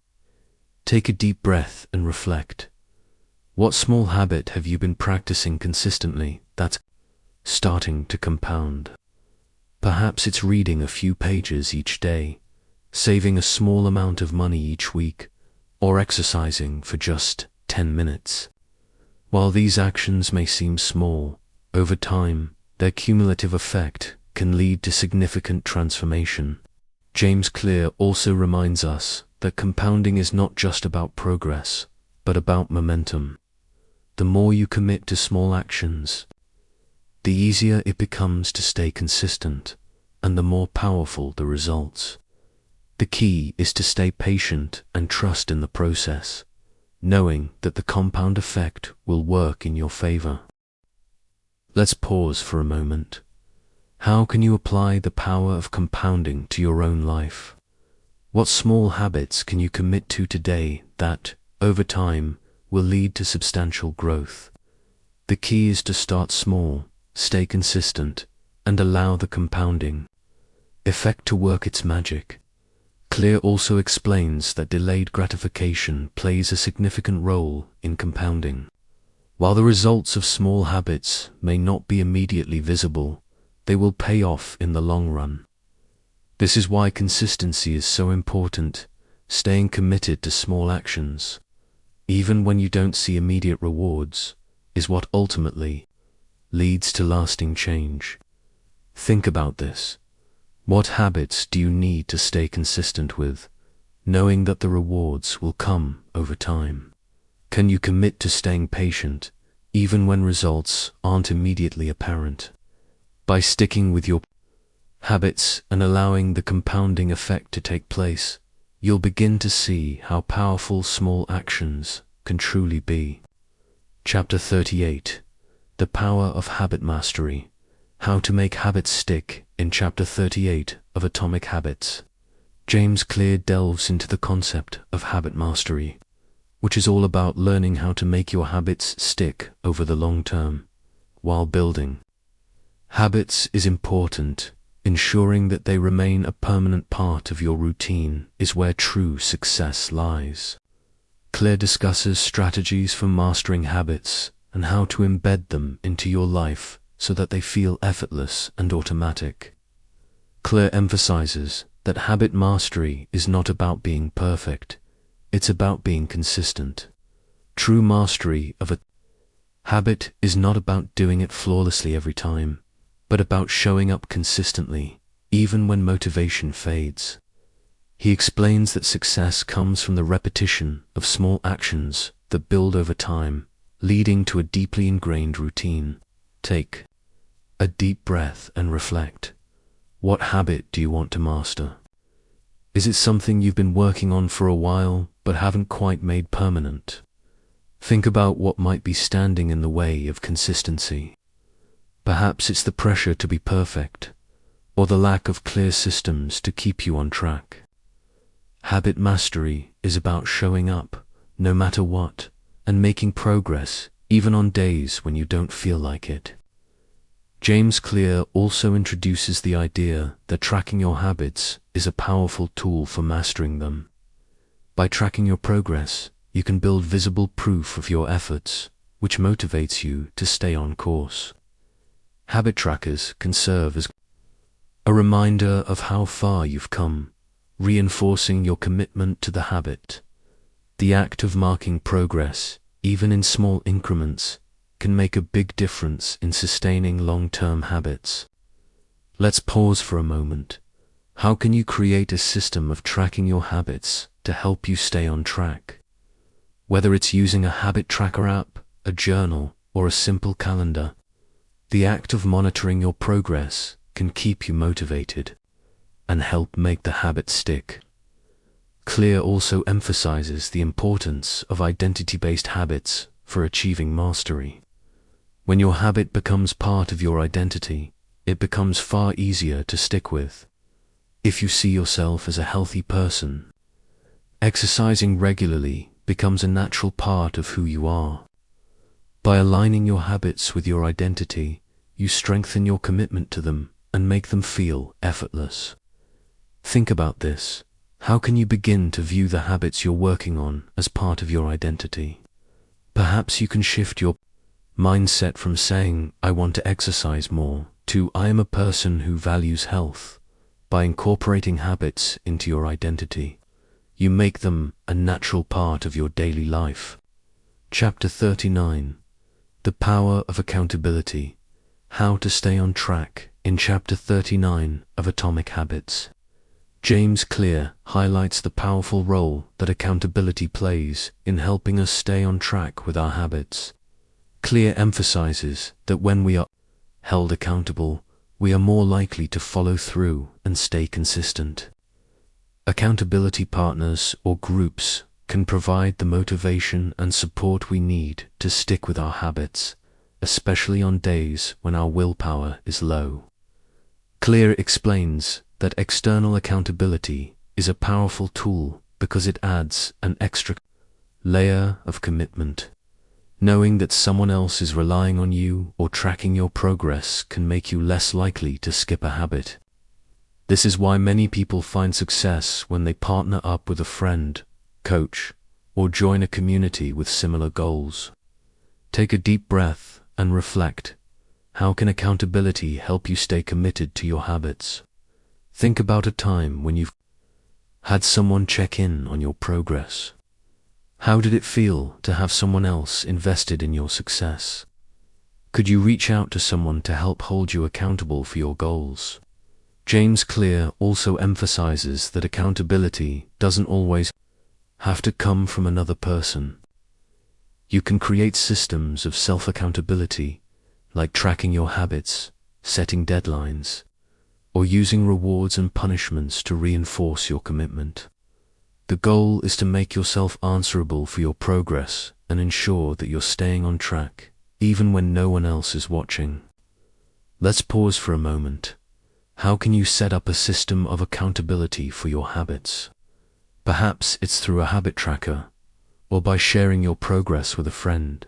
Take a deep breath and reflect. What small habit have you been practicing consistently that's starting to compound? Perhaps it's reading a few pages each day, saving a small amount of money each week, or exercising for just 10 minutes. While these actions may seem small, over time, their cumulative effect can lead to significant transformation. James Clear also reminds us that compounding is not just about progress, but about momentum. The more you commit to small actions, the easier it becomes to stay consistent, and the more powerful the results. The key is to stay patient and trust in the process, knowing that the compound effect will work in your favor. Let's pause for a moment. How can you apply the power of compounding to your own life? What small habits can you commit to today that, over time, will lead to substantial growth? The key is to start small, stay consistent, and allow the compounding effect to work its magic. Clear also explains that delayed gratification plays a significant role in compounding. While the results of small habits may not be immediately visible, they will pay off in the long run. This is why consistency is so important, staying committed to small actions, even when you don't see immediate rewards, is what ultimately leads to lasting change. Think about this. What habits do you need to stay consistent with, knowing that the rewards will come over time? Can you commit to staying patient, even when results aren't immediately apparent? By sticking with your habits and allowing the compounding effect to take place, you'll begin to see how powerful small actions can truly be. Chapter 38. The Power of Habit Mastery. How to make habits stick. In Chapter 38 of Atomic Habits, James Clear delves into the concept of habit mastery, which is all about learning how to make your habits stick over the long term, while building habits is important. Ensuring that they remain a permanent part of your routine is where true success lies. Clear discusses strategies for mastering habits and how to embed them into your life so that they feel effortless and automatic. Clear emphasizes that habit mastery is not about being perfect, it's about being consistent. True mastery of a habit is not about doing it flawlessly every time, but about showing up consistently, even when motivation fades. He explains that success comes from the repetition of small actions that build over time, leading to a deeply ingrained routine. Take a deep breath and reflect. What habit do you want to master? Is it something you've been working on for a while but haven't quite made permanent? Think about what might be standing in the way of consistency. Perhaps it's the pressure to be perfect, or the lack of clear systems to keep you on track. Habit mastery is about showing up, no matter what, and making progress even on days when you don't feel like it. James Clear also introduces the idea that tracking your habits is a powerful tool for mastering them. By tracking your progress, you can build visible proof of your efforts, which motivates you to stay on course. Habit trackers can serve as a reminder of how far you've come, reinforcing your commitment to the habit. The act of marking progress, even in small increments, can make a big difference in sustaining long-term habits. Let's pause for a moment. How can you create a system of tracking your habits to help you stay on track? Whether it's using a habit tracker app, a journal, or a simple calendar, the act of monitoring your progress can keep you motivated and help make the habit stick. Clear also emphasizes the importance of identity-based habits for achieving mastery. When your habit becomes part of your identity, it becomes far easier to stick with. If you see yourself as a healthy person, exercising regularly becomes a natural part of who you are. By aligning your habits with your identity, you strengthen your commitment to them and make them feel effortless. Think about this. How can you begin to view the habits you're working on as part of your identity? Perhaps you can shift your mindset from saying, "I want to exercise more," to "I am a person who values health." By incorporating habits into your identity, you make them a natural part of your daily life. Chapter 39. The Power of Accountability. How to Stay on Track. In Chapter 39 of Atomic Habits, James Clear highlights the powerful role that accountability plays in helping us stay on track with our habits. Clear emphasizes that when we are held accountable, we are more likely to follow through and stay consistent. Accountability partners or groups can provide the motivation and support we need to stick with our habits, especially on days when our willpower is low. Clear explains that external accountability is a powerful tool because it adds an extra layer of commitment. Knowing that someone else is relying on you or tracking your progress can make you less likely to skip a habit. This is why many people find success when they partner up with a friend, coach, or join a community with similar goals. Take a deep breath and reflect. How can accountability help you stay committed to your habits? Think about a time when you've had someone check in on your progress. How did it feel to have someone else invested in your success? Could you reach out to someone to help hold you accountable for your goals? James Clear also emphasizes that accountability doesn't always have to come from another person. You can create systems of self-accountability, like tracking your habits, setting deadlines, or using rewards and punishments to reinforce your commitment. The goal is to make yourself answerable for your progress and ensure that you're staying on track, even when no one else is watching. Let's pause for a moment. How can you set up a system of accountability for your habits? Perhaps it's through a habit tracker, or by sharing your progress with a friend.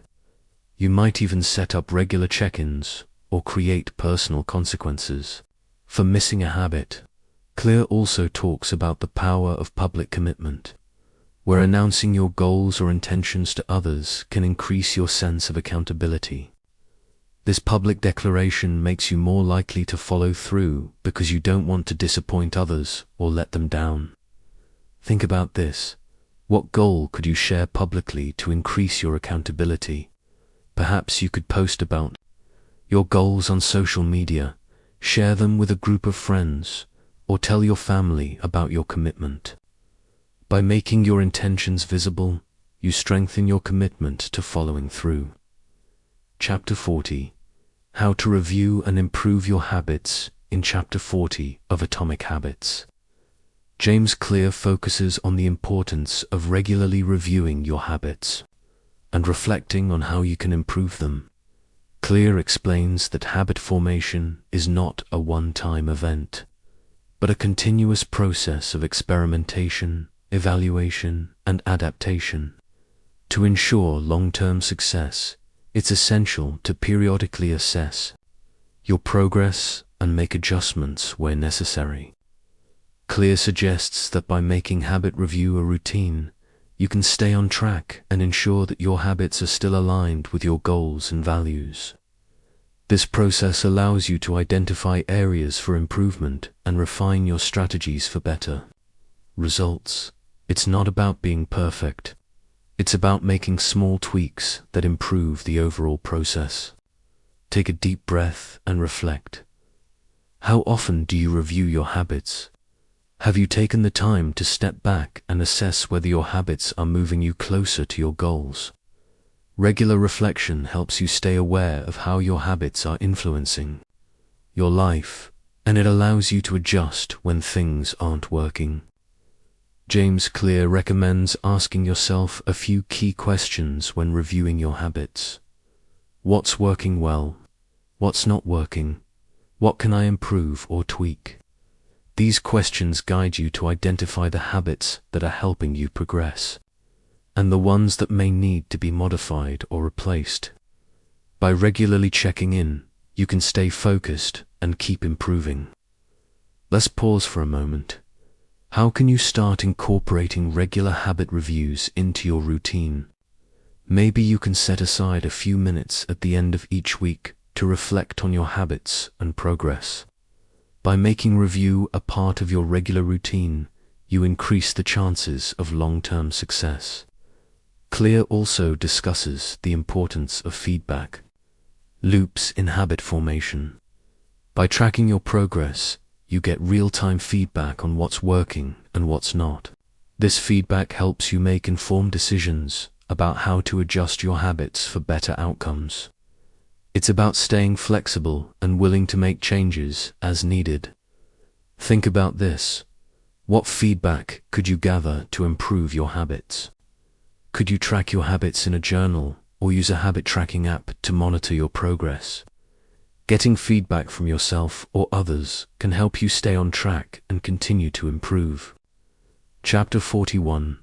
You might even set up regular check-ins or create personal consequences for missing a habit. Clear also talks about the power of public commitment, where announcing your goals or intentions to others can increase your sense of accountability. This public declaration makes you more likely to follow through because you don't want to disappoint others or let them down. Think about this. What goal could you share publicly to increase your accountability? Perhaps you could post about your goals on social media, share them with a group of friends, or tell your family about your commitment. By making your intentions visible, you strengthen your commitment to following through. Chapter 40. How to Review and Improve Your Habits. In Chapter 40 of Atomic Habits, James Clear focuses on the importance of regularly reviewing your habits and reflecting on how you can improve them. Clear explains that habit formation is not a one-time event, but a continuous process of experimentation, evaluation, and adaptation. To ensure long-term success, it's essential to periodically assess your progress and make adjustments where necessary. Clear suggests that by making habit review a routine, you can stay on track and ensure that your habits are still aligned with your goals and values. This process allows you to identify areas for improvement and refine your strategies for better results. It's not about being perfect. It's about making small tweaks that improve the overall process. Take a deep breath and reflect. How often do you review your habits? Have you taken the time to step back and assess whether your habits are moving you closer to your goals? Regular reflection helps you stay aware of how your habits are influencing your life, and it allows you to adjust when things aren't working. James Clear recommends asking yourself a few key questions when reviewing your habits. What's working well? What's not working? What can I improve or tweak? These questions guide you to identify the habits that are helping you progress, and the ones that may need to be modified or replaced. By regularly checking in, you can stay focused and keep improving. Let's pause for a moment. How can you start incorporating regular habit reviews into your routine? Maybe you can set aside a few minutes at the end of each week to reflect on your habits and progress. By making review a part of your regular routine, you increase the chances of long-term success. Clear also discusses the importance of feedback loops in habit formation. By tracking your progress, you get real-time feedback on what's working and what's not. This feedback helps you make informed decisions about how to adjust your habits for better outcomes. It's about staying flexible and willing to make changes as needed. Think about this. What feedback could you gather to improve your habits? Could you track your habits in a journal or use a habit tracking app to monitor your progress? Getting feedback from yourself or others can help you stay on track and continue to improve. Chapter 41.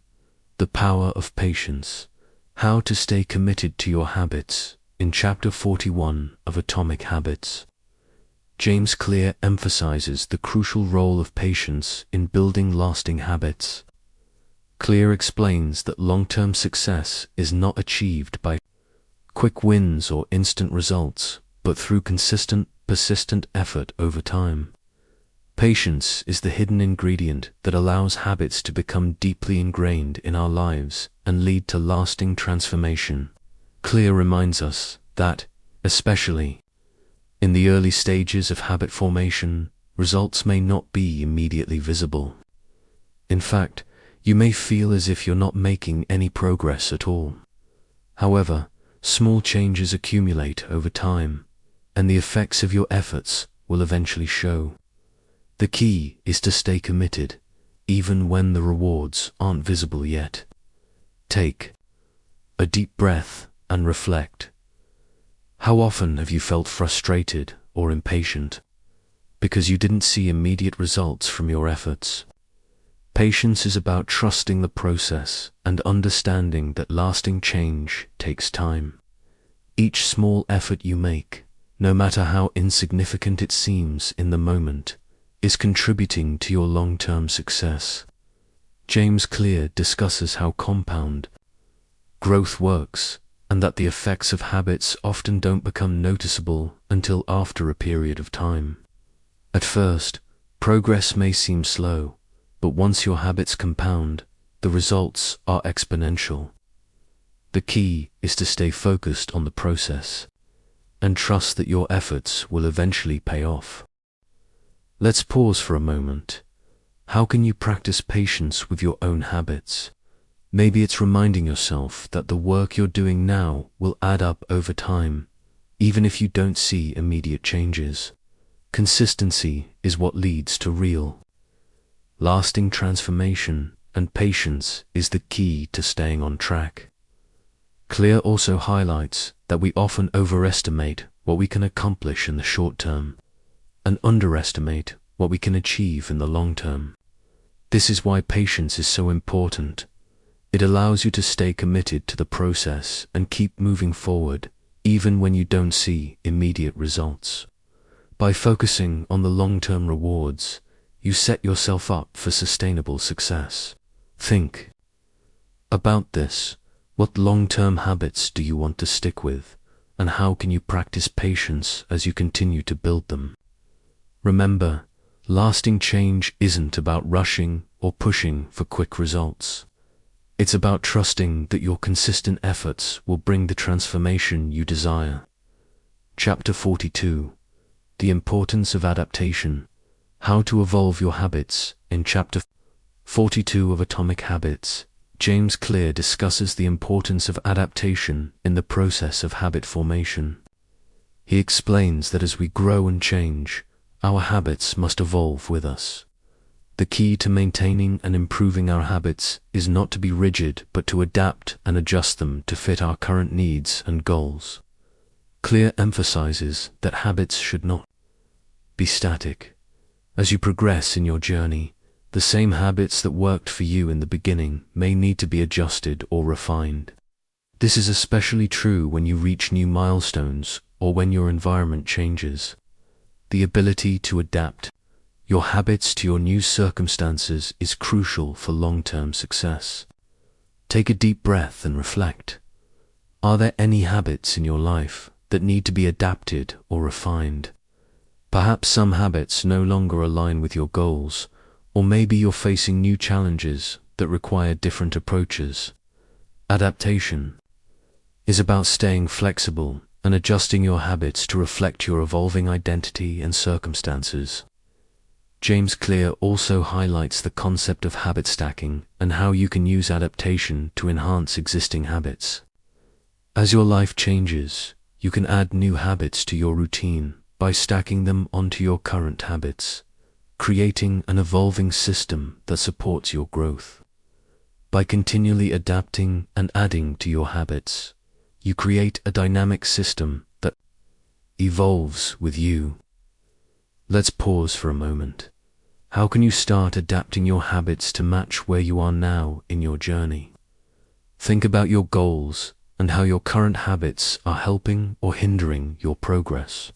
The Power of Patience. How to stay committed to your habits. In Chapter 41 of Atomic Habits, James Clear emphasizes the crucial role of patience in building lasting habits. Clear explains that long-term success is not achieved by quick wins or instant results, but through consistent, persistent effort over time. Patience is the hidden ingredient that allows habits to become deeply ingrained in our lives and lead to lasting transformation. Clear reminds us that, especially in the early stages of habit formation, results may not be immediately visible. In fact, you may feel as if you're not making any progress at all. However, small changes accumulate over time, and the effects of your efforts will eventually show. The key is to stay committed, even when the rewards aren't visible yet. Take a deep breath and reflect. How often have you felt frustrated or impatient because you didn't see immediate results from your efforts? Patience is about trusting the process and understanding that lasting change takes time. Each small effort you make, no matter how insignificant it seems in the moment, is contributing to your long-term success. James Clear discusses how compound growth works, and that the effects of habits often don't become noticeable until after a period of time. At first, progress may seem slow, but once your habits compound, the results are exponential. The key is to stay focused on the process and trust that your efforts will eventually pay off. Let's pause for a moment. How can you practice patience with your own habits? Maybe it's reminding yourself that the work you're doing now will add up over time, even if you don't see immediate changes. Consistency is what leads to real, lasting transformation, and patience is the key to staying on track. Clear also highlights that we often overestimate what we can accomplish in the short term and underestimate what we can achieve in the long term. This is why patience is so important. It allows you to stay committed to the process and keep moving forward, even when you don't see immediate results. By focusing on the long-term rewards, you set yourself up for sustainable success. Think. About this, what long-term habits do you want to stick with, and how can you practice patience as you continue to build them? Remember, lasting change isn't about rushing or pushing for quick results. It's about trusting that your consistent efforts will bring the transformation you desire. Chapter 42. The Importance of Adaptation. How to Evolve Your Habits. In Chapter 42 of Atomic Habits, James Clear discusses the importance of adaptation in the process of habit formation. He explains that as we grow and change, our habits must evolve with us. The key to maintaining and improving our habits is not to be rigid, but to adapt and adjust them to fit our current needs and goals. Clear emphasizes that habits should not be static. As you progress in your journey, the same habits that worked for you in the beginning may need to be adjusted or refined. This is especially true when you reach new milestones or when your environment changes. The ability to adapt your habits to your new circumstances is crucial for long-term success. Take a deep breath and reflect. Are there any habits in your life that need to be adapted or refined? Perhaps some habits no longer align with your goals, or maybe you're facing new challenges that require different approaches. Adaptation is about staying flexible and adjusting your habits to reflect your evolving identity and circumstances. James Clear also highlights the concept of habit stacking and how you can use adaptation to enhance existing habits. As your life changes, you can add new habits to your routine by stacking them onto your current habits, creating an evolving system that supports your growth. By continually adapting and adding to your habits, you create a dynamic system that evolves with you. Let's pause for a moment. How can you start adapting your habits to match where you are now in your journey? Think about your goals and how your current habits are helping or hindering your progress.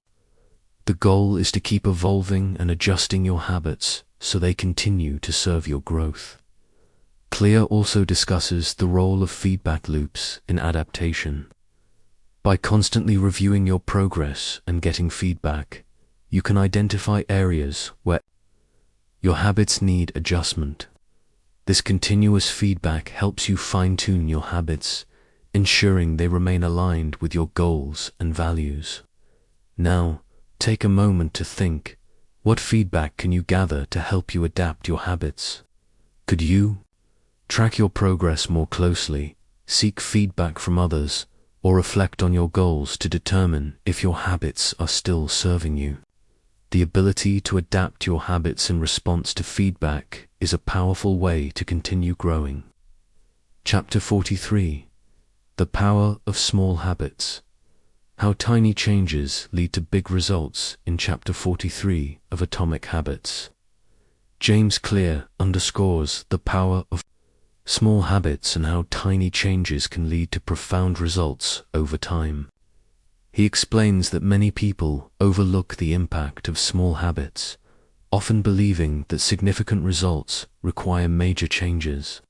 The goal is to keep evolving and adjusting your habits so they continue to serve your growth. Clear also discusses the role of feedback loops in adaptation. By constantly reviewing your progress and getting feedback, you can identify areas where your habits need adjustment. This continuous feedback helps you fine-tune your habits, ensuring they remain aligned with your goals and values. Now, take a moment to think, what feedback can you gather to help you adapt your habits? Could you track your progress more closely, seek feedback from others, or reflect on your goals to determine if your habits are still serving you? The ability to adapt your habits in response to feedback is a powerful way to continue growing. Chapter 43. The Power of Small Habits. How tiny changes lead to big results in Chapter 43 of Atomic Habits. James Clear underscores the power of small habits and how tiny changes can lead to profound results over time. He explains that many people overlook the impact of small habits, often believing that significant results require major changes.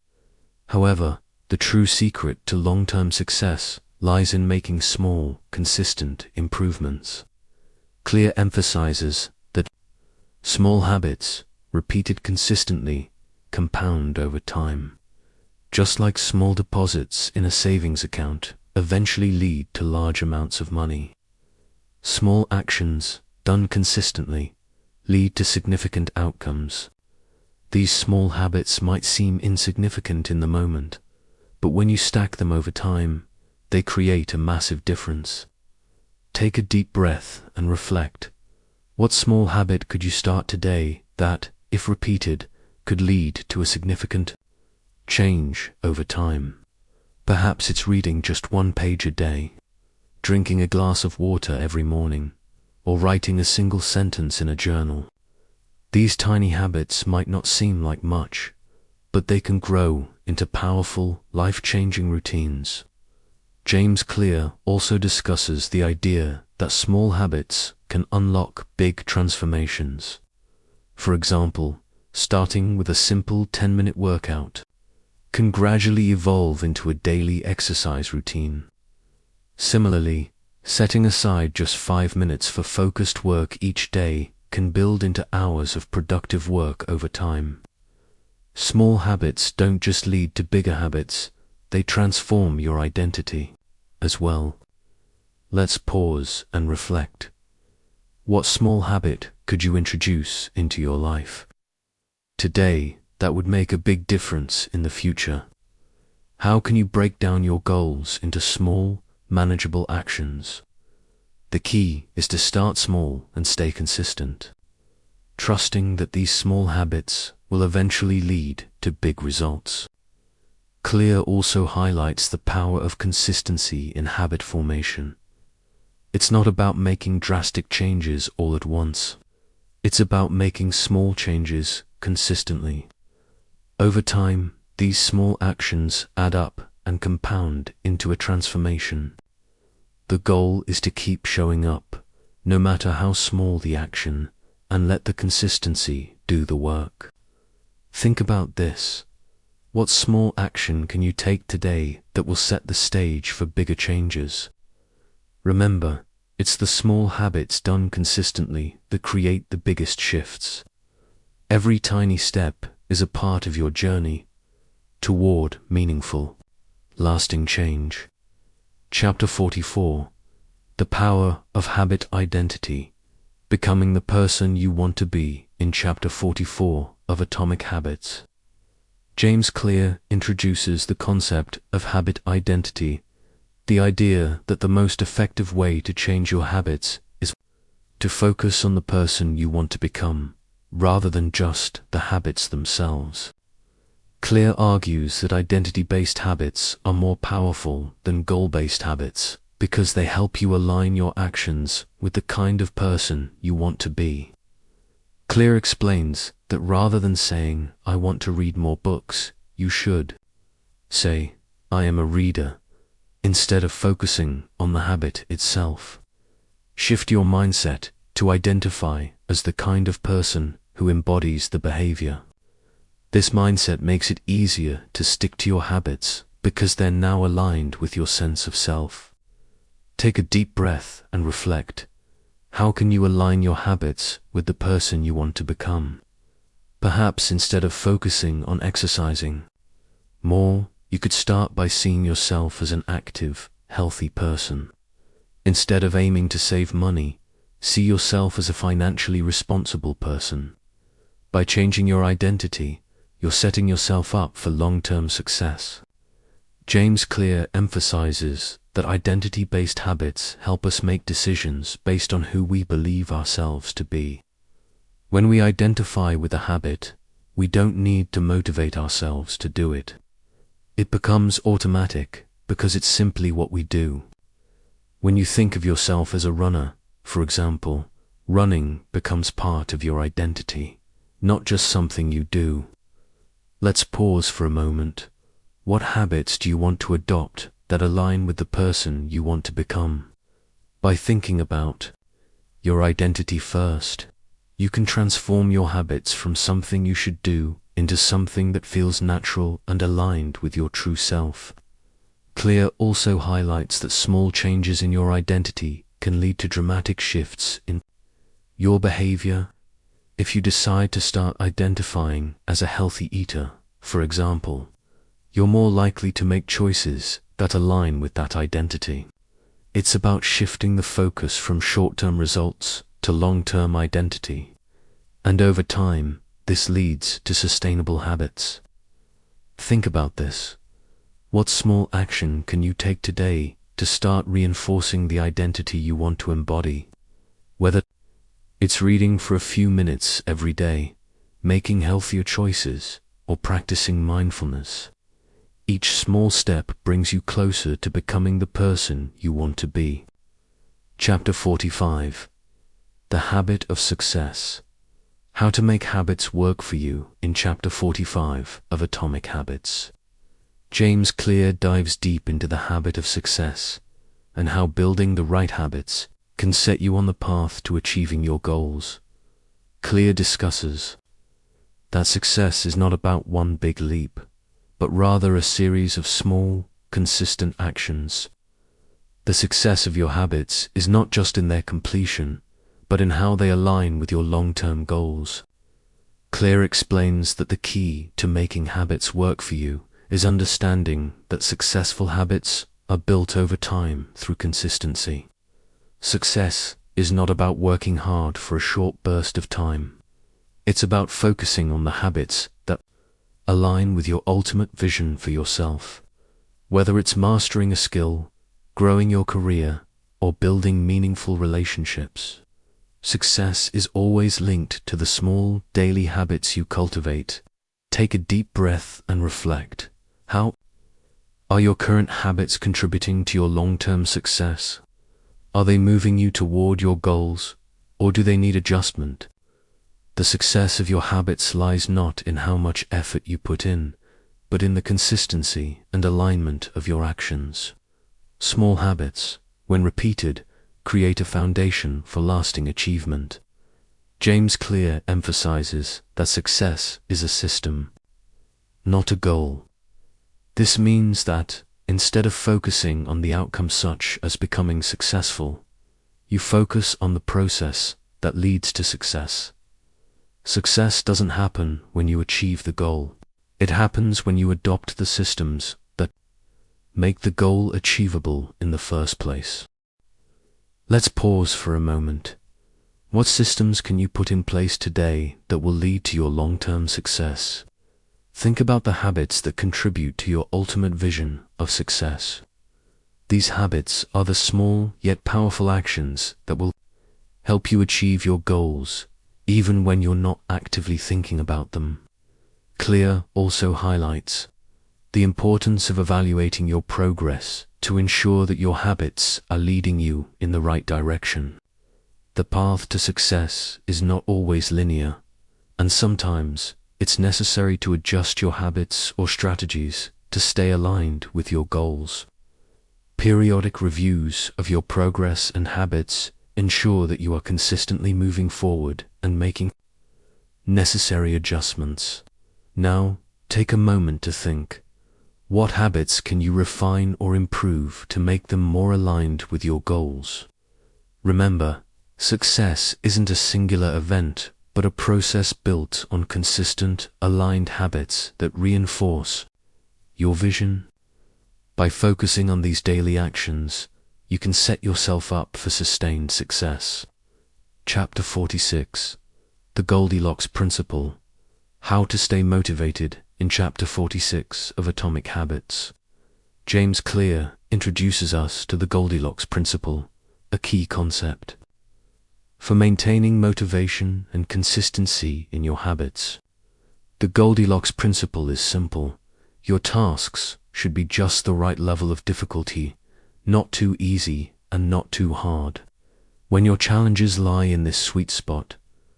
However, the true secret to long-term success lies in making small, consistent improvements. Clear emphasizes that small habits, repeated consistently, compound over time. Just like small deposits in a savings account eventually lead to large amounts of money, small actions, done consistently, lead to significant outcomes. These small habits might seem insignificant in the moment, but when you stack them over time, they create a massive difference. Take a deep breath and reflect. What small habit could you start today that, if repeated, could lead to a significant change over time? Perhaps it's reading just 1 page a day, drinking a glass of water every morning, or writing a single sentence in a journal. These tiny habits might not seem like much, but they can grow into powerful, life-changing routines. James Clear also discusses the idea that small habits can unlock big transformations. For example, starting with a simple 10-minute workout can gradually evolve into a daily exercise routine. Similarly, setting aside just 5 minutes for focused work each day can build into hours of productive work over time. Small habits don't just lead to bigger habits, they transform your identity as well. Let's pause and reflect. What small habit could you introduce into your life today that would make a big difference in the future? How can you break down your goals into small, manageable actions? The key is to start small and stay consistent, trusting that these small habits will eventually lead to big results. Clear also highlights the power of consistency in habit formation. It's not about making drastic changes all at once. It's about making small changes consistently. Over time, these small actions add up and compound into a transformation. The goal is to keep showing up, no matter how small the action, and let the consistency do the work. Think about this. What small action can you take today that will set the stage for bigger changes? Remember, it's the small habits done consistently that create the biggest shifts. Every tiny step is a part of your journey toward meaningful, lasting change. Chapter 44. The Power of Habit Identity. Becoming the person you want to be in Chapter 44 of Atomic Habits. James Clear introduces the concept of habit identity, the idea that the most effective way to change your habits is to focus on the person you want to become, rather than just the habits themselves. Clear argues that identity-based habits are more powerful than goal-based habits because they help you align your actions with the kind of person you want to be. Clear explains that rather than saying, "I want to read more books," you should say, "I am a reader," instead of focusing on the habit itself. Shift your mindset to identify as the kind of person who embodies the behavior. This mindset makes it easier to stick to your habits because they're now aligned with your sense of self. Take a deep breath and reflect. How can you align your habits with the person you want to become? Perhaps instead of focusing on exercising more, you could start by seeing yourself as an active, healthy person. Instead of aiming to save money, see yourself as a financially responsible person. By changing your identity, you're setting yourself up for long-term success. James Clear emphasizes that identity-based habits help us make decisions based on who we believe ourselves to be. When we identify with a habit, we don't need to motivate ourselves to do it. It becomes automatic because it's simply what we do. When you think of yourself as a runner, for example, running becomes part of your identity, not just something you do. Let's pause for a moment. What habits do you want to adopt that align with the person you want to become? By thinking about your identity first, you can transform your habits from something you should do into something that feels natural and aligned with your true self. Clear also highlights that small changes in your identity can lead to dramatic shifts in your behavior. If you decide to start identifying as a healthy eater, for example, you're more likely to make choices that align with that identity. It's about shifting the focus from short-term results to long-term identity. And over time, this leads to sustainable habits. Think about this. What small action can you take today to start reinforcing the identity you want to embody? Whether it's reading for a few minutes every day, making healthier choices, or practicing mindfulness. Each small step brings you closer to becoming the person you want to be. Chapter 45. The Habit of Success. How to make habits work for you in Chapter 45 of Atomic Habits. James Clear dives deep into the habit of success and how building the right habits can set you on the path to achieving your goals. Clear discusses that success is not about one big leap, but rather a series of small, consistent actions. The success of your habits is not just in their completion, but in how they align with your long-term goals. Clear explains that the key to making habits work for you is understanding that successful habits are built over time through consistency. Success is not about working hard for a short burst of time. It's about focusing on the habits that align with your ultimate vision for yourself. Whether it's mastering a skill, growing your career, or building meaningful relationships, success is always linked to the small, daily habits you cultivate. Take a deep breath and reflect. How are your current habits contributing to your long-term success? Are they moving you toward your goals, or do they need adjustment? The success of your habits lies not in how much effort you put in, but in the consistency and alignment of your actions. Small habits, when repeated, create a foundation for lasting achievement. James Clear emphasizes that success is a system, not a goal. This means that, instead of focusing on the outcome such as becoming successful, you focus on the process that leads to success. Success doesn't happen when you achieve the goal. It happens when you adopt the systems that make the goal achievable in the first place. Let's pause for a moment. What systems can you put in place today that will lead to your long-term success? Think about the habits that contribute to your ultimate vision of success. These habits are the small yet powerful actions that will help you achieve your goals, even when you're not actively thinking about them. Clear also highlights the importance of evaluating your progress to ensure that your habits are leading you in the right direction. The path to success is not always linear, and sometimes it's necessary to adjust your habits or strategies to stay aligned with your goals. Periodic reviews of your progress and habits ensure that you are consistently moving forward and making necessary adjustments. Now, take a moment to think. What habits can you refine or improve to make them more aligned with your goals? Remember, success isn't a singular event, but a process built on consistent, aligned habits that reinforce your vision. By focusing on these daily actions, you can set yourself up for sustained success. Chapter 46. The Goldilocks Principle. How to stay motivated in Chapter 46 of Atomic Habits. James Clear introduces us to the Goldilocks Principle, a key concept for maintaining motivation and consistency in your habits. The Goldilocks Principle is simple. Your tasks should be just the right level of difficulty, not too easy and not too hard. When your challenges lie in this sweet spot,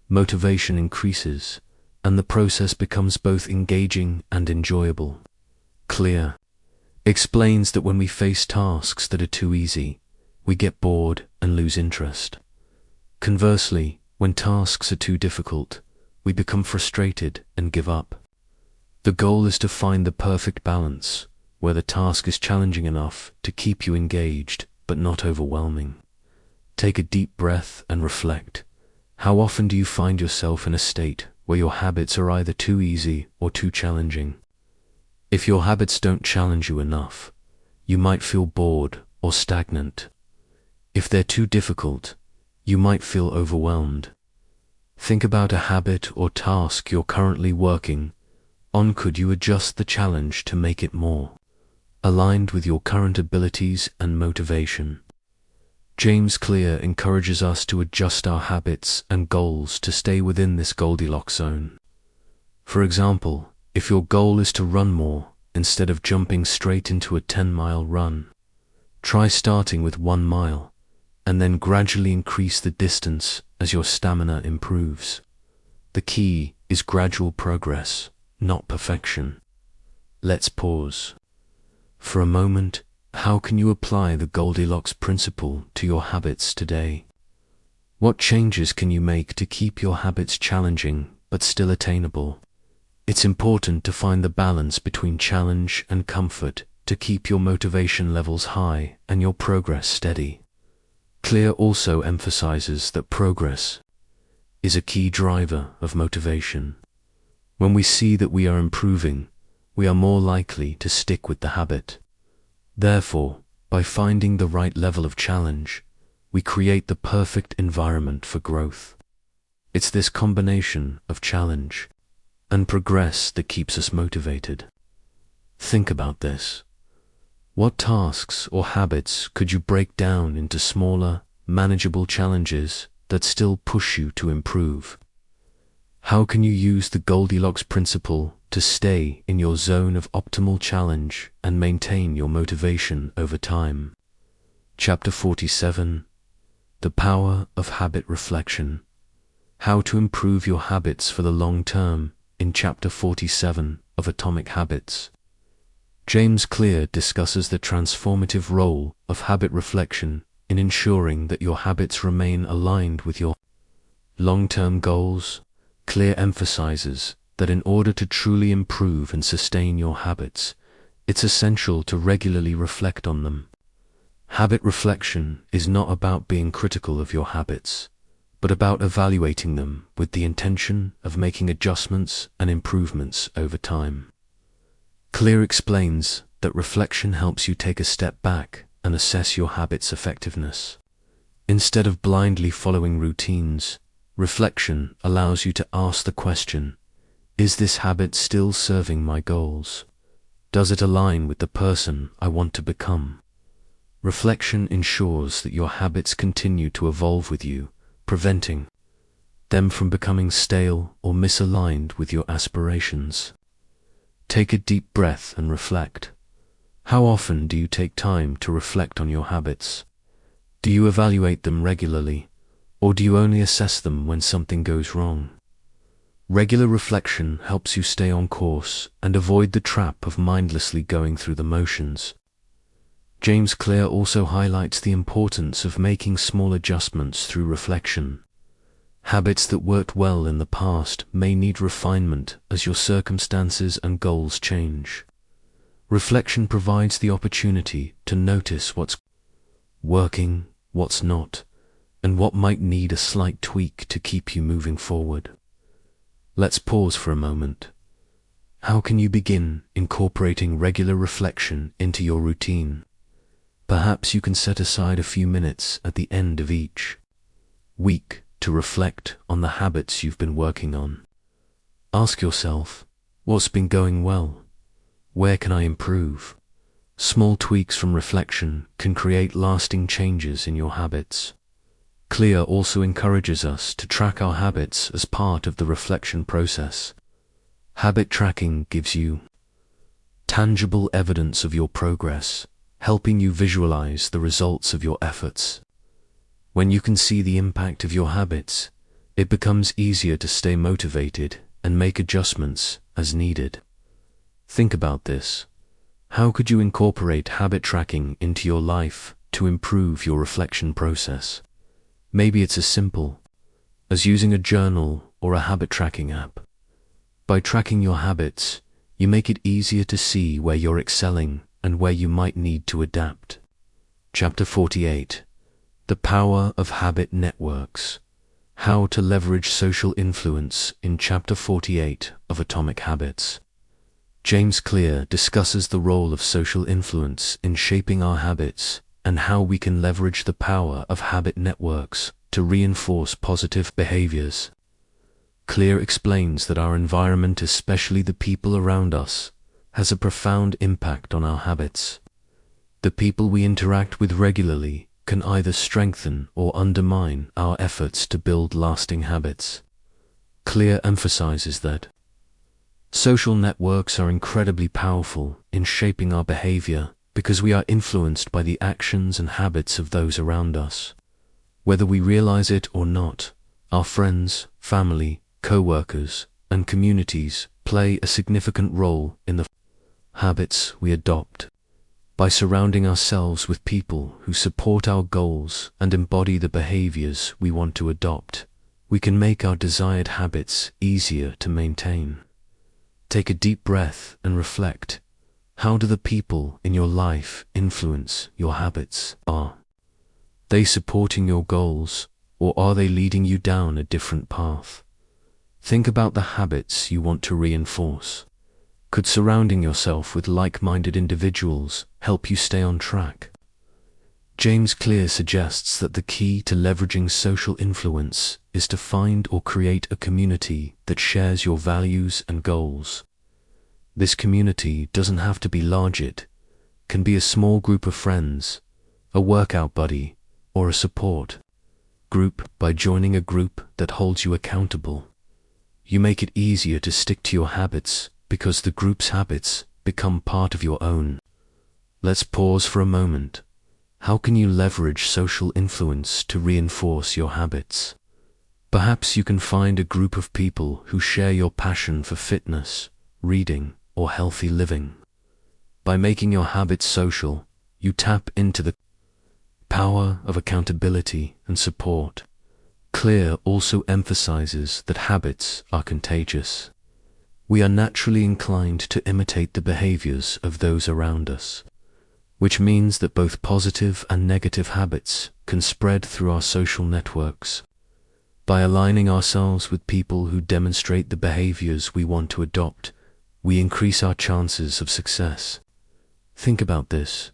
motivation increases, and the process becomes both engaging and enjoyable. Clear explains that when we face tasks that are too easy, we get bored and lose interest. Conversely, when tasks are too difficult, we become frustrated and give up. The goal is to find the perfect balance, where the task is challenging enough to keep you engaged, but not overwhelming. Take a deep breath and reflect. How often do you find yourself in a state where your habits are either too easy or too challenging? If your habits don't challenge you enough, you might feel bored or stagnant. If they're too difficult, you might feel overwhelmed. Think about a habit or task you're currently working on. Could you adjust the challenge to make it more aligned with your current abilities and motivation? James Clear encourages us to adjust our habits and goals to stay within this Goldilocks zone. For example, if your goal is to run more instead of jumping straight into a 10-mile run, try starting with 1 mile and then gradually increase the distance as your stamina improves. The key is gradual progress, not perfection. Let's pause. For a moment, how can you apply the Goldilocks Principle to your habits today? What changes can you make to keep your habits challenging but still attainable? It's important to find the balance between challenge and comfort to keep your motivation levels high and your progress steady. Clear also emphasizes that progress is a key driver of motivation. When we see that we are improving, we are more likely to stick with the habit. Therefore, by finding the right level of challenge, we create the perfect environment for growth. It's this combination of challenge and progress that keeps us motivated. Think about this. What tasks or habits could you break down into smaller, manageable challenges that still push you to improve? How can you use the Goldilocks principle to stay in your zone of optimal challenge and maintain your motivation over time? Chapter 47. The Power of Habit Reflection. How to improve your habits for the long term in Chapter 47 of Atomic Habits. James Clear discusses the transformative role of habit reflection in ensuring that your habits remain aligned with your long-term goals. Clear emphasizes that in order to truly improve and sustain your habits, it's essential to regularly reflect on them. Habit reflection is not about being critical of your habits, but about evaluating them with the intention of making adjustments and improvements over time. Clear explains that reflection helps you take a step back and assess your habits' effectiveness. Instead of blindly following routines, reflection allows you to ask the question, is this habit still serving my goals? Does it align with the person I want to become? Reflection ensures that your habits continue to evolve with you, preventing them from becoming stale or misaligned with your aspirations. Take a deep breath and reflect. How often do you take time to reflect on your habits? Do you evaluate them regularly, or do you only assess them when something goes wrong? Regular reflection helps you stay on course and avoid the trap of mindlessly going through the motions. James Clear also highlights the importance of making small adjustments through reflection. Habits that worked well in the past may need refinement as your circumstances and goals change. Reflection provides the opportunity to notice what's working, what's not, and what might need a slight tweak to keep you moving forward. Let's pause for a moment. How can you begin incorporating regular reflection into your routine? Perhaps you can set aside a few minutes at the end of each week to reflect on the habits you've been working on. Ask yourself, what's been going well? Where can I improve? Small tweaks from reflection can create lasting changes in your habits. Clear also encourages us to track our habits as part of the reflection process. Habit tracking gives you tangible evidence of your progress, helping you visualize the results of your efforts. When you can see the impact of your habits, it becomes easier to stay motivated and make adjustments as needed. Think about this. How could you incorporate habit tracking into your life to improve your reflection process? Maybe it's as simple as using a journal or a habit tracking app. By tracking your habits, you make it easier to see where you're excelling and where you might need to adapt. Chapter 48. The Power of Habit Networks. How to leverage social influence in Chapter 48 of Atomic Habits. James Clear discusses the role of social influence in shaping our habits and how we can leverage the power of habit networks to reinforce positive behaviors. Clear explains that our environment, especially the people around us, has a profound impact on our habits. The people we interact with regularly can either strengthen or undermine our efforts to build lasting habits. Clear emphasizes that social networks are incredibly powerful in shaping our behavior because we are influenced by the actions and habits of those around us. Whether we realize it or not, our friends, family, co-workers, and communities play a significant role in the habits we adopt. By surrounding ourselves with people who support our goals and embody the behaviors we want to adopt, we can make our desired habits easier to maintain. Take a deep breath and reflect. How do the people in your life influence your habits? Are they supporting your goals, or are they leading you down a different path? Think about the habits you want to reinforce. Could surrounding yourself with like-minded individuals help you stay on track? James Clear suggests that the key to leveraging social influence is to find or create a community that shares your values and goals. This community doesn't have to be large. It can be a small group of friends, a workout buddy, or a support group. By joining a group that holds you accountable, you make it easier to stick to your habits because the group's habits become part of your own. Let's pause for a moment. How can you leverage social influence to reinforce your habits? Perhaps you can find a group of people who share your passion for fitness, reading, or healthy living. By making your habits social, you tap into the power of accountability and support. Clear also emphasizes that habits are contagious. We are naturally inclined to imitate the behaviors of those around us, which means that both positive and negative habits can spread through our social networks. By aligning ourselves with people who demonstrate the behaviors we want to adopt, we increase our chances of success. Think about this.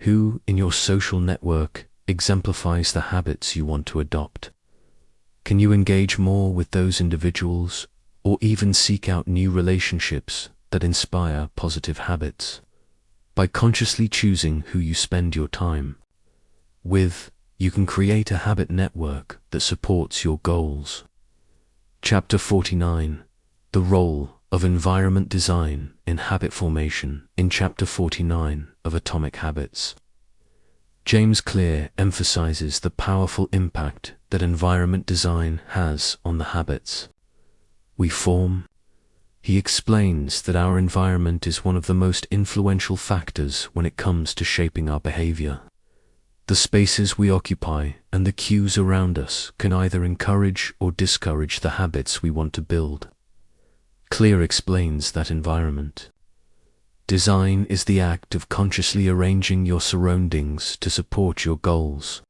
Who in your social network exemplifies the habits you want to adopt? Can you engage more with those individuals, or even seek out new relationships that inspire positive habits? By consciously choosing who you spend your time with, you can create a habit network that supports your goals. Chapter 49. The Role of Environment Design in Habit Formation. In Chapter 49 of Atomic Habits, James Clear emphasizes the powerful impact that environment design has on the habits we form. He explains that our environment is one of the most influential factors when it comes to shaping our behavior. The spaces we occupy and the cues around us can either encourage or discourage the habits we want to build. Clear explains that environment design is the act of consciously arranging your surroundings to support your goals.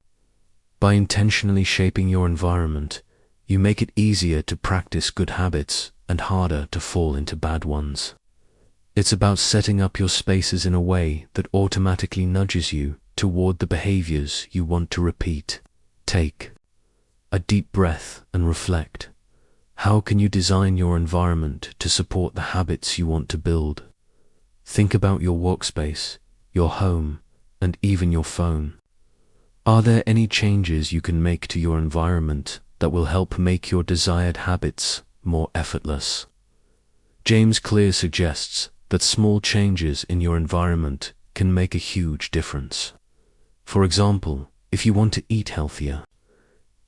By intentionally shaping your environment, you make it easier to practice good habits and harder to fall into bad ones. It's about setting up your spaces in a way that automatically nudges you toward the behaviors you want to repeat. Take a deep breath and reflect. How can you design your environment to support the habits you want to build? Think about your workspace, your home, and even your phone. Are there any changes you can make to your environment that will help make your desired habits more effortless? James Clear suggests that small changes in your environment can make a huge difference. For example, if you want to eat healthier,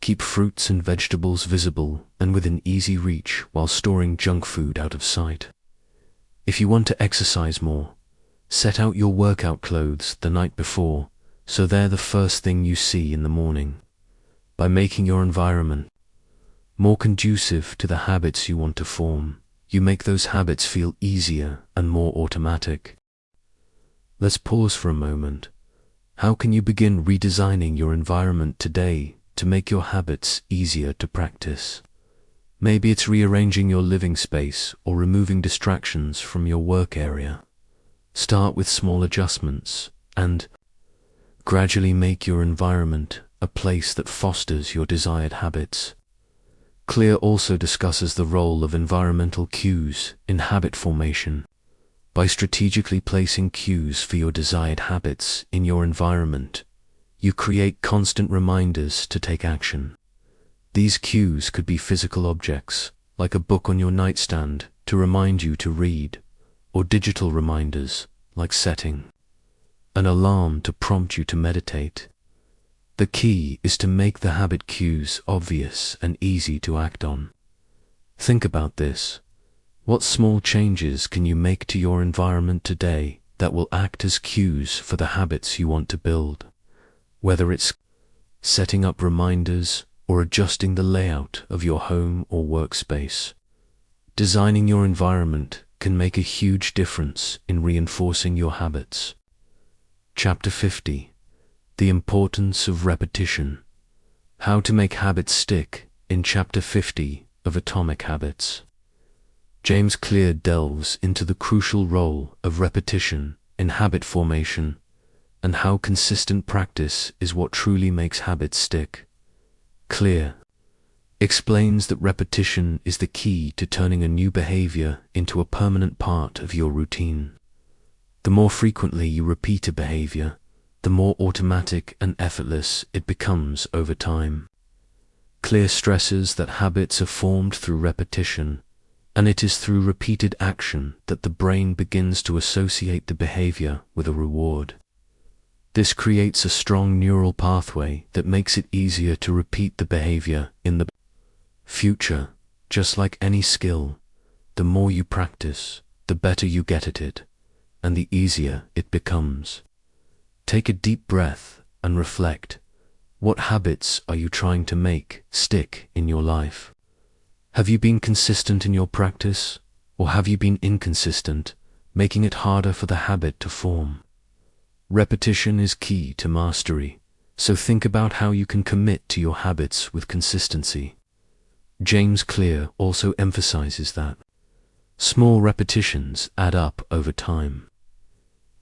keep fruits and vegetables visible and within easy reach while storing junk food out of sight. If you want to exercise more, set out your workout clothes the night before so they're the first thing you see in the morning. By making your environment more conducive to the habits you want to form, you make those habits feel easier and more automatic. Let's pause for a moment. How can you begin redesigning your environment today to make your habits easier to practice? Maybe it's rearranging your living space or removing distractions from your work area. Start with small adjustments and gradually make your environment a place that fosters your desired habits. Clear also discusses the role of environmental cues in habit formation. By strategically placing cues for your desired habits in your environment, you create constant reminders to take action. These cues could be physical objects, like a book on your nightstand to remind you to read, or digital reminders, like setting an alarm to prompt you to meditate. The key is to make the habit cues obvious and easy to act on. Think about this. What small changes can you make to your environment today that will act as cues for the habits you want to build? Whether it's setting up reminders or adjusting the layout of your home or workspace, designing your environment can make a huge difference in reinforcing your habits. Chapter 50. The Importance of Repetition. How to make habits stick in Chapter 50 of Atomic Habits. James Clear delves into the crucial role of repetition in habit formation and how consistent practice is what truly makes habits stick. Clear explains that repetition is the key to turning a new behavior into a permanent part of your routine. The more frequently you repeat a behavior, the more automatic and effortless it becomes over time. Clear stresses that habits are formed through repetition, and it is through repeated action that the brain begins to associate the behavior with a reward. This creates a strong neural pathway that makes it easier to repeat the behavior in the future. Just like any skill, the more you practice, the better you get at it, and the easier it becomes. Take a deep breath and reflect. What habits are you trying to make stick in your life? Have you been consistent in your practice, or have you been inconsistent, making it harder for the habit to form? Repetition is key to mastery, so think about how you can commit to your habits with consistency. James Clear also emphasizes that small repetitions add up over time.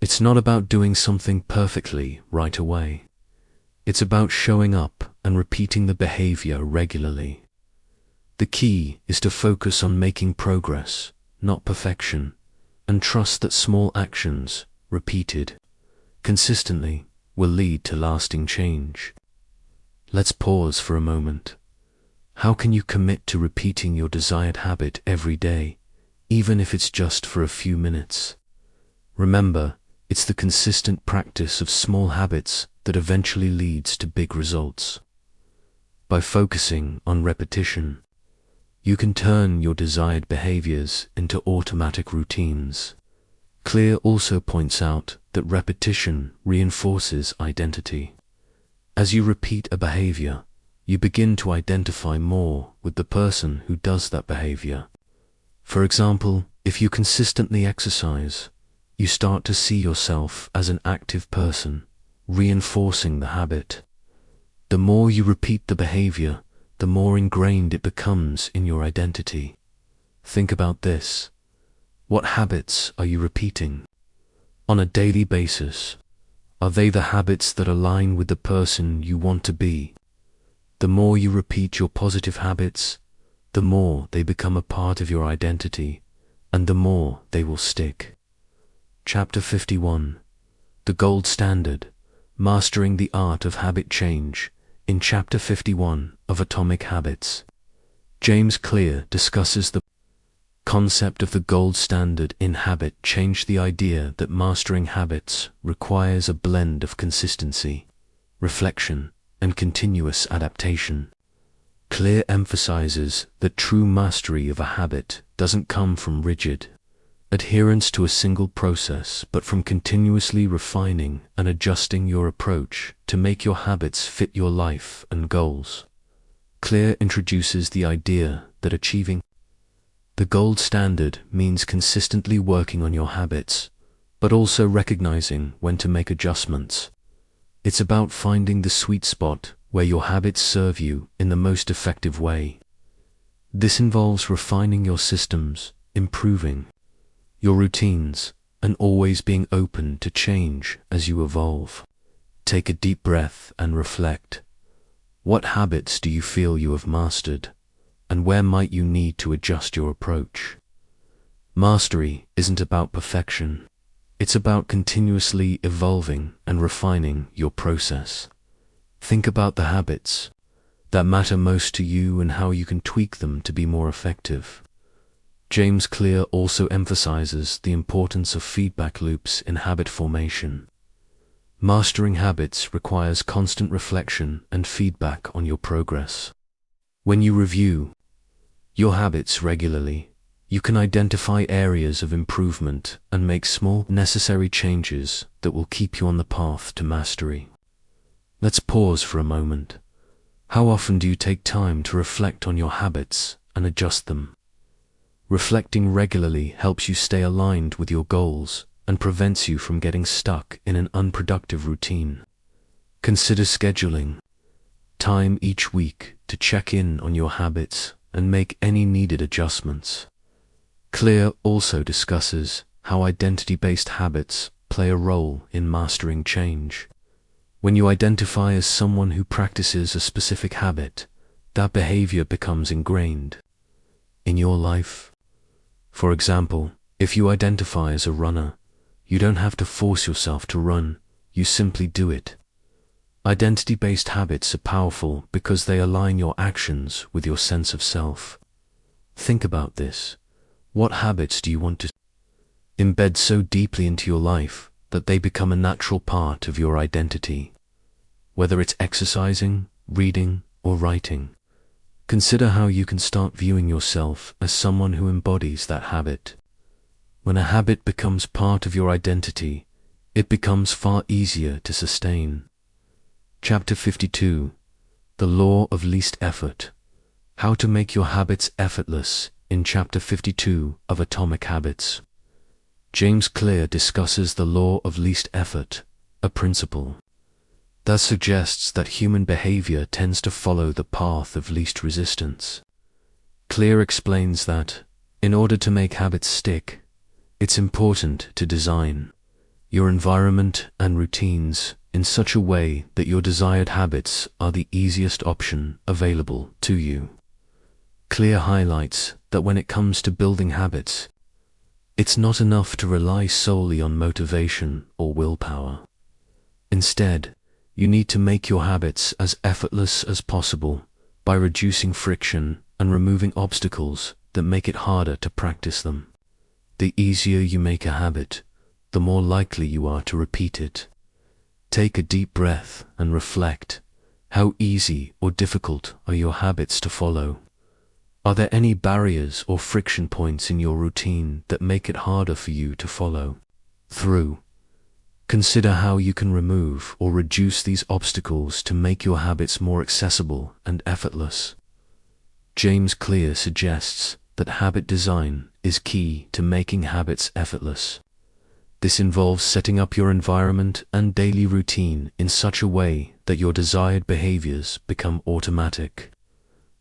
It's not about doing something perfectly right away. It's about showing up and repeating the behavior regularly. The key is to focus on making progress, not perfection, and trust that small actions, repeated consistently, will lead to lasting change. Let's pause for a moment. How can you commit to repeating your desired habit every day, even if it's just for a few minutes? Remember, it's the consistent practice of small habits that eventually leads to big results. By focusing on repetition, you can turn your desired behaviors into automatic routines. Clear also points out that repetition reinforces identity. As you repeat a behavior, you begin to identify more with the person who does that behavior. For example, if you consistently exercise, you start to see yourself as an active person, reinforcing the habit. The more you repeat the behavior, the more ingrained it becomes in your identity. Think about this. What habits are you repeating? On a daily basis, are they the habits that align with the person you want to be? The more you repeat your positive habits, the more they become a part of your identity, and the more they will stick. Chapter 51. The Gold Standard, Mastering the Art of Habit Change. In Chapter 51 of Atomic Habits, James Clear discusses the concept of the gold standard in habit change, the idea that mastering habits requires a blend of consistency, reflection, and continuous adaptation. Clear emphasizes that true mastery of a habit doesn't come from rigid adherence to a single process, but from continuously refining and adjusting your approach to make your habits fit your life and goals. Clear introduces the idea that achieving the gold standard means consistently working on your habits, but also recognizing when to make adjustments. It's about finding the sweet spot where your habits serve you in the most effective way. This involves refining your systems, improving your routines, and always being open to change as you evolve. Take a deep breath and reflect. What habits do you feel you have mastered, and where might you need to adjust your approach? Mastery isn't about perfection. It's about continuously evolving and refining your process. Think about the habits that matter most to you and how you can tweak them to be more effective. James Clear also emphasizes the importance of feedback loops in habit formation. Mastering habits requires constant reflection and feedback on your progress. When you review your habits regularly, you can identify areas of improvement and make small, necessary changes that will keep you on the path to mastery. Let's pause for a moment. How often do you take time to reflect on your habits and adjust them? Reflecting regularly helps you stay aligned with your goals and prevents you from getting stuck in an unproductive routine. Consider scheduling time each week to check in on your habits and make any needed adjustments. Clear also discusses how identity-based habits play a role in mastering change. When you identify as someone who practices a specific habit, that behavior becomes ingrained in your life. For example, if you identify as a runner, you don't have to force yourself to run, you simply do it. Identity-based habits are powerful because they align your actions with your sense of self. Think about this. What habits do you want to embed so deeply into your life that they become a natural part of your identity? Whether it's exercising, reading, or writing, consider how you can start viewing yourself as someone who embodies that habit. When a habit becomes part of your identity, it becomes far easier to sustain. Chapter 52. The Law of Least Effort. How to make your habits effortless in Chapter 52 of Atomic Habits. James Clear discusses the law of least effort, a principle that suggests that human behavior tends to follow the path of least resistance. Clear explains that, in order to make habits stick, it's important to design your environment and routines in such a way that your desired habits are the easiest option available to you. Clear highlights that when it comes to building habits, it's not enough to rely solely on motivation or willpower. Instead, you need to make your habits as effortless as possible by reducing friction and removing obstacles that make it harder to practice them. The easier you make a habit, the more likely you are to repeat it. Take a deep breath and reflect. How easy or difficult are your habits to follow? Are there any barriers or friction points in your routine that make it harder for you to follow through? Consider how you can remove or reduce these obstacles to make your habits more accessible and effortless. James Clear suggests that habit design is key to making habits effortless. This involves setting up your environment and daily routine in such a way that your desired behaviors become automatic.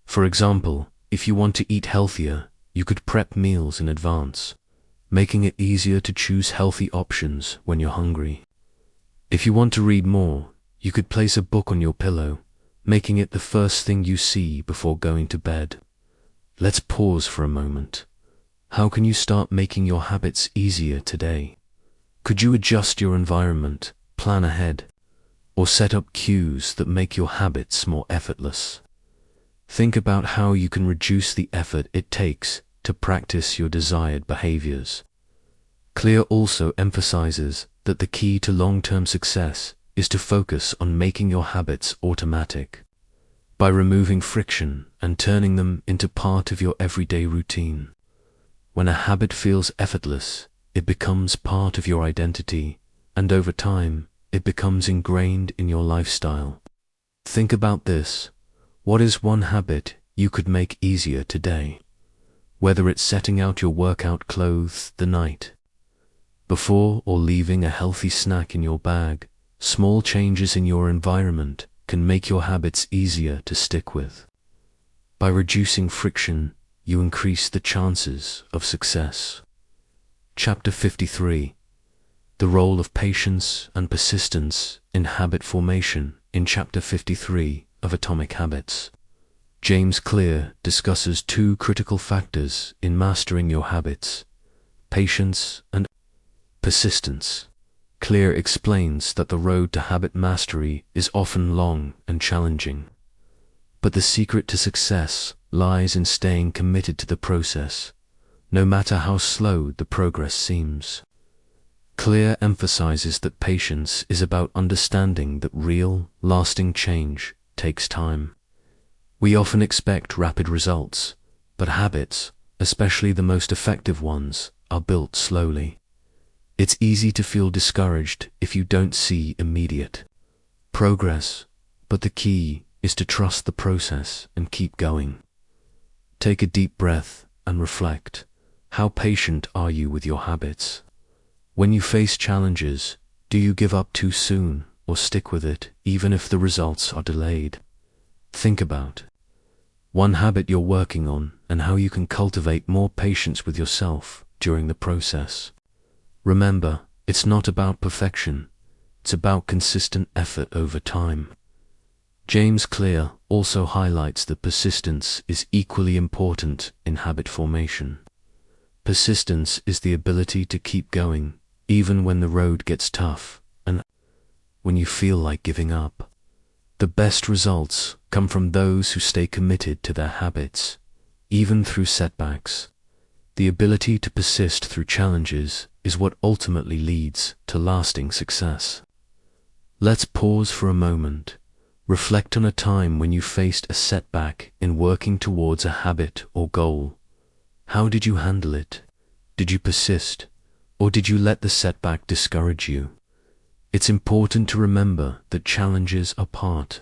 For example, if you want to eat healthier, you could prep meals in advance, making it easier to choose healthy options when you're hungry. If you want to read more, you could place a book on your pillow, making it the first thing you see before going to bed. Let's pause for a moment. How can you start making your habits easier today? Could you adjust your environment, plan ahead, or set up cues that make your habits more effortless? Think about how you can reduce the effort it takes to practice your desired behaviors. Clear also emphasizes that the key to long-term success is to focus on making your habits automatic, by removing friction and turning them into part of your everyday routine. When a habit feels effortless, it becomes part of your identity, and over time, it becomes ingrained in your lifestyle. Think about this. What is one habit you could make easier today? Whether it's setting out your workout clothes the night before or leaving a healthy snack in your bag, small changes in your environment can make your habits easier to stick with. By reducing friction, you increase the chances of success. Chapter 53. The Role of Patience and Persistence in Habit Formation in Chapter 53 of Atomic Habits. James Clear discusses two critical factors in mastering your habits: patience and persistence. Clear explains that the road to habit mastery is often long and challenging, but the secret to success lies in staying committed to the process, no matter how slow the progress seems. Clear emphasizes that patience is about understanding that real, lasting change takes time. We often expect rapid results, but habits, especially the most effective ones, are built slowly. It's easy to feel discouraged if you don't see immediate progress, but the key is to trust the process and keep going. Take a deep breath and reflect. How patient are you with your habits? When you face challenges, do you give up too soon or stick with it even if the results are delayed? Think about one habit you're working on and how you can cultivate more patience with yourself during the process. Remember, it's not about perfection, it's about consistent effort over time. James Clear also highlights that persistence is equally important in habit formation. Persistence is the ability to keep going even when the road gets tough and when you feel like giving up. The best results come from those who stay committed to their habits, even through setbacks. The ability to persist through challenges is what ultimately leads to lasting success. Let's pause for a moment. Reflect on a time when you faced a setback in working towards a habit or goal. How did you handle it? Did you persist, or did you let the setback discourage you? It's important to remember that challenges are part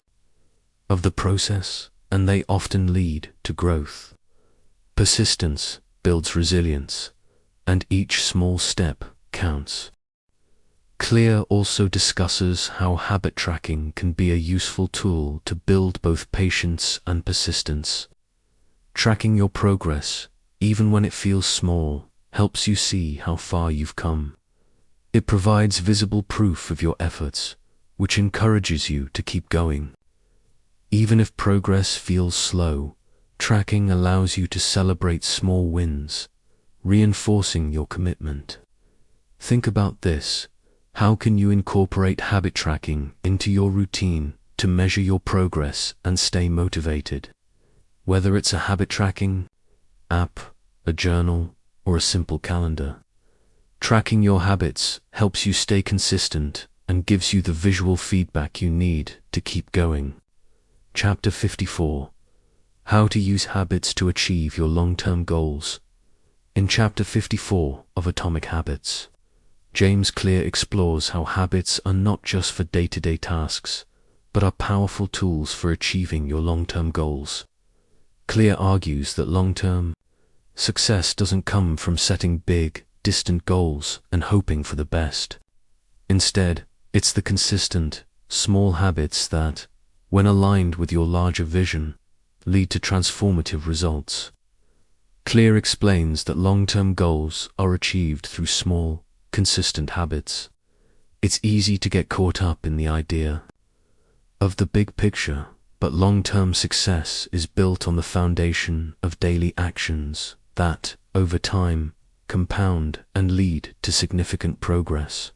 of the process, and they often lead to growth. Persistence builds resilience, and each small step counts. Clear also discusses how habit tracking can be a useful tool to build both patience and persistence. Tracking your progress, even when it feels small, helps you see how far you've come. It provides visible proof of your efforts, which encourages you to keep going. Even if progress feels slow, tracking allows you to celebrate small wins, reinforcing your commitment. Think about this. How can you incorporate habit tracking into your routine to measure your progress and stay motivated? Whether it's a habit tracking app, a journal, or a simple calendar, tracking your habits helps you stay consistent and gives you the visual feedback you need to keep going. Chapter 54. How to use habits to achieve your long-term goals. In Chapter 54 of Atomic Habits, James Clear explores how habits are not just for day-to-day tasks, but are powerful tools for achieving your long-term goals. Clear argues that long-term success doesn't come from setting big, distant goals and hoping for the best. Instead, it's the consistent, small habits that, when aligned with your larger vision, lead to transformative results. Clear explains that long-term goals are achieved through small, consistent habits. It's easy to get caught up in the idea of the big picture, but long-term success is built on the foundation of daily actions that, over time, compound and lead to significant progress.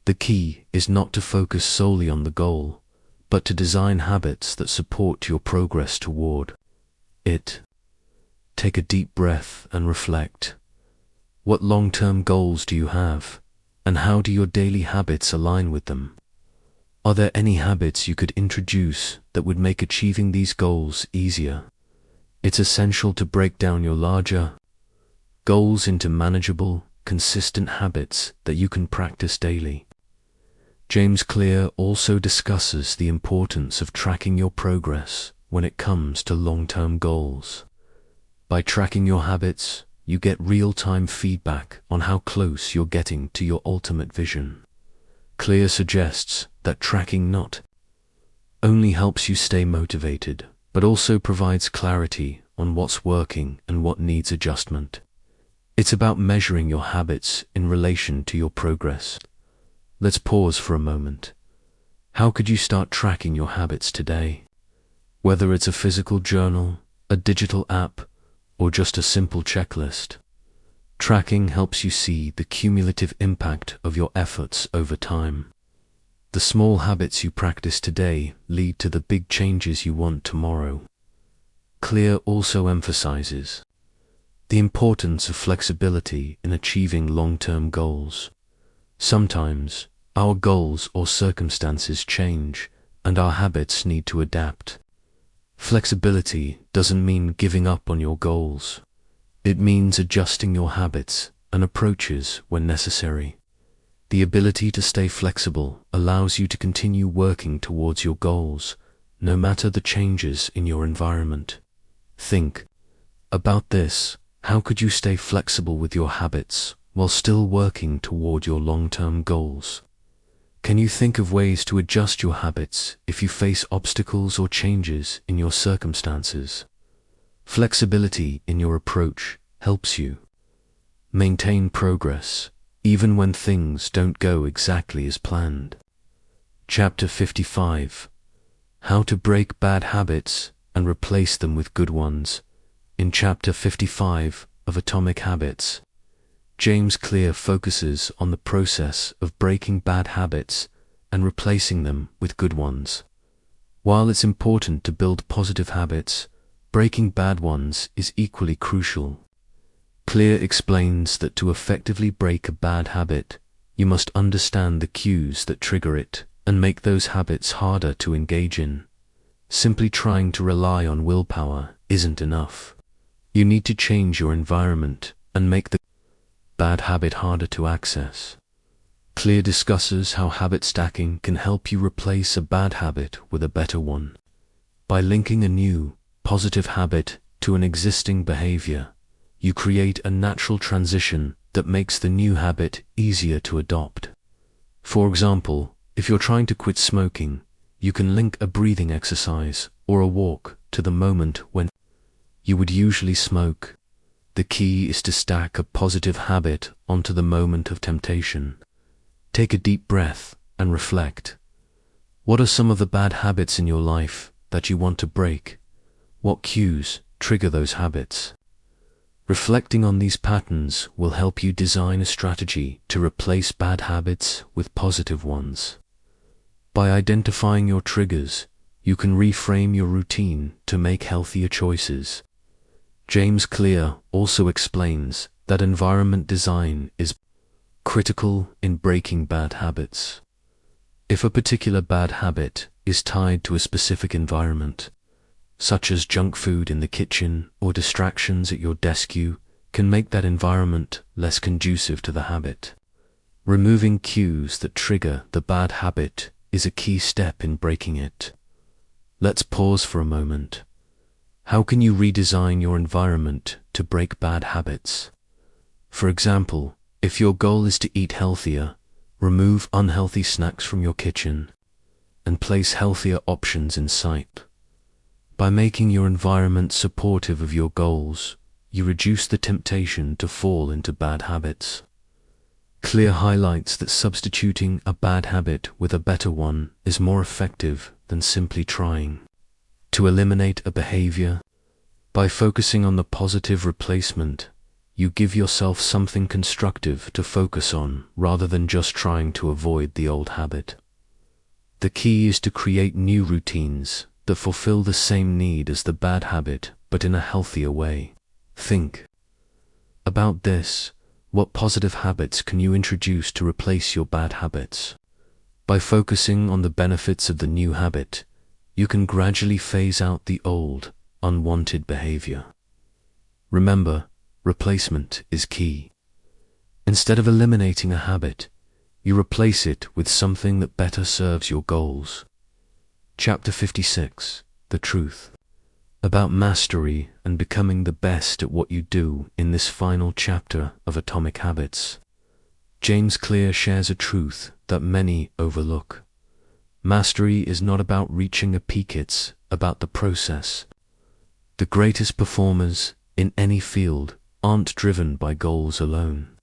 The key is not to focus solely on the goal, but to design habits that support your progress toward it. Take a deep breath and reflect. What long-term goals do you have, and how do your daily habits align with them? Are there any habits you could introduce that would make achieving these goals easier? It's essential to break down your larger goals into manageable, consistent habits that you can practice daily. James Clear also discusses the importance of tracking your progress when it comes to long-term goals. By tracking your habits, you get real-time feedback on how close you're getting to your ultimate vision. Clear suggests that tracking not only helps you stay motivated, but also provides clarity on what's working and what needs adjustment. It's about measuring your habits in relation to your progress. Let's pause for a moment. How could you start tracking your habits today? Whether it's a physical journal, a digital app, or just a simple checklist, tracking helps you see the cumulative impact of your efforts over time. The small habits you practice today lead to the big changes you want tomorrow. Clear also emphasizes the importance of flexibility in achieving long-term goals. Sometimes, our goals or circumstances change, and our habits need to adapt. Flexibility doesn't mean giving up on your goals. It means adjusting your habits and approaches when necessary. The ability to stay flexible allows you to continue working towards your goals, no matter the changes in your environment. Think about this. How could you stay flexible with your habits while still working toward your long-term goals? Can you think of ways to adjust your habits if you face obstacles or changes in your circumstances? Flexibility in your approach helps you maintain progress even when things don't go exactly as planned. Chapter 55: How to break bad habits and replace them with good ones. In Chapter 55 of Atomic Habits, James Clear focuses on the process of breaking bad habits and replacing them with good ones. While it's important to build positive habits, breaking bad ones is equally crucial. Clear explains that to effectively break a bad habit, you must understand the cues that trigger it and make those habits harder to engage in. Simply trying to rely on willpower isn't enough. You need to change your environment and make the bad habit harder to access. Clear discusses how habit stacking can help you replace a bad habit with a better one. By linking a new, positive habit to an existing behavior, you create a natural transition that makes the new habit easier to adopt. For example, if you're trying to quit smoking, you can link a breathing exercise or a walk to the moment when you would usually smoke. The key is to stack a positive habit onto the moment of temptation. Take a deep breath and reflect. What are some of the bad habits in your life that you want to break? What cues trigger those habits? Reflecting on these patterns will help you design a strategy to replace bad habits with positive ones. By identifying your triggers, you can reframe your routine to make healthier choices. James Clear also explains that environment design is critical in breaking bad habits. If a particular bad habit is tied to a specific environment, such as junk food in the kitchen or distractions at your desk, you can make that environment less conducive to the habit. Removing cues that trigger the bad habit is a key step in breaking it. Let's pause for a moment. How can you redesign your environment to break bad habits? For example, if your goal is to eat healthier, remove unhealthy snacks from your kitchen and place healthier options in sight. By making your environment supportive of your goals, you reduce the temptation to fall into bad habits. Clear highlights that substituting a bad habit with a better one is more effective than simply trying to eliminate a behavior. By focusing on the positive replacement, you give yourself something constructive to focus on rather than just trying to avoid the old habit. The key is to create new routines that fulfill the same need as the bad habit, but in a healthier way. Think about this. What positive habits can you introduce to replace your bad habits? By focusing on the benefits of the new habit, you can gradually phase out the old, unwanted behavior. Remember, replacement is key. Instead of eliminating a habit, you replace it with something that better serves your goals. Chapter 56: The Truth. About mastery and becoming the best at what you do. In this final chapter of Atomic Habits, James Clear shares a truth that many overlook. Mastery is not about reaching a peak, it's about the process. The greatest performers in any field aren't driven by goals alone.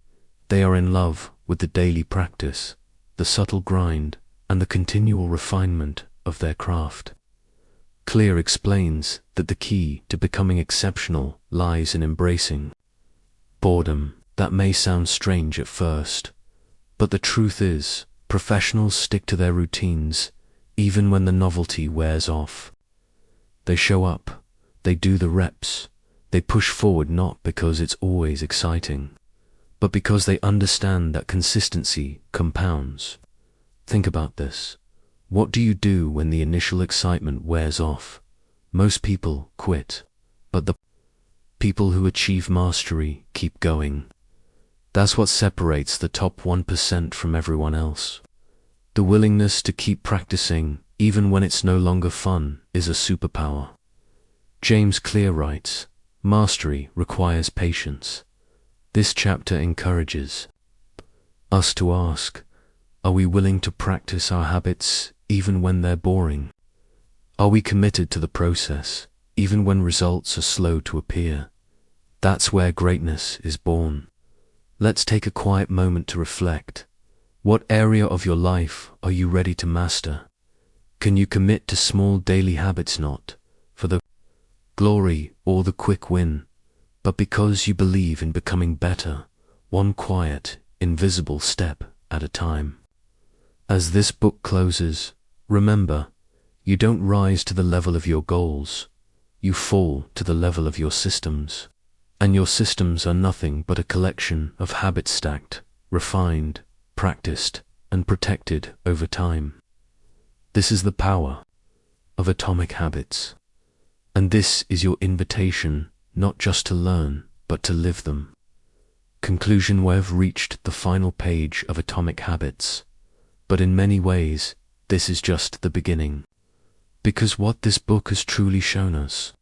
They are in love with the daily practice, the subtle grind, and the continual refinement of their craft. Clear explains that the key to becoming exceptional lies in embracing boredom. That may sound strange at first, but the truth is, professionals stick to their routines even when the novelty wears off. They show up, they do the reps, they push forward not because it's always exciting, but because they understand that consistency compounds. Think about this. What do you do when the initial excitement wears off? Most people quit, but the people who achieve mastery keep going. That's what separates the top 1% from everyone else. The willingness to keep practicing, even when it's no longer fun, is a superpower. James Clear writes, Mastery requires patience. This chapter encourages us to ask, are we willing to practice our habits even when they're boring? Are we committed to the process, even when results are slow to appear? That's where greatness is born. Let's take a quiet moment to reflect. What area of your life are you ready to master? Can you commit to small daily habits, not for the glory or the quick win, but because you believe in becoming better, one quiet, invisible step at a time? As this book closes, remember, you don't rise to the level of your goals, you fall to the level of your systems. And your systems are nothing but a collection of habits stacked, refined, practiced, and protected over time. This is the power of atomic habits. And this is your invitation not just to learn, but to live them. Conclusion: we've reached the final page of Atomic Habits. But in many ways, this is just the beginning. Because what this book has truly shown us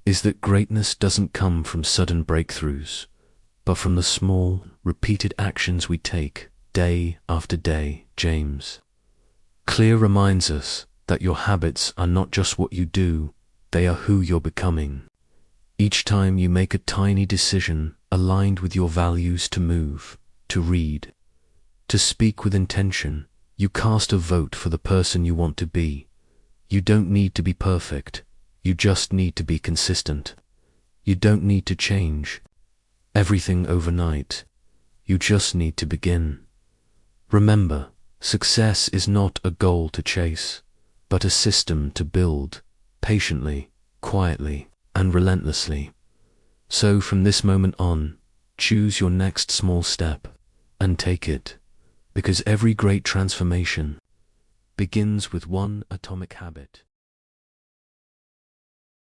is that greatness doesn't come from sudden breakthroughs, but from the small, repeated actions we take day after day. James Clear reminds us that your habits are not just what you do, they are who you're becoming. Each time you make a tiny decision aligned with your values to move, to read, to speak with intention, you cast a vote for the person you want to be. You don't need to be perfect. You just need to be consistent. You don't need to change everything overnight. You just need to begin. Remember, success is not a goal to chase, but a system to build, patiently, quietly, and relentlessly. So from this moment on, choose your next small step and take it, because every great transformation begins with one atomic habit.